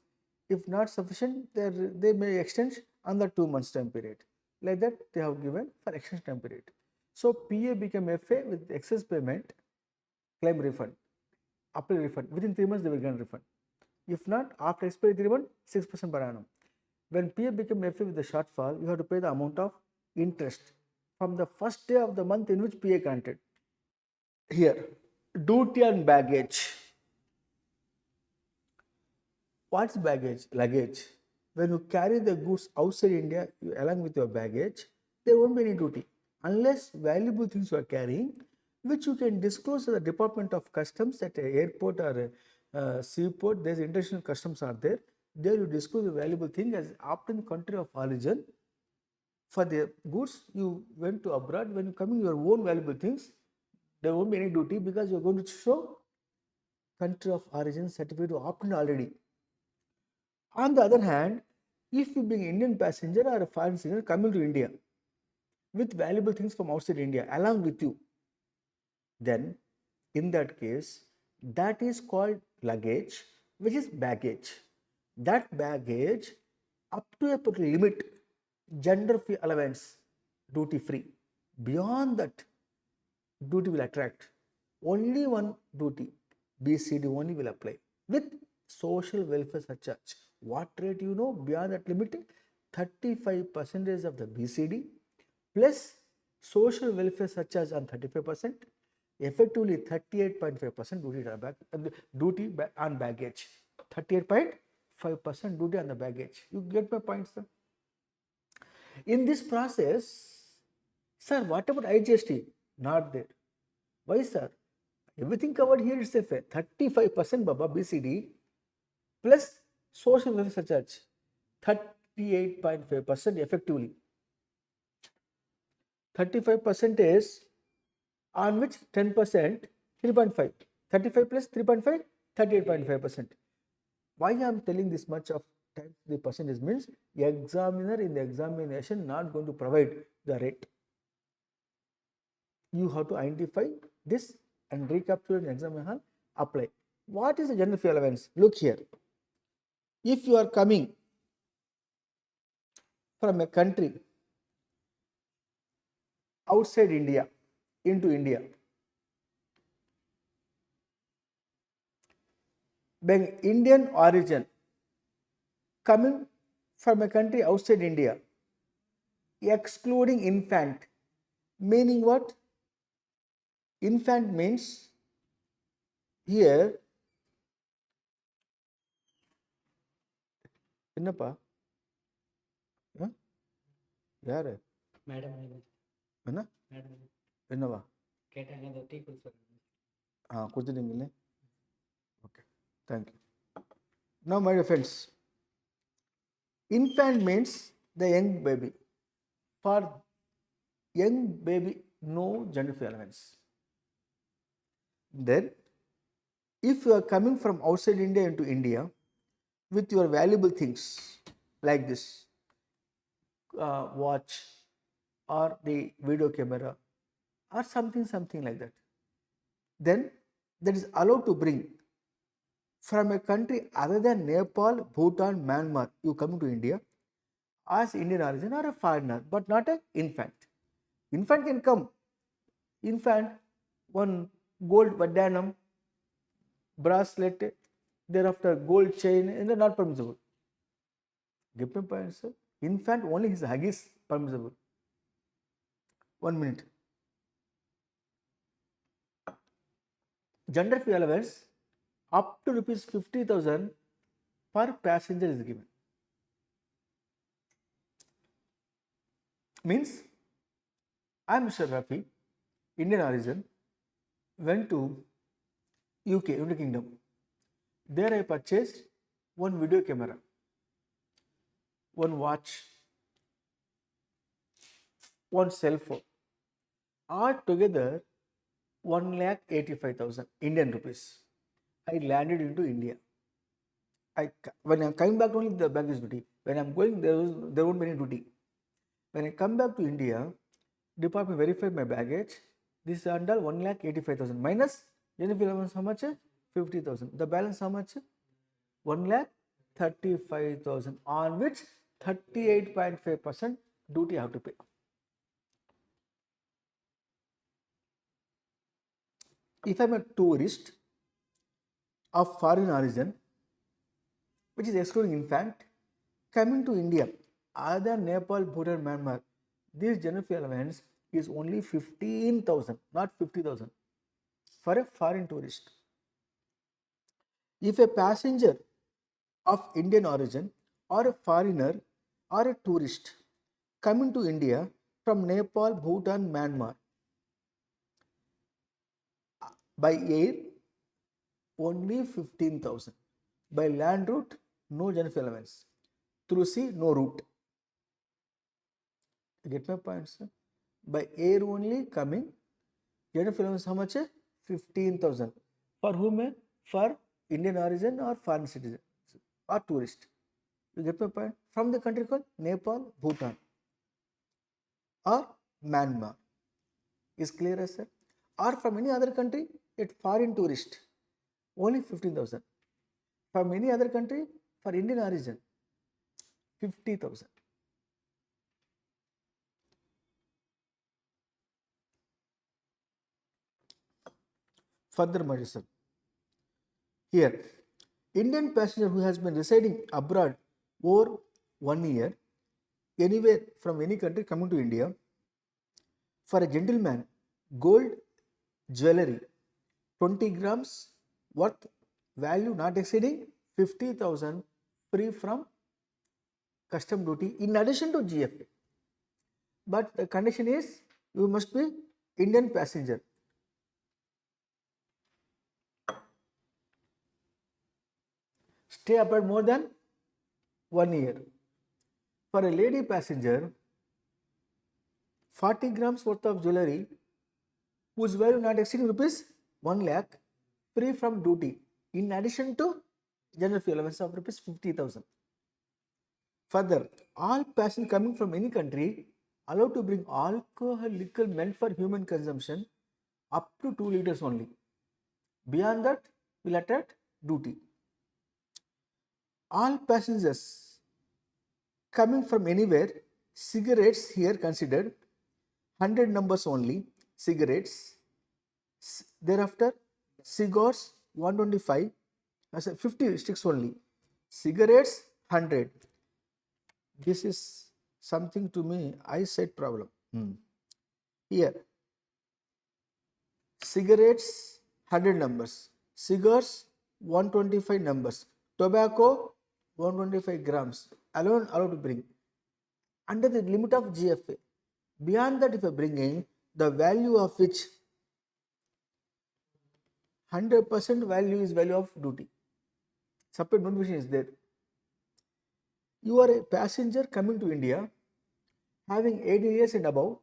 If not sufficient, they may extend on the 2 months time period. Like that, they have given for extension time period. So PA become FA with excess payment, claim refund, apply refund. Within 3 months, they will grant refund. If not, after expiry 3 months, 6% per annum. When PA become FA with the shortfall, you have to pay the amount of interest from the first day of the month in which PA granted. Here, duty on baggage. What's baggage? Luggage. When you carry the goods outside India along with your baggage, there won't be any duty. Unless valuable things you are carrying, which you can disclose to the Department of Customs at a airport or a seaport. There's international customs are there. There you disclose the valuable thing as often country of origin. For the goods you went to abroad, when you coming your own valuable things, there won't be any duty because you're going to show country of origin certificate to opt-in already. On the other hand, if you being Indian passenger or a foreign citizen coming to India with valuable things from outside India along with you, then in that case, that is called luggage, which is baggage. That baggage up to a particular limit, gender fee allowance, duty free. Beyond that, duty will attract. Only one duty, BCD only will apply with social welfare surcharge. What rate you know? Beyond that limit, 35% of the BCD plus social welfare surcharge on 35%, effectively 38.5% duty on baggage. 38.5% duty on the baggage. You get my point, sir? In this process, sir, what about IGST? Not there. Why, sir? Everything covered here is a 35% Baba BCD plus social welfare surcharge, 38.5% effectively. 35% is on which 10%, 3.5. 35 plus 3.5, 38.5%. Why I am telling this much of times the percentage means examiner in the examination not going to provide the rate. You have to identify this and recapture in exam hall, apply. What is the general fee allowance? Look here. If you are coming from a country outside India into India, being Indian origin, coming from a country outside India, excluding infant, meaning what? Infant means here என்னப்பா யாரு
Madam,
என்ன
madam,
என்னவா
கேட்டாங்க அந்த tea குடிச்சு
கொடுத்துட்டீங்களே okay, thank you. Now my dear friends, infant means the young baby. For young baby, no gender fee allowance. Then if you are coming from outside India into India with your valuable things like this watch or the video camera or something like that, then that is allowed to bring from a country other than Nepal, Bhutan, Myanmar. You come to India as Indian origin or a foreigner, but not an infant. Infant can come. Infant, one gold vadanam, bracelet, thereafter gold chain, and they're not permissible. Get my point, sir? Infant only his hug is permissible. 1 minute. Gender fee allowance up to rupees 50,000 per passenger is given. Means I am Mr. Rafi, Indian origin, went to UK, United Kingdom. There I purchased one video camera, one watch, one cell phone. All together 1,85,000 Indian rupees. I landed into India. When I'm coming back only the baggage duty. When I'm going there won't be any duty. When I come back to India, department verified my baggage. This is under 1,85,000 minus general fee allowance how much? 50,000. The balance how much? 1,35,000 on which 38.5% duty I have to pay. If I'm a tourist of foreign origin, which is excluding infant, coming to India, other than Nepal, Bhutan, Myanmar, this general fee allowance is only 15,000, not 50,000 for a foreign tourist. If a passenger of Indian origin or a foreigner or a tourist coming to India from Nepal, Bhutan, Myanmar, By air, only 15,000. By land route, no general fee allowance. Through sea, no route. You get my point, sir? By air only coming, general fee allowance how much? 15,000. For whom? For Indian origin or foreign citizen or tourist. You get my point? From the country called Nepal, Bhutan or Myanmar. Is clear, as sir? Or from any other country, it foreign tourist, only 15,000. From any other country, for Indian origin, 50,000. Further, my sir, here, Indian passenger who has been residing abroad over 1 year, anywhere from any country coming to India, for a gentleman, gold jewelry 20 grams worth value not exceeding 50,000 free from custom duty in addition to GFA. But the condition is you must be Indian passenger. Stay abroad more than 1 year. For a lady passenger, 40 grams worth of jewelry whose value not exceeding rupees 1 lakh free from duty in addition to general fee allowance of rupees 50,000. Further, all passengers coming from any country allowed to bring alcohol meant for human consumption up to 2 liters only. Beyond that, will attract duty. All passengers coming from anywhere, cigarettes here considered 100 numbers only, cigarettes. Thereafter, cigars 125, as 50 sticks only, cigarettes 100. This is something to me eyesight problem. Here, cigarettes 100 numbers, cigars 125 numbers, tobacco 125 grams alone allowed to bring under the limit of GFA. Beyond that, if you are bringing the value of which 100% value is value of duty. Separate notification is there. You are a passenger coming to India having 18 years and above,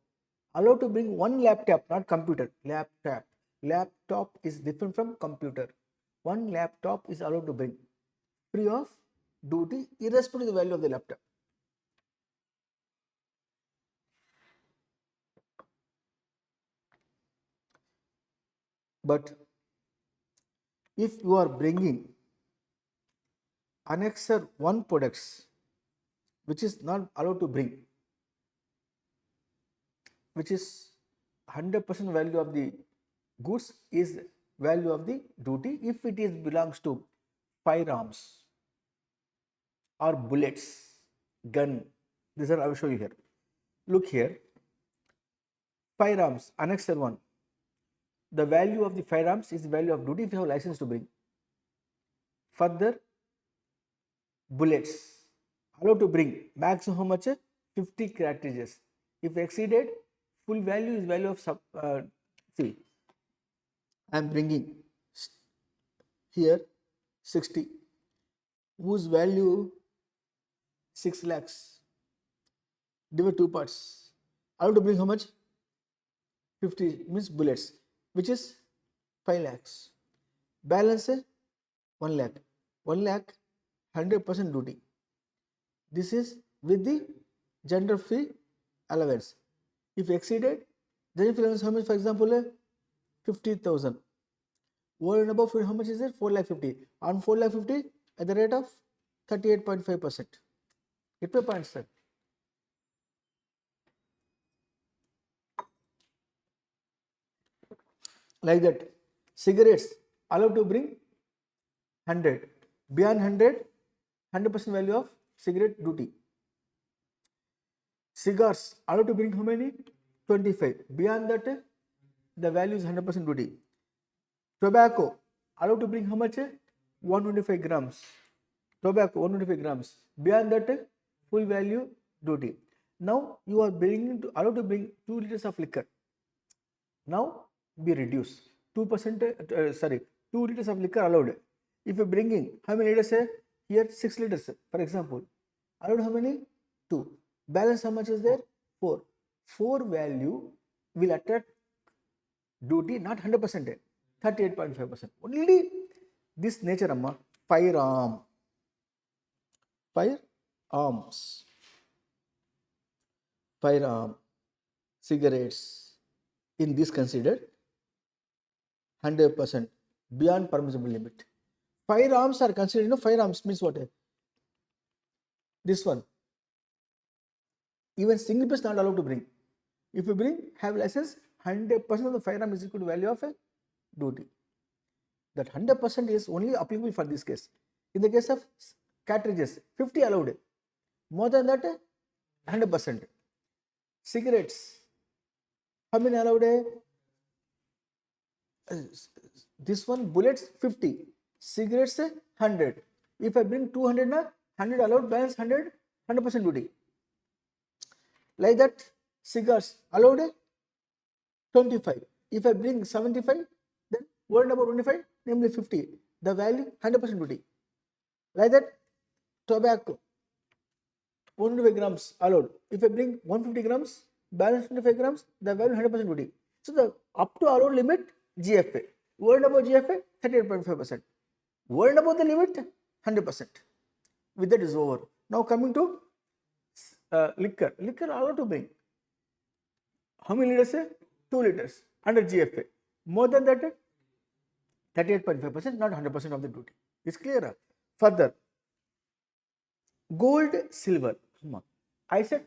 allowed to bring one laptop, not computer, laptop. Laptop is different from computer. One laptop is allowed to bring free of duty irrespective of the value of the laptop. But if you are bringing annexer 1 products which is not allowed to bring, which is 100% value of the goods is value of the duty if it is belongs to firearms or bullets, gun. These are I will show you here. Look here, firearms, annexer 1. The value of the firearms is the value of duty if you have license to bring. Further, bullets allowed to bring maximum how much? 50 cartridges. If exceeded, full value is value of see, I am bringing here 60 whose value 6 lakhs. Divide 2 parts. Allowed to bring how much? 50 means bullets, which is 5 lakhs. Balance 1 lakh. 1 lakh 100% duty. This is with the gender fee allowance. If exceeded, then fee allowance how much? For example, 50,000. Over and above, how much is it? 4 lakh 50. On 4 lakh 50 at the rate of 38.5%. Get my point, sir. Like that, cigarettes allowed to bring 100. Beyond 100, 100% value of cigarette duty. Cigars allowed to bring how many? 25. Beyond that, the value is 100% duty. Tobacco allowed to bring how much? 125 grams. Tobacco 125 grams. Beyond that, full value duty. Now you are allowed to bring 2 liters of liquor. Now be reduced. 2%, 2 liters of liquor allowed. If you're bringing, how many liters? Here 6 liters, for example. Allowed how many? 2. Balance how much is there? 4. 4 value will attract duty, not 100%, 38.5%. Only this nature, amma, firearm, firearms, firearm, cigarettes, in this considered 100% beyond permissible limit. Firearms are considered, firearms means what? This one. Even single piece not allowed to bring. If you bring, have license, 100% of the firearm is equal to value of a duty. That 100% is only applicable for this case. In the case of cartridges, 50 allowed. More than that, 100%. Cigarettes, how many allowed? This one, bullets 50, cigarettes 100. If I bring 200, 100 allowed, balance 100, 100% duty. Like that, cigars allowed 25. If I bring 75, then what about 25? Namely 50. The value 100% duty. Like that, tobacco 125 grams allowed. If I bring 150 grams, balance 25 grams, the value 100% duty. So the up to allowed limit GFA. Worried about GFA 38.5%. Worried about the limit 100%. With that is over. Now coming to liquor. Liquor allowed to bring. How many liters? 2 liters under GFA. More than that, 38.5%, not 100% of the duty. It's clear. Further, gold, silver. I said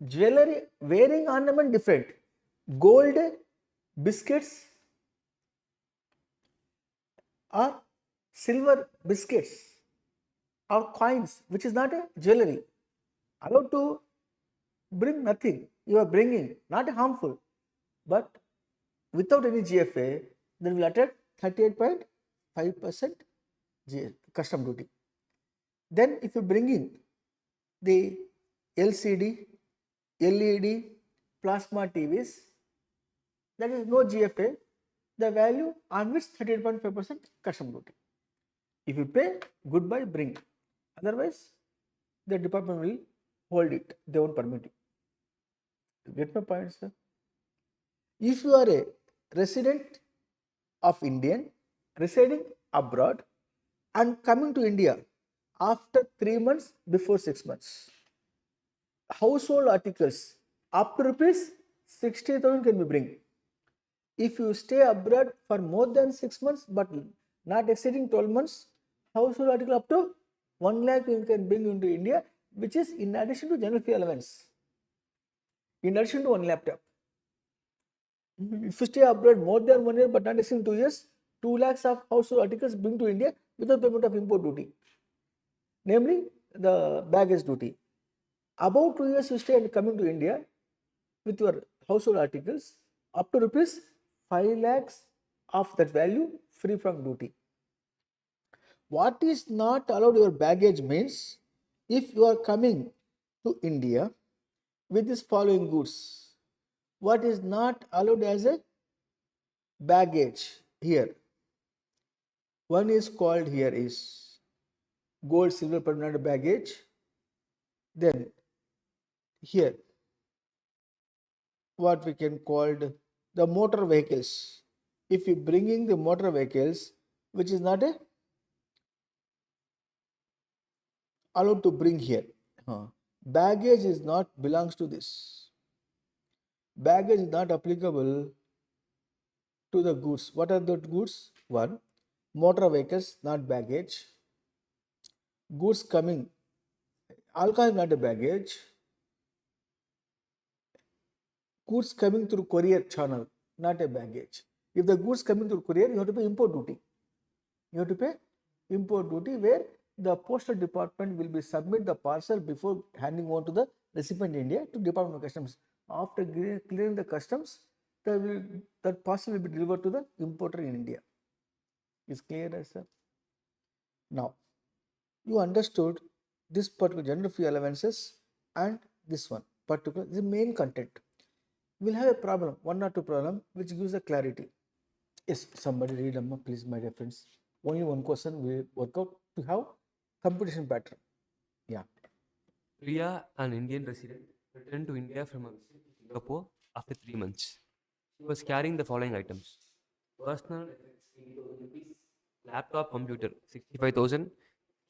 jewelry, wearing ornament different. Gold, biscuits, or silver biscuits or coins, which is not a jewelry. Allowed to bring nothing. You are bringing, not harmful, but without any GFA, then will attract 38.5% custom duty. Then if you bring in the LCD, LED, plasma TVs, that is no GFA, the value on which 38.5% custom duty. If you pay, goodbye, bring. Otherwise, the department will hold it. They won't permit you. Get my point, sir? If you are a resident of Indian residing abroad and coming to India after 3 months before 6 months, household articles up to rupees 60,000 can be bring. If you stay abroad for more than 6 months but not exceeding 12 months, household article up to 1 lakh you can bring into India, which is in addition to general fee allowance, in addition to one laptop. If you stay abroad more than 1 year but not exceeding 2 years, 2 lakhs of household articles bring to India without payment of import duty, namely the baggage duty. About 2 years you stay and coming to India with your household articles up to rupees 5 lakhs of that value free from duty. What is not allowed your baggage means, if you are coming to India with this following goods, what is not allowed as a baggage here? One is called here is gold, silver, permanent baggage. Then here what we can call the motor vehicles. If you bringing the motor vehicles, which is not a allowed to bring here. Baggage is not belongs to this. Baggage is not applicable to the goods. What are the goods? One, motor vehicles, not baggage. Goods coming, alcohol is not a baggage. Goods coming through courier channel, not a baggage. If the goods coming through courier, you have to pay import duty. You have to pay import duty, where the postal department will be submit the parcel before handing over to the recipient in India to Department of Customs. After clearing the customs, that parcel will be delivered to the importer in India. Is clear, sir? Now, you understood this particular general fee allowances and this one particular, the main content. We'll have a problem, one or two problem, which gives a clarity. Yes, somebody read Amma, please, my dear friends. Only one question will work out to have computation pattern. Yeah.
Priya, an Indian resident, returned to India from a visit to Singapore after 3 months. She was carrying the following items: personal effects 80,000 rupees, laptop computer 65,000,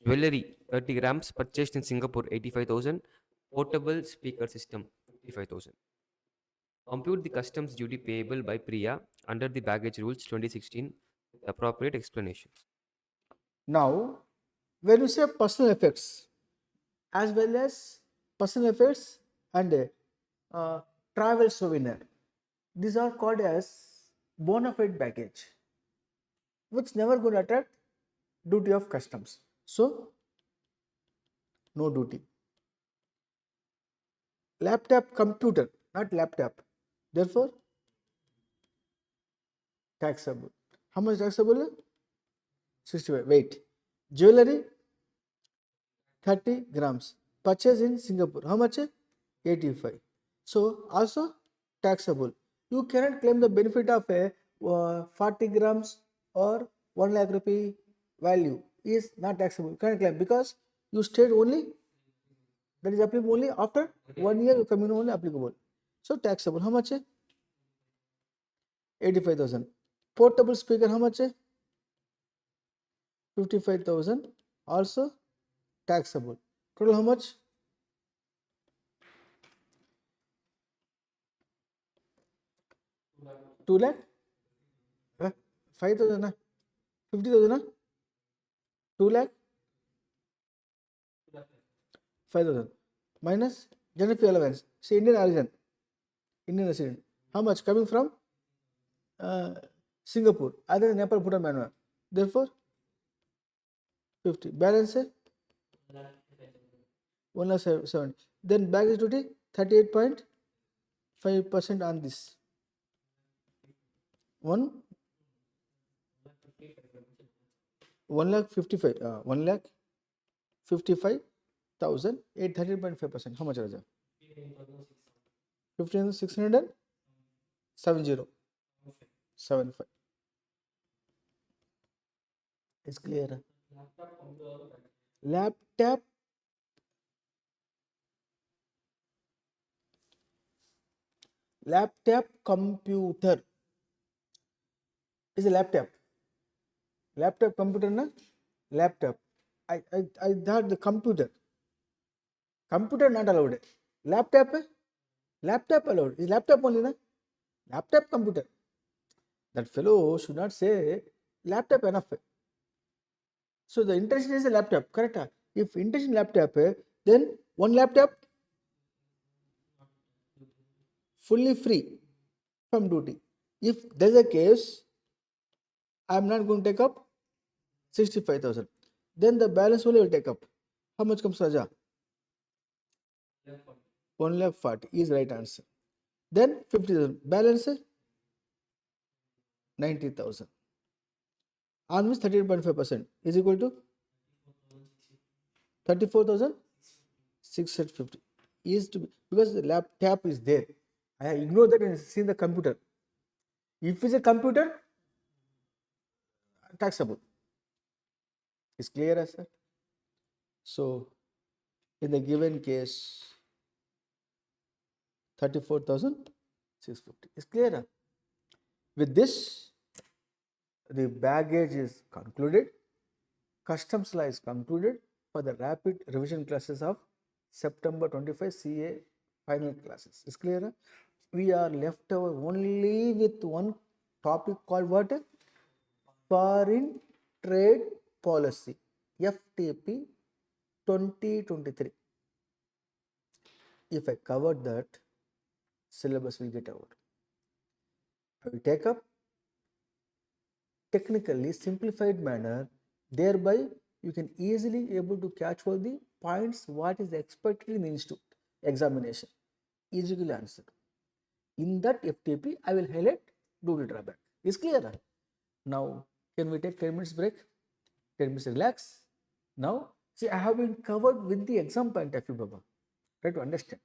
jewelry 30 grams purchased in Singapore 85,000, portable speaker system 55,000. Compute the customs duty payable by Priya under the baggage rules 2016 with appropriate explanations.
Now, when you say personal effects, as well as personal effects and travel souvenir, these are called as bona fide baggage, which never going to attract duty of customs. So, no duty. Laptop computer, not laptop. Therefore, taxable. How much taxable? 65. Weight. Jewelry, 30 grams. Purchase in Singapore. How much? 85. So, also taxable. You cannot claim the benefit of a 40 grams or 1 lakh rupee value is not taxable. You cannot claim because you stayed only, that is applicable only after 1 year, you come in only applicable. So, taxable. How much? 85,000. Portable speaker, how much? 55,000. Also taxable. Total how much? 2 lakh? 5,000? 50,000? 2 lakh? 5,000. Minus general fee allowance. See, Indian origin, Indian resident. How much? Coming from uh, Singapore, either in Nepal, Bhutan, Myanmar. Therefore, 50. Balance 1 lakh 70. Then baggage duty 38.5% on this. 1 1 lakh 55. 1 lakh 55,000 at 13.5%. How much, Raja? 15,670. 75. It's clear. Laptop computer is a laptop. Laptop computer na laptop. I thought the computer. Computer not allowed. Laptop allowed. Is laptop only na? Laptop computer. That fellow should not say laptop enough. So the intention is a laptop, correct? If intention laptop, then one laptop fully free from duty. If there is a case, I am not going to take up 65,000. Then the balance only will take up. How much comes, Raja? 1 lakh 40 is right answer. Then 50,000. Balance 90,000. On which 38.5% is equal to 34,650 is to be, because the laptop is there. I ignore that and see the computer. If it's a computer, taxable. Is clear, as sir? So, in the given case, 34,650 is clear. With this, the baggage is concluded. Customs law is concluded for the rapid revision classes of September 25 CA final classes. Is clear? We are left over only with one topic called what? Foreign Trade Policy, FTP 2023. If I cover that, syllabus will get over. I will take up technically simplified manner, thereby you can easily able to catch all the points what is expected in the institute examination, easily answer. In that FTP, I will highlight duty drawback. Is clear? Now, can we take 10 minutes break? 10 minutes relax. Now, see, I have been covered with the exam point of view, Baba. Try to understand.